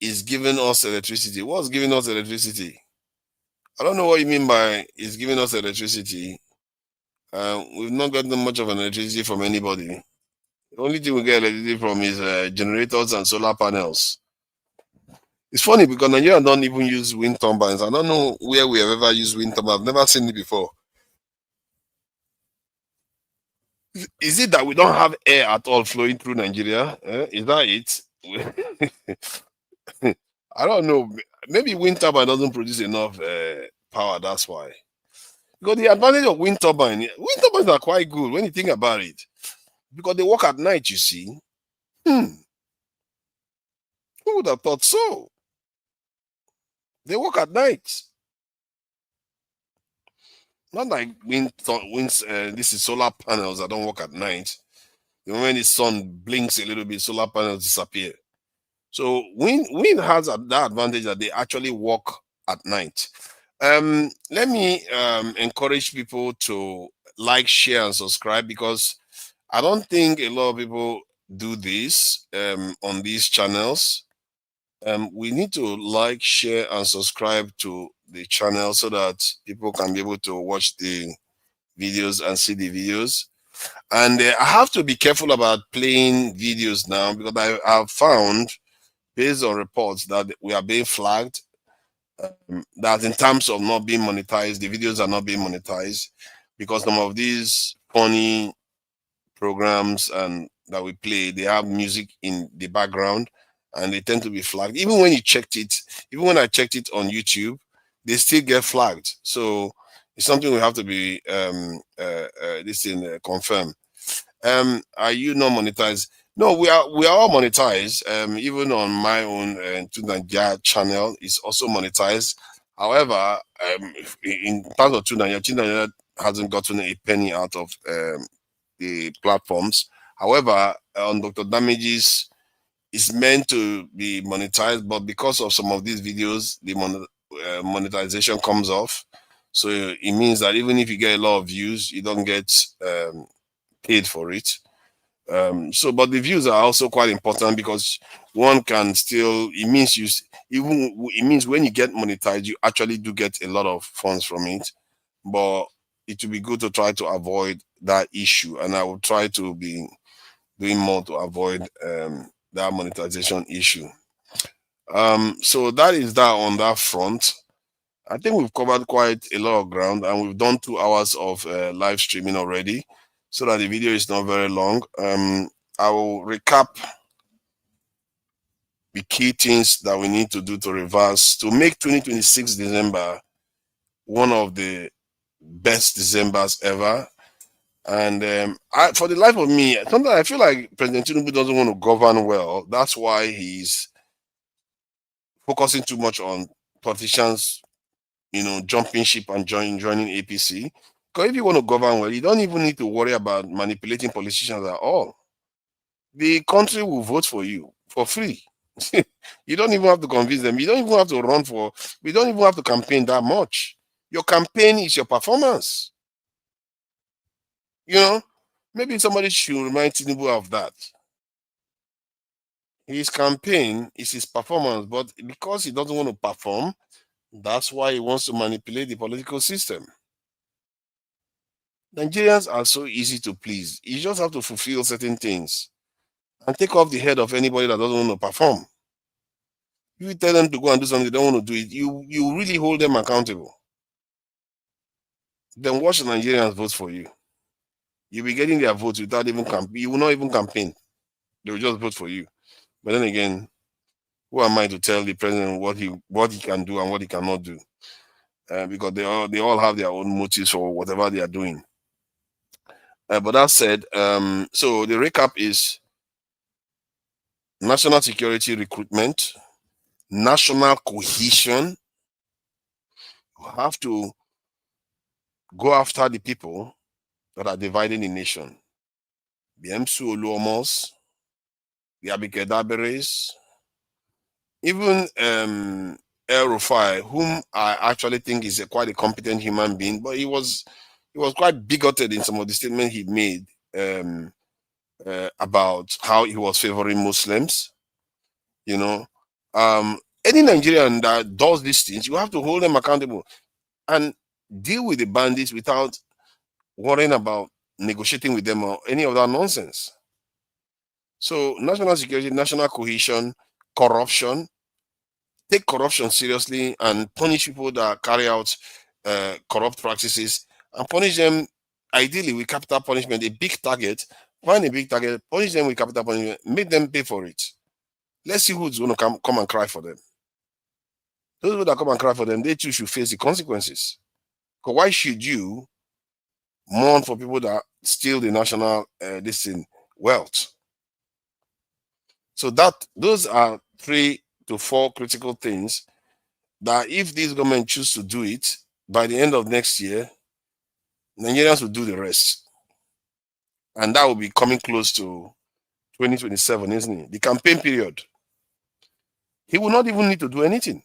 G: is giving us electricity. What's giving us electricity? I don't know what you mean by it's giving us electricity. We've not gotten much of an electricity from anybody. The only thing we get electricity from is generators and solar panels. It's funny because Nigeria don't even use wind turbines. I don't know where we have ever used wind turbines. I've never seen it before. Is it that we don't have air at all flowing through Nigeria? Is that it? I don't know. Maybe wind turbine doesn't produce enough power. That's why. Because the advantage of wind turbines are quite good when you think about it. Because they work at night, you see. Who would have thought so? They work at night. Not like this is solar panels that don't work at night. When the sun blinks a little bit, solar panels disappear. So wind has that advantage that they actually work at night. Let me encourage people to like, share, and subscribe, because I don't think a lot of people do this on these channels. We need to like, share, and subscribe to the channel so that people can be able to watch the videos and see the videos. And I have to be careful about playing videos now, because I have found, based on reports, that we are being flagged, that in terms of not being monetized, the videos are not being monetized, because some of these funny programs and that we play, they have music in the background and they tend to be flagged. Even when I checked it on YouTube, they still get flagged. So it's something we have to be confirmed. Are you not monetized? No, we are all monetized. Even on my own Tunanja channel is also monetized. However, in terms of Tunanja hasn't gotten a penny out of the platforms. However, on Dr. Damages, it's meant to be monetized, but because of some of these videos, the monetization comes off. So it means that even if you get a lot of views, you don't get paid for it. But the views are also quite important, because one can still, it means when you get monetized, you actually do get a lot of funds from it. But it will be good to try to avoid that issue, and I will try to be doing more to avoid that monetization issue. So that is that on that front. I think we've covered quite a lot of ground, and we've done 2 hours of live streaming already, so that the video is not very long. I will recap the key things that we need to do to reverse, to make 2026 December one of the best Decembers ever. And for the life of me, sometimes I feel like President Tinubu doesn't want to govern well. That's why he's focusing too much on politicians, jumping ship and joining APC. Because if you want to govern well, you don't even need to worry about manipulating politicians at all. The country will vote for you for free. You don't even have to convince them. You don't even have to run for. We don't even have to campaign that much. Your campaign is your performance. Maybe somebody should remind Tinubu of that. His campaign is his performance, but because he doesn't want to perform, that's why he wants to manipulate the political system. Nigerians are so easy to please. You just have to fulfill certain things and take off the head of anybody that doesn't want to perform. You tell them to go and do something, they don't want to do it. You really hold them accountable. Then watch the Nigerians vote for you. You'll be getting their votes without even you will not even campaign. They will just vote for you. But then again, who am I to tell the president what he can do and what he cannot do? Because they all have their own motives for whatever they are doing. But that said, so the recap is national security recruitment, national cohesion. You have to go after the people that are dividing the nation. The Emsu Oluomos, the Abike Daberes, even El Rufai, whom I actually think is quite a competent human being, but he was quite bigoted in some of the statements he made about how he was favoring Muslims. Any Nigerian that does these things, you have to hold them accountable and deal with the bandits without worrying about negotiating with them or any of that nonsense. So national security, national cohesion, corruption, take corruption seriously and punish people that carry out corrupt practices, and punish them ideally with capital punishment, a big target. Find a big target, punish them with capital punishment, make them pay for it. Let's see who's going to come and cry for them. Those people that come and cry for them, they too should face the consequences. Because why should you mourn for people that steal the national wealth? So those are 3 to 4 critical things that if this government choose to do it, by the end of next year, Nigerians will do the rest. And that will be coming close to 2027, isn't it? The campaign period. He will not even need to do anything.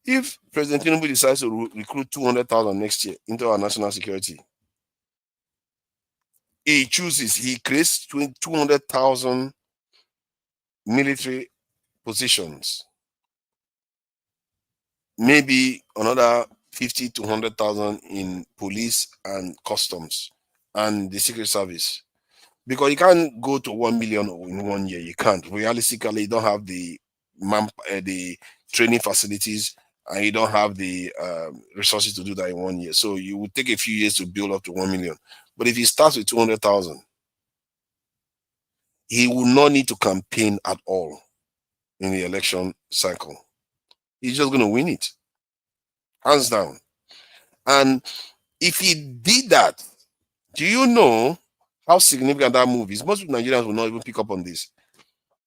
G: If President Tinubu decides to recruit 200,000 next year into our national security, he creates 200,000 military positions, maybe another 50 to 100,000 in police and customs and the Secret Service. Because you can't go to 1 million in 1 year. You can't. Realistically, you don't have the the training facilities, and you don't have the resources to do that in 1 year. So you would take a few years to build up to 1 million. But if he starts with 200,000, he will not need to campaign at all in the election cycle. He's just going to win it, hands down. And if he did that, do you know how significant that move is? Most Nigerians will not even pick up on this.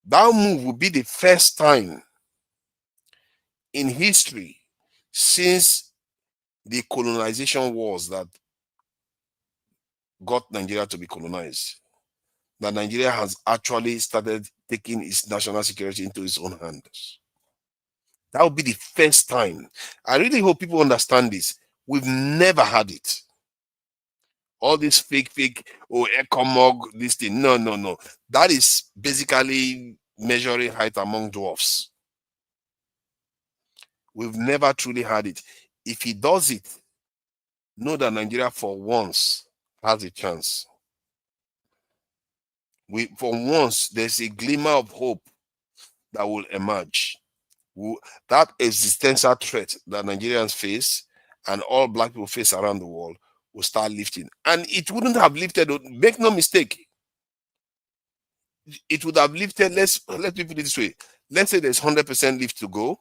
G: That move will be the first time in history since the colonization wars that got Nigeria to be colonized, that Nigeria has actually started taking its national security into its own hands. That will be the first time. I really hope people understand this. We've never had it. All this fake, ecomog, this thing. No. That is basically measuring height among dwarfs. We've never truly had it. If he does it, know that Nigeria for once has a chance. For once, there's a glimmer of hope that will emerge. That existential threat that Nigerians face and all black people face around the world will start lifting. And it wouldn't have lifted, make no mistake. It would have lifted, let me put it this way. Let's say there's 100% lift to go.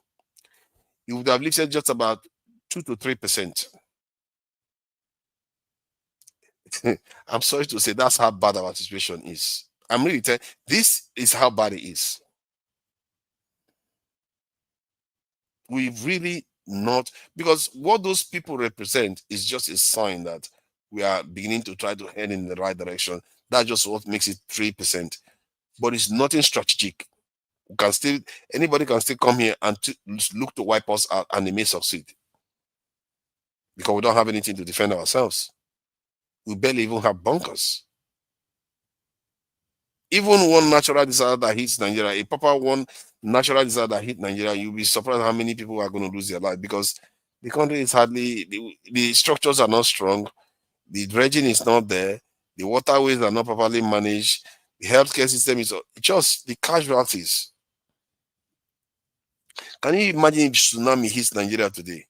G: It would have lifted just about 2 to 3%. I'm sorry to say that's how bad our situation is. I'm really telling this is how bad it is. We've really not, because what those people represent is just a sign that we are beginning to try to head in the right direction. That's just what makes it 3%. But it's nothing strategic. Anybody can still come here and look to wipe us out, and they may succeed. Because we don't have anything to defend ourselves. We barely even have bunkers. Even one natural disaster that hits Nigeria, a proper one natural disaster that hit Nigeria, you'll be surprised how many people are going to lose their life, because the country is hardly, the structures are not strong, the dredging is not there, the waterways are not properly managed, the healthcare system is just the casualties. Can you imagine if tsunami hits Nigeria today?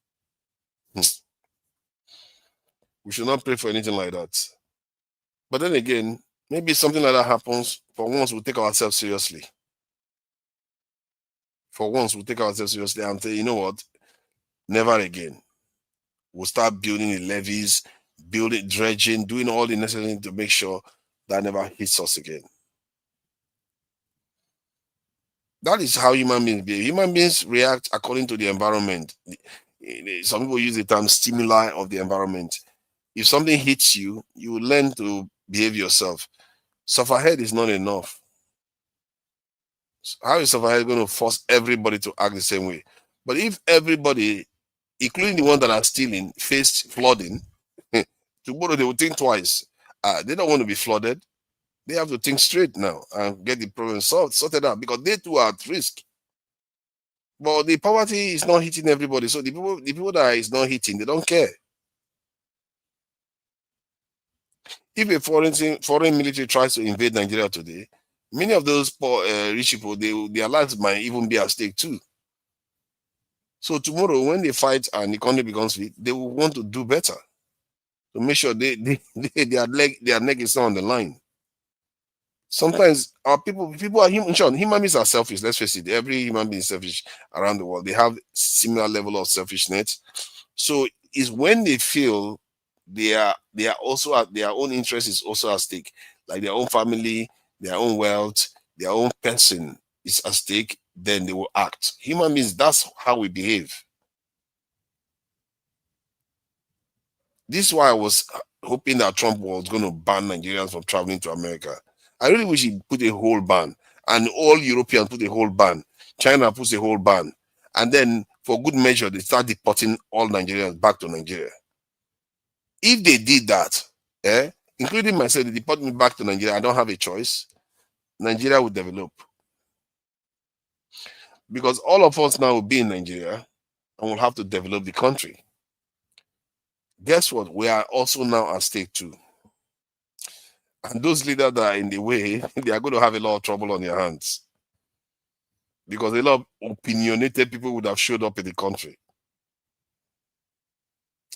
G: We should not pray for anything like that. But then again, maybe something like that happens. For once, we'll take ourselves seriously. For once, we'll take ourselves seriously and say, you know what? Never again. We'll start building the levees, building, dredging, doing all the necessary things to make sure that never hits us again. That is how human beings behave. Human beings react according to the environment. Some people use the term stimuli of the environment. If something hits you, you learn to behave yourself. Sufferhead is not enough. How is sufferhead going to force everybody to act the same way? But if everybody, including the ones that are stealing, faced flooding, tomorrow they will think twice. They don't want to be flooded. They have to think straight now and get the problem sorted out, because they too are at risk. But the poverty is not hitting everybody. So the people that is not hitting, they don't care. If a foreign military tries to invade Nigeria today, many of those poor, rich people, their lives might even be at stake too. So tomorrow, when they fight and the country becomes weak, they will want to do better to make sure their neck is not on the line. Sometimes our people are human beings are selfish. Let's face it. Every human being is selfish around the world. They have similar level of selfishness. So it's when they feel they are also at their own interest is also at stake, like their own family, their own wealth, their own person is at stake, then they will act. Human beings, that's how we behave. This is why I was hoping that Trump was going to ban Nigerians from traveling to America. I really wish he put a whole ban, and all Europeans put a whole ban. China puts a whole ban, and then for good measure, they start deporting all Nigerians back to Nigeria. If they did that, including myself, they deport me back to Nigeria, I don't have a choice. Nigeria will develop. Because all of us now will be in Nigeria and will have to develop the country. Guess what? We are also now at stake too. And those leaders that are in the way, they are going to have a lot of trouble on their hands. Because a lot of opinionated people would have showed up in the country.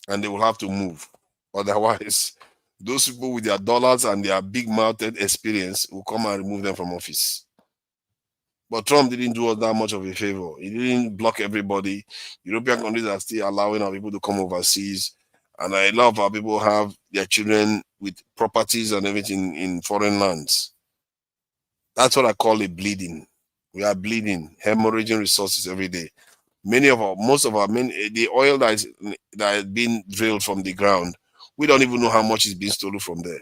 G: And they will have to move. Otherwise, those people with their dollars and their big-mouthed experience will come and remove them from office. But Trump didn't do us that much of a favor. He didn't block everybody. European countries are still allowing our people to come overseas. And a lot of our people have their children with properties and everything in foreign lands. That's what I call a bleeding. We are bleeding, hemorrhaging resources every day. Most of our the oil that is being drilled from the ground, we don't even know how much is being stolen from there.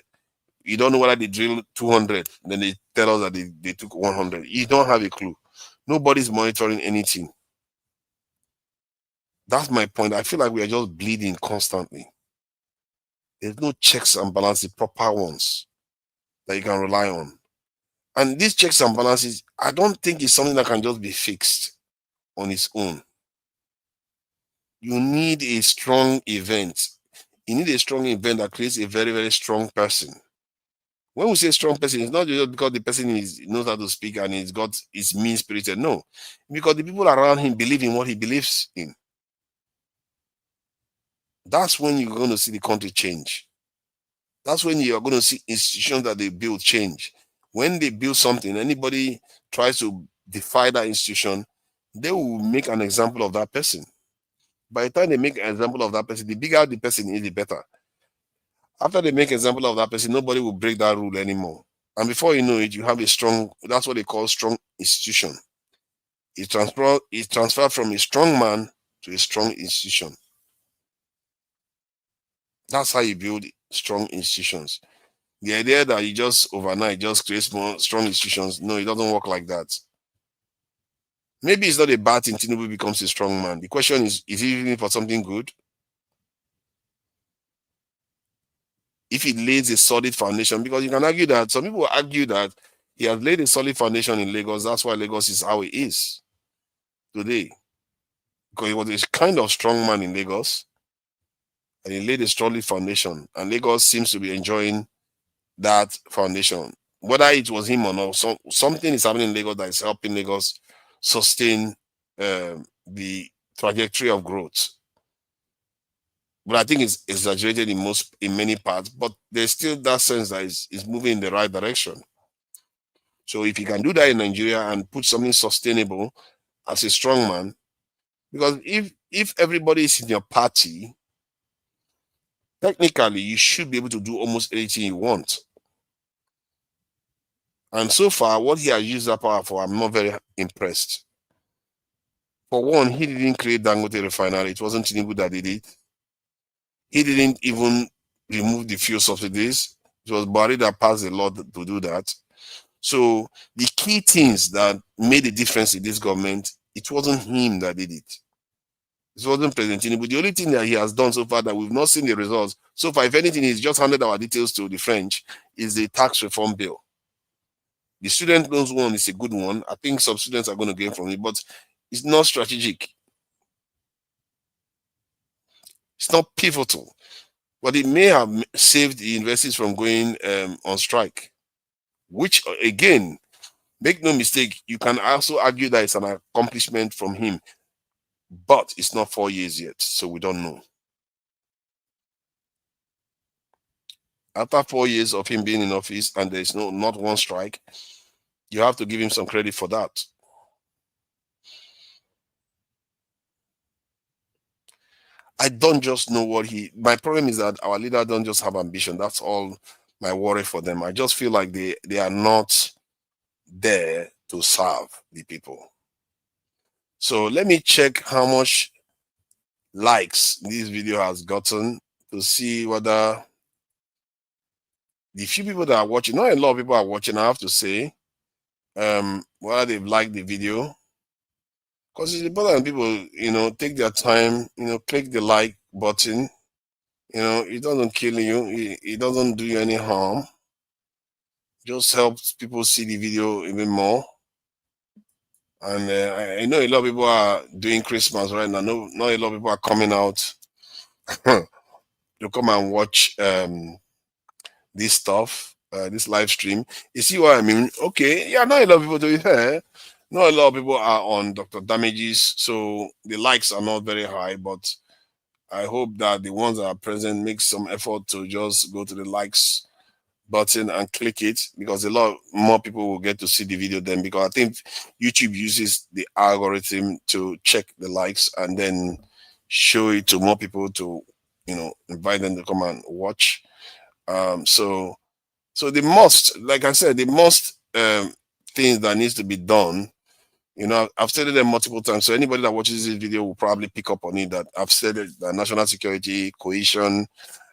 G: You don't know whether they drilled 200, then they tell us that they took 100. You don't have a clue. Nobody's monitoring anything. That's my point. I feel like we are just bleeding constantly. There's no checks and balances, proper ones that you can rely on. And these checks and balances, I don't think it's something that can just be fixed on its own. You need a strong event. You need a strong event that creates a very, very strong person. When we say strong person, it's not just because the person knows how to speak and is mean spirited. No, because the people around him believe in what he believes in. That's when you're going to see the country change. That's when you're going to see institutions that they build change. When they build something, anybody tries to defy that institution, they will make an example of that person. By the time they make an example of that person, the bigger the person is, the better. After they make an example of that person, nobody will break that rule anymore. And before you know it, you have a strong, that's what they call strong institution. It transferred from a strong man to a strong institution. That's how you build strong institutions. The idea that you just overnight just create more strong institutions, no, it doesn't work like that. Maybe it's not a bad thing Tinubu becomes a strong man. The question is he even for something good? If he lays a solid foundation, because you can argue that, some people argue that he has laid a solid foundation in Lagos, that's why Lagos is how it is today. Because he was a kind of strong man in Lagos, and he laid a solid foundation, and Lagos seems to be enjoying that foundation. Whether it was him or not, something is happening in Lagos that is helping Lagos sustain the trajectory of growth. But I think it's exaggerated in many parts, but there's still that sense that is moving in the right direction. So if you can do that in Nigeria and put something sustainable as a strong man, because if everybody is in your party, technically you should be able to do almost anything you want. And so far, what he has used that power for, I'm not very impressed. For one, he didn't create Dangote refinery. It wasn't Tinubu that did it. He didn't even remove the fuel subsidies. It was Buhari that passed the law to do that. So the key things that made a difference in this government, it wasn't him that did it. It wasn't President Tinubu. The only thing that he has done so far that we've not seen the results, so far, if anything, he's just handed our details to the French, is the tax reform bill. The student loans one is a good one. I think some students are going to gain from it, but it's not strategic. It's not pivotal. But it may have saved the universities from going on strike, which, again, make no mistake, you can also argue that it's an accomplishment from him. But it's not 4 years yet, so we don't know. After 4 years of him being in office and there's not one strike, you have to give him some credit for that. I don't just know what my problem is that our leader don't just have ambition. That's all my worry for them. I just feel like they are not there to serve the people. So let me check how much likes this video has gotten to see whether the few people that are watching, not a lot of people are watching, I have to say, whether they've liked the video. Because it's important people, take their time, click the like button. It doesn't kill you, it doesn't do you any harm. Just helps people see the video even more. And I know a lot of people are doing Christmas right now. No, not a lot of people are coming out to come and watch this stuff, this live stream. You see what I mean? Okay, yeah, not a lot of people, to be fair. Not a lot of people are on Dr. Damages, so the likes are not very high, but I hope that the ones that are present make some effort to just go to the likes button and click it, because a lot more people will get to see the video then, because I think YouTube uses the algorithm to check the likes and then show it to more people to invite them to come and watch. So the most, like I said, the most things that needs to be done, I've said it multiple times, so anybody that watches this video will probably pick up on it, that I've said it, that national security, cohesion,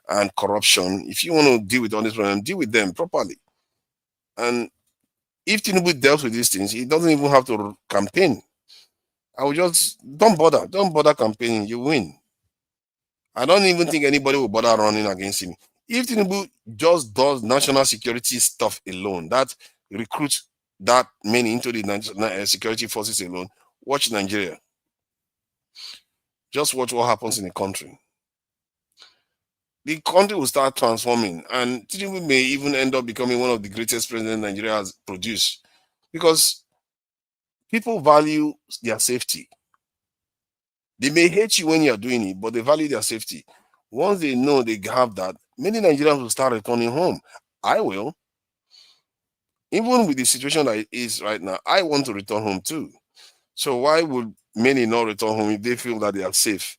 G: and corruption, if you want to deal with all this problem, deal with them properly. And if Tinubu deals with these things, he doesn't even have to campaign. I will just, don't bother campaigning, you win. I don't even think anybody will bother running against him. If Tinubu just does national security stuff alone, that recruits that many into the national security forces alone, watch Nigeria. Just watch what happens in the country. The country will start transforming, and Tinubu may even end up becoming one of the greatest presidents Nigeria has produced, because people value their safety. They may hate you when you are doing it, but they value their safety. Once they know they have that, many Nigerians will start returning home. I will. Even with the situation that it is right now, I want to return home too. So why would many not return home if they feel that they are safe?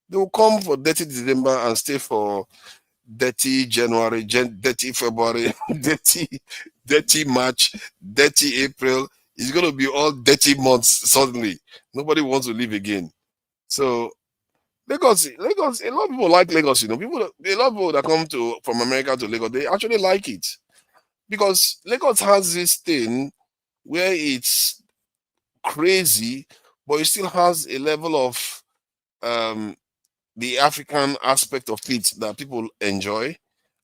G: They will come for dirty December and stay for dirty January, dirty February, dirty March, dirty April. It's going to be all dirty months suddenly. Nobody wants to live again. So Lagos, a lot of people like Lagos. A lot of people that come from America to Lagos, they actually like it, because Lagos has this thing where it's crazy, but it still has a level of the African aspect of it that people enjoy,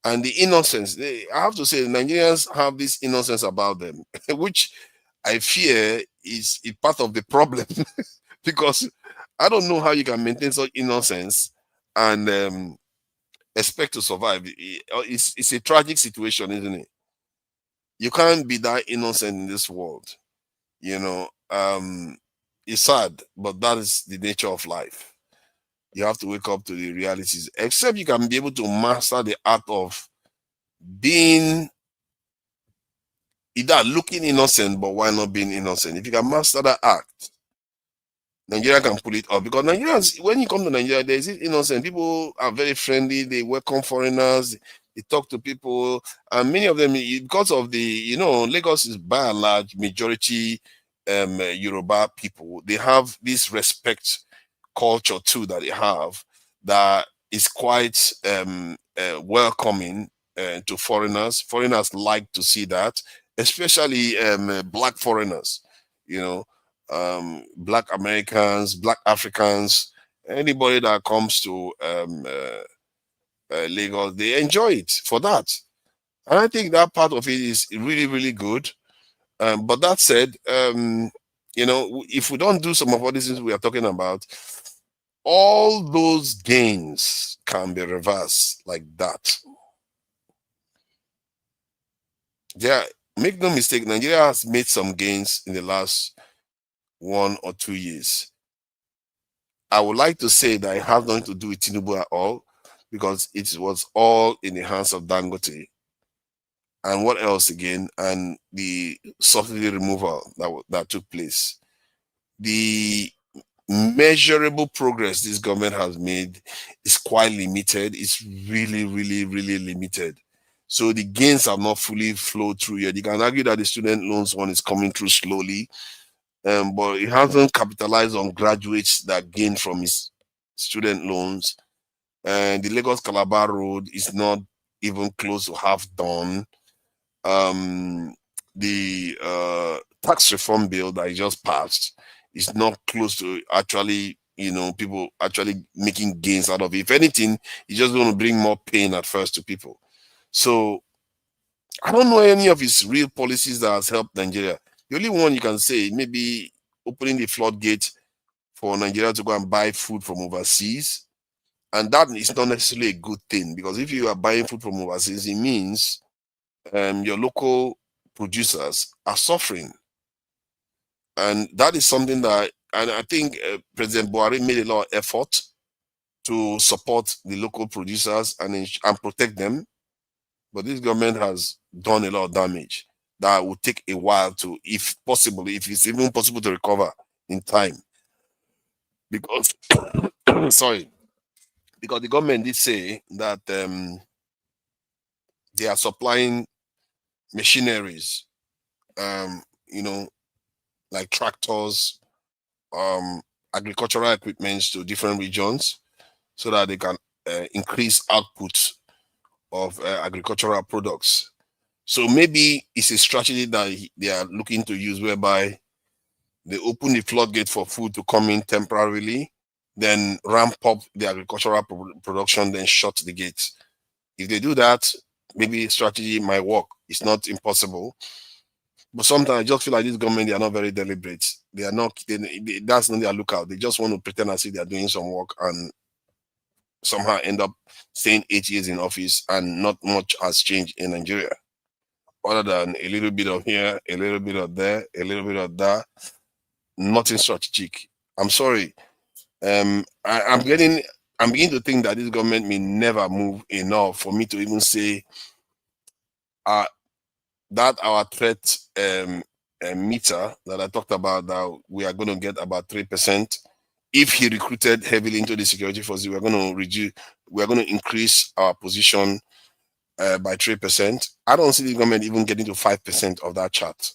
G: and the innocence. I have to say, Nigerians have this innocence about them, which I fear is a part of the problem, because I don't know how you can maintain such innocence and expect to survive. It's a tragic situation, isn't it? You can't be that innocent in this world. It's sad, but that is the nature of life. You have to wake up to the realities, except you can be able to master the art of being either looking innocent, but why not being innocent? If you can master that act, Nigeria can pull it off, because Nigerians, when you come to Nigeria, there's this innocent. People are very friendly, they welcome foreigners, they talk to people, and many of them, because of Lagos is by and large majority Yoruba people. They have this respect culture too that they have, that is quite welcoming to foreigners. Foreigners like to see that, especially black foreigners, black Americans, black Africans, anybody that comes to Lagos, they enjoy it for that. And I think that part of it is really, really good. But that said, if we don't do some of all these things we are talking about, all those gains can be reversed like that. Make no mistake, Nigeria has made some gains in the last 1 or 2 years. I would like to say that it has nothing to do with Tinubu at all, because it was all in the hands of Dangote. And what else again? And the subsidy removal that took place. The measurable progress this government has made is quite limited. It's really, really, really limited. So the gains have not fully flowed through yet. You can argue that the student loans one is coming through slowly, but it hasn't capitalized on graduates that gain from his student loans. And the Lagos Calabar Road is not even close to half done. The tax reform bill that he just passed is not close to actually, people actually making gains out of it. If anything, it's just going to bring more pain at first to people. So I don't know any of his real policies that has helped Nigeria. The only one you can say maybe opening the floodgate for Nigeria to go and buy food from overseas. And that is not necessarily a good thing, because if you are buying food from overseas, it means your local producers are suffering. And that is something that, and I think President Buhari made a lot of effort to support the local producers and protect them. But this government has done a lot of damage that will take a while to, if possible, if it's even possible to recover in time. Because, sorry, because the government did say that they are supplying machineries, like tractors, agricultural equipment to different regions so that they can increase output of agricultural products. So maybe it's a strategy that they are looking to use, whereby they open the floodgate for food to come in temporarily, then ramp up the agricultural production, then shut the gates. If they do that, maybe strategy might work. It's not impossible. But sometimes I just feel like this government, they are not very deliberate. They are not, that's not their lookout. They just want to pretend as if they are doing some work and somehow end up staying 8 years in office, and not much has changed in Nigeria. Other than a little bit of here, a little bit of there, a little bit of that, nothing strategic. I'm sorry. I'm beginning to think that this government may never move enough for me to even say that our threat meter that I talked about, that we are going to get about 3%. If he recruited heavily into the security forces, we are going to increase our position by 3%. I don't see the government even getting to 5% of that chart.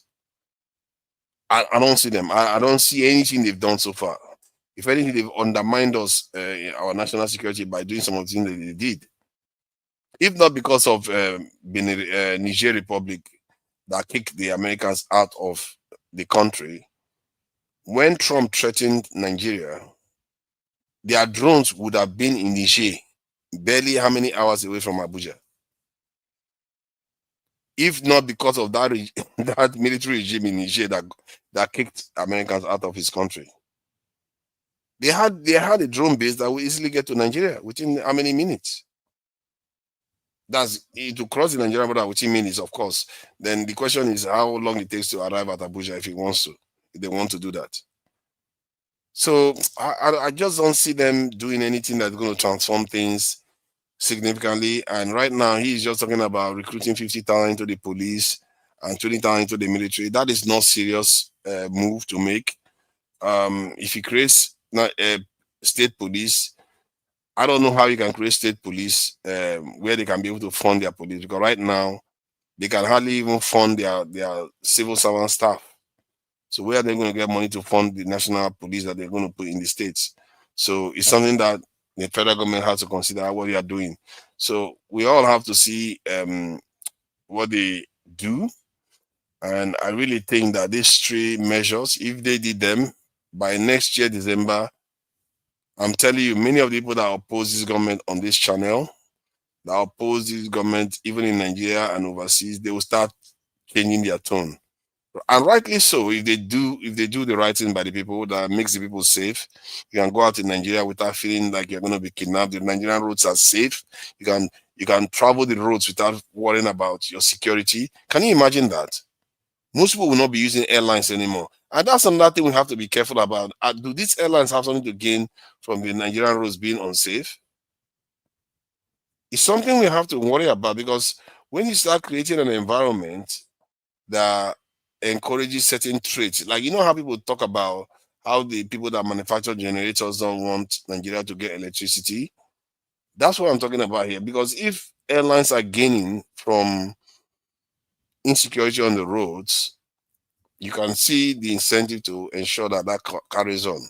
G: I don't see them. I don't see anything they've done so far. If anything, they've undermined us, our national security, by doing some of the things that they did. If not because of Niger Republic that kicked the Americans out of the country, when Trump threatened Nigeria, their drones would have been in Niger, barely how many hours away from Abuja. If not because of that, that military regime in Niger that kicked Americans out of his country. They had a drone base that will easily get to Nigeria within how many minutes? That's to cross the Nigerian border within minutes, of course. Then the question is how long it takes to arrive at Abuja if they want to do that. So I just don't see them doing anything that's going to transform things significantly. And right now, he's just talking about recruiting 50,000 into the police and 20,000 into the military. That is not serious move to make. If he creates state police, I don't know how you can create state police where they can be able to fund their police, because right now they can hardly even fund their civil servant staff. So where are they going to get money to fund the national police that they're going to put in the states? So it's something that the federal government has to consider what they are doing. So we all have to see what they do. And I really think that these three measures, if they did them by next year, December, I'm telling you, many of the people that oppose this government on this channel, that oppose this government even in Nigeria and overseas, they will start changing their tone. And rightly so. If they do the right thing by the people, that makes the people safe, you can go out in Nigeria without feeling like you're going to be kidnapped. The Nigerian roads are safe. You can travel the roads without worrying about your security. Can you imagine that? Most people will not be using airlines anymore. And that's another thing we have to be careful about. Do these airlines have something to gain from the Nigerian roads being unsafe? It's something we have to worry about, because when you start creating an environment that encourages certain traits, like you know how people talk about how the people that manufacture generators don't want Nigeria to get electricity. That's what I'm talking about here. Because if airlines are gaining from insecurity on the roads, you can see the incentive to ensure that carries on.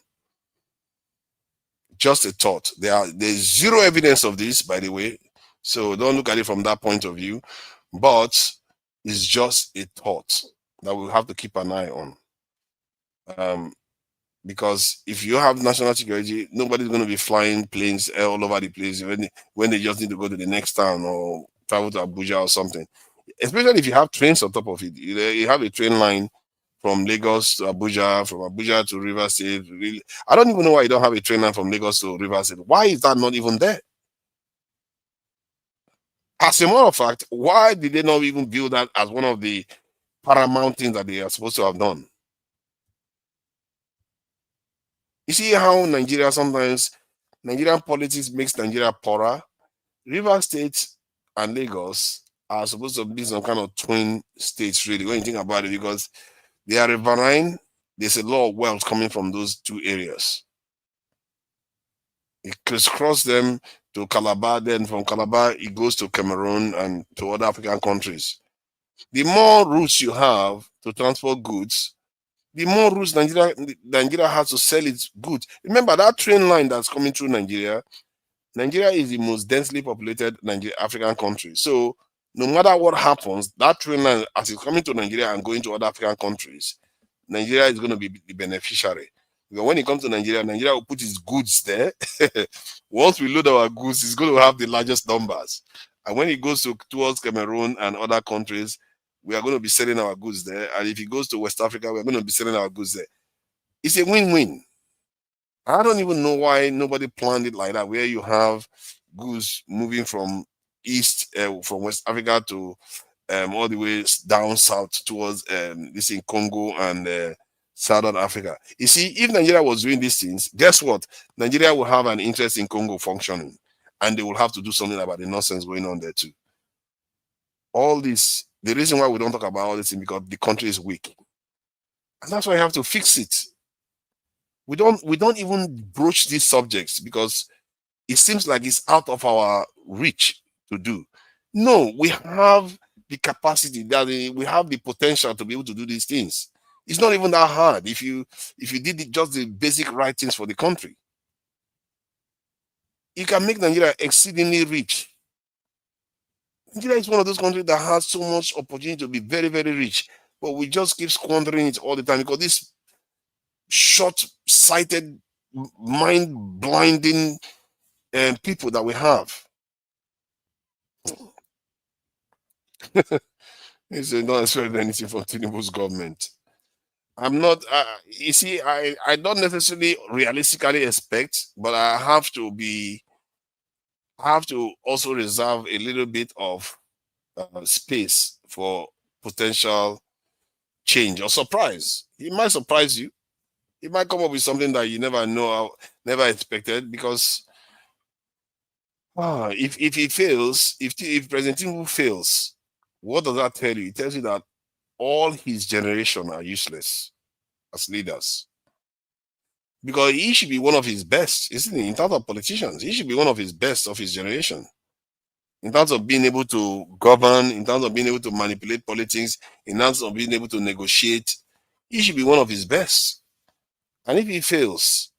G: Just a thought. There's zero evidence of this, by the way, so don't look at it from that point of view. But it's just a thought that we'll have to keep an eye on. Because if you have national security, nobody's going to be flying planes all over the place when they just need to go to the next town or travel to Abuja or something. Especially if you have trains on top of it. You have a train line from Lagos to Abuja, from Abuja to Rivers State. Really, I don't even know why you don't have a train line from Lagos to Rivers State. Why is that not even there? As a matter of fact, why did they not even build that as one of the paramount things that they are supposed to have done? You see how Nigerian politics makes Nigeria poorer? Rivers State and Lagos are supposed to be some kind of twin states, really, when you think about it, because they are riverine. There's a lot of wealth coming from those two areas. It crisscross them to Calabar, then from Calabar it goes to Cameroon and to other African countries. The more routes you have to transport goods, the more routes Nigeria has to sell its goods. Remember that train line that's coming through Nigeria. Nigeria is the most densely populated African country. So no matter what happens, that train line, as it's coming to Nigeria and going to other African countries, Nigeria is going to be the beneficiary. Because when it comes to Nigeria, Nigeria will put its goods there. Once we load our goods, it's going to have the largest numbers. And when it goes towards Cameroon and other countries, we are going to be selling our goods there. And if it goes to West Africa, we're going to be selling our goods there. It's a win-win. I don't even know why nobody planned it like that, where you have goods moving from from West Africa to all the way down south towards this in Congo and Southern Africa. You see, if Nigeria was doing these things, guess what? Nigeria will have an interest in Congo functioning, and they will have to do something about the nonsense going on there too. All this, the reason why we don't talk about all this is because the country is weak, and that's why you have to fix it. We don't even broach these subjects because it seems like it's out of our reach to do. No, we have the capacity, we have the potential to be able to do these things. It's not even that hard if you did just the basic right things for the country. You can make Nigeria exceedingly rich. Nigeria is one of those countries that has so much opportunity to be very, very rich, but we just keep squandering it all the time because this short-sighted, mind-blinding people that we have. They don't expect anything from Tinubu's government. I'm not, you see, I don't necessarily realistically expect, but I have to also reserve a little bit of space for potential change or surprise. It might surprise you. It might come up with something that you never know, never expected, because if he fails, if President Tinubu fails, what does that tell you? It tells you that all his generation are useless as leaders. Because he should be one of his best, isn't he? In terms of politicians, he should be one of his best of his generation. In terms of being able to govern, in terms of being able to manipulate politics, in terms of being able to negotiate, he should be one of his best. And if he fails,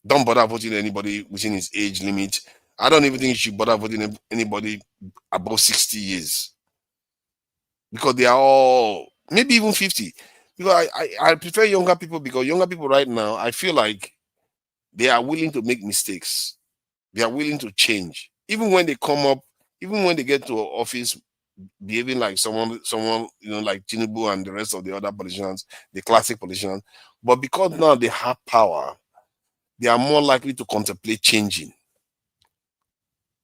G: don't bother voting anybody within his age limit. I don't even think you should bother voting anybody above 60 years. Because they are all, maybe even 50. Because I prefer younger people, because younger people right now, I feel like they are willing to make mistakes. They are willing to change. Even when they come up, even when they get to office, behaving like someone, like Tinubu and the rest of the other politicians, the classic politicians. But because now they have power, they are more likely to contemplate changing.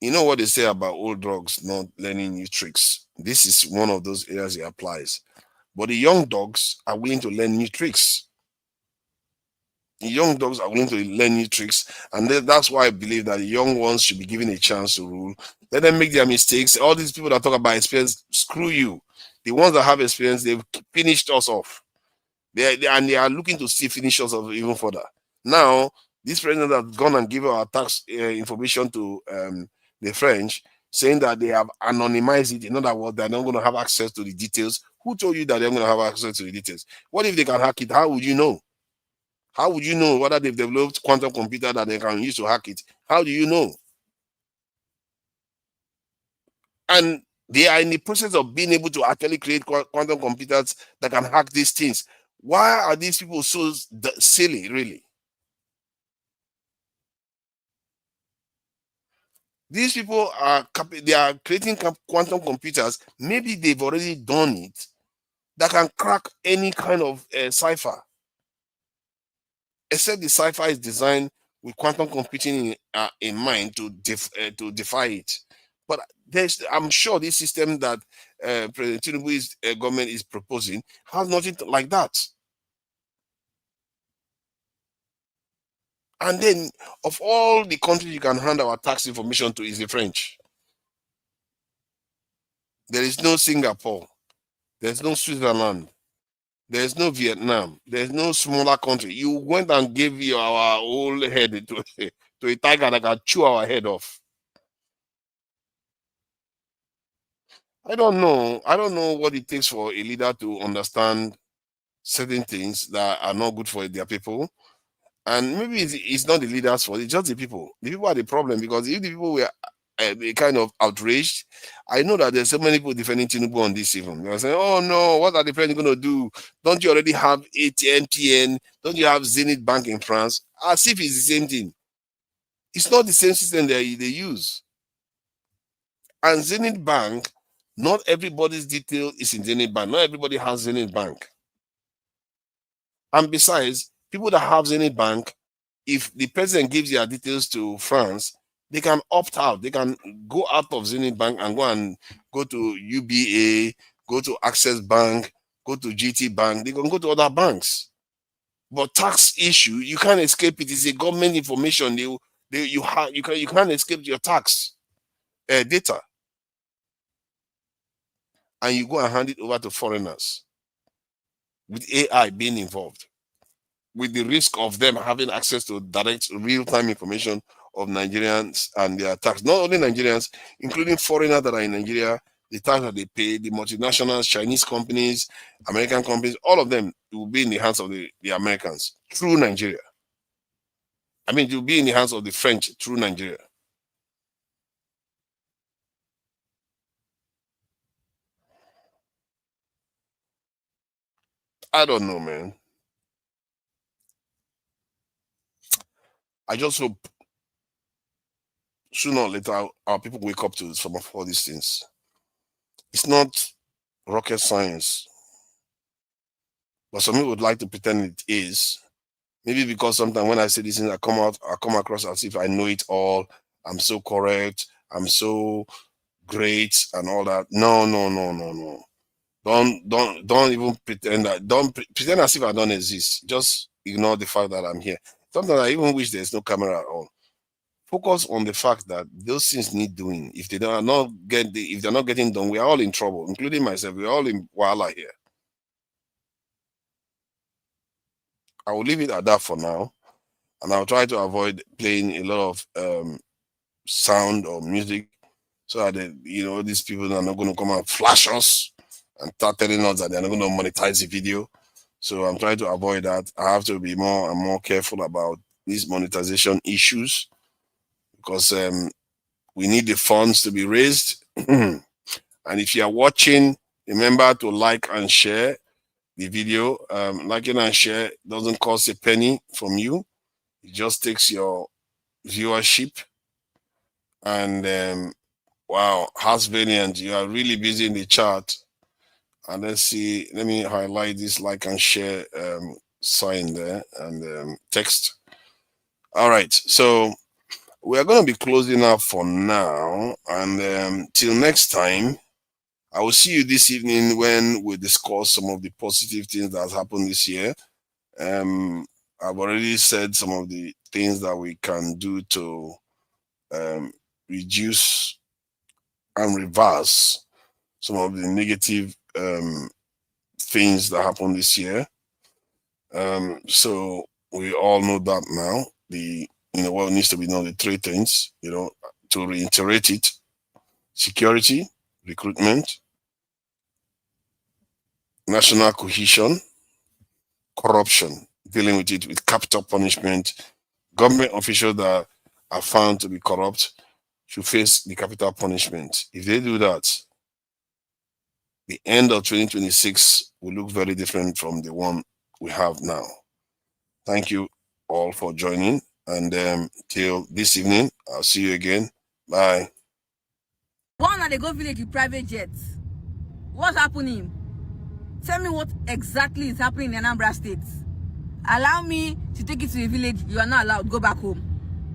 G: You know what they say about old dogs not learning new tricks? This is one of those areas it applies. But the young dogs are willing to learn new tricks. The young dogs are willing to learn new tricks, and that's why I believe that the young ones should be given a chance to rule. Let them make their mistakes. All these people that talk about experience, screw you. The ones that have experience, they've finished us off. They are looking to still finish us off even further. Now, this president has gone and given our tax information to the French, saying that they have anonymized it. In other words, they're not going to have access to the details. Who told you that they're going to have access to the details? What if they can hack it? How would you know? How would you know whether they've developed quantum computer that they can use to hack it? How do you know? And they are in the process of being able to actually create quantum computers that can hack these things. Why are these people so silly, really? These people are creating quantum computers. Maybe they've already done it that can crack any kind of cipher. Except the cipher is designed with quantum computing in mind to defy it. But I'm sure this system that President Tinubu's government is proposing has nothing like that. And then, of all the countries you can hand our tax information to, is the French. There is no Singapore. There's no Switzerland. There's no Vietnam. There's no smaller country. You went and gave our whole head to a tiger that can chew our head off. I don't know. I don't know what it takes for a leader to understand certain things that are not good for their people. And maybe it's not the leaders' fault, it's just the people. The people are the problem, because if the people were kind of outraged, I know that there's so many people defending Tinubu on this even. They're saying, oh no, what are the French going to do? Don't you already have ATN? Don't you have Zenith Bank in France? As if it's the same thing. It's not the same system they use. And Zenith Bank, not everybody's detail is in Zenith Bank. Not everybody has Zenith Bank. And besides, people that have Zenith Bank, if the president gives their details to France, they can opt out. They can go out of Zenith Bank and go to UBA, go to Access Bank, go to GT Bank. They can go to other banks. But tax issue, you can't escape it. It's a government information. You can't escape your tax data. And you go and hand it over to foreigners with AI being involved, with the risk of them having access to direct real-time information of Nigerians and their tax. Not only Nigerians, including foreigners that are in Nigeria, the tax that they pay, the multinationals, Chinese companies, American companies, all of them will be in the hands of the Americans through Nigeria. I mean, it will be in the hands of the French through Nigeria. I don't know, man. I just hope sooner or later our people wake up to some of all these things. It's not rocket science, but some people would like to pretend it is. Maybe because sometimes when I say these things, I come across as if I know it all. I'm so correct. I'm so great and all that. No. Don't even pretend that. Don't pretend as if I don't exist. Just ignore the fact that I'm here. Sometimes I even wish there's no camera at all. Focus on the fact that those things need doing. If they're not getting done, we are all in trouble, including myself. We're all in wala here. I will leave it at that for now, and I'll try to avoid playing a lot of sound or music, so that these people are not going to come and flash us and start telling us that they're not going to monetize the video. So I'm trying to avoid that. I have to be more and more careful about these monetization issues, because we need the funds to be raised. And if you are watching, remember to like and share the video. Liking and share doesn't cost a penny from you. It just takes your viewership. And wow, House Valiant, you are really busy in the chat. And let's see, let me highlight this like and share sign there and text. All right, so we are going to be closing up for now, and till next time, I will see you this evening when we discuss some of the positive things that has happened this year. I've already said some of the things that we can do to reduce and reverse some of the negative things that happened this year. So we all know that now. What needs to be known, the three things, to reiterate it: security, recruitment, national cohesion, corruption, dealing with it with capital punishment. Government officials that are found to be corrupt should face the capital punishment. If they do that, the end of 2026 will look very different from the one we have now. Thank you all for joining, and till this evening, I'll see you again. Bye.
L: One night they go village with private jets. What's happening? Tell me what exactly is happening in Anambra State. Allow me to take you to a village. You are not allowed. Go back home.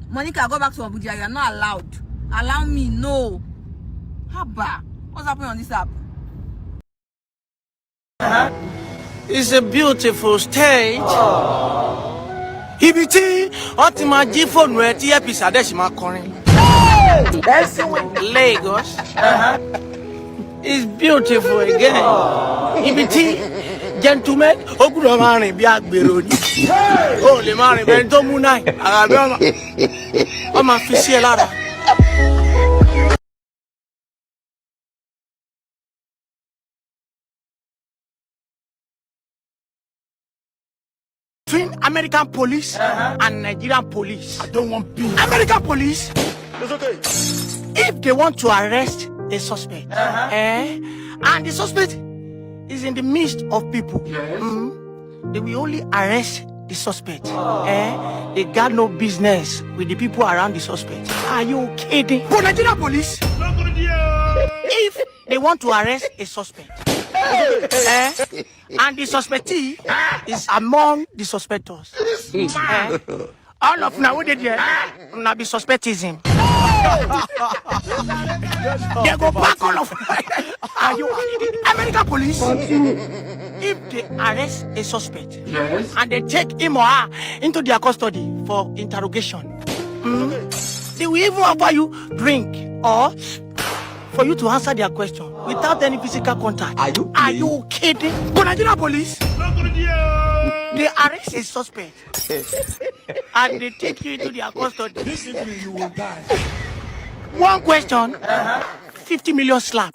L: Monica, go back to Abuja. You are not allowed. Allow me. No. Haba. What's happening on this app?
A: It's a beautiful stage. Ibiti, Otima G-phone where TFP Sadeshima calling. Lagos. It's beautiful again. Ibiti, gentlemen, Okudo Mari Biak Birodi. Oh, the Mari Bento Munai. I'm a official. Between American police and Nigerian police. I don't want peace. American police. It's okay. If they want to arrest a suspect, and the suspect is in the midst of people, they will only arrest the suspect. They got no business with the people around the suspect. Are you kidding? For Nigerian police, if they want to arrest a suspect, and the suspectee is among the suspectors, all of now what did you now be suspectism? They go back all of. Are you American police? If they arrest a suspect and they take him or her into their custody for interrogation, they will even offer you drink or for you to answer their question without any physical contact. Are you kidding? But Nigerian police, they arrest a suspect and they take you into their custody. This evening you will die. One question, 50 million slap.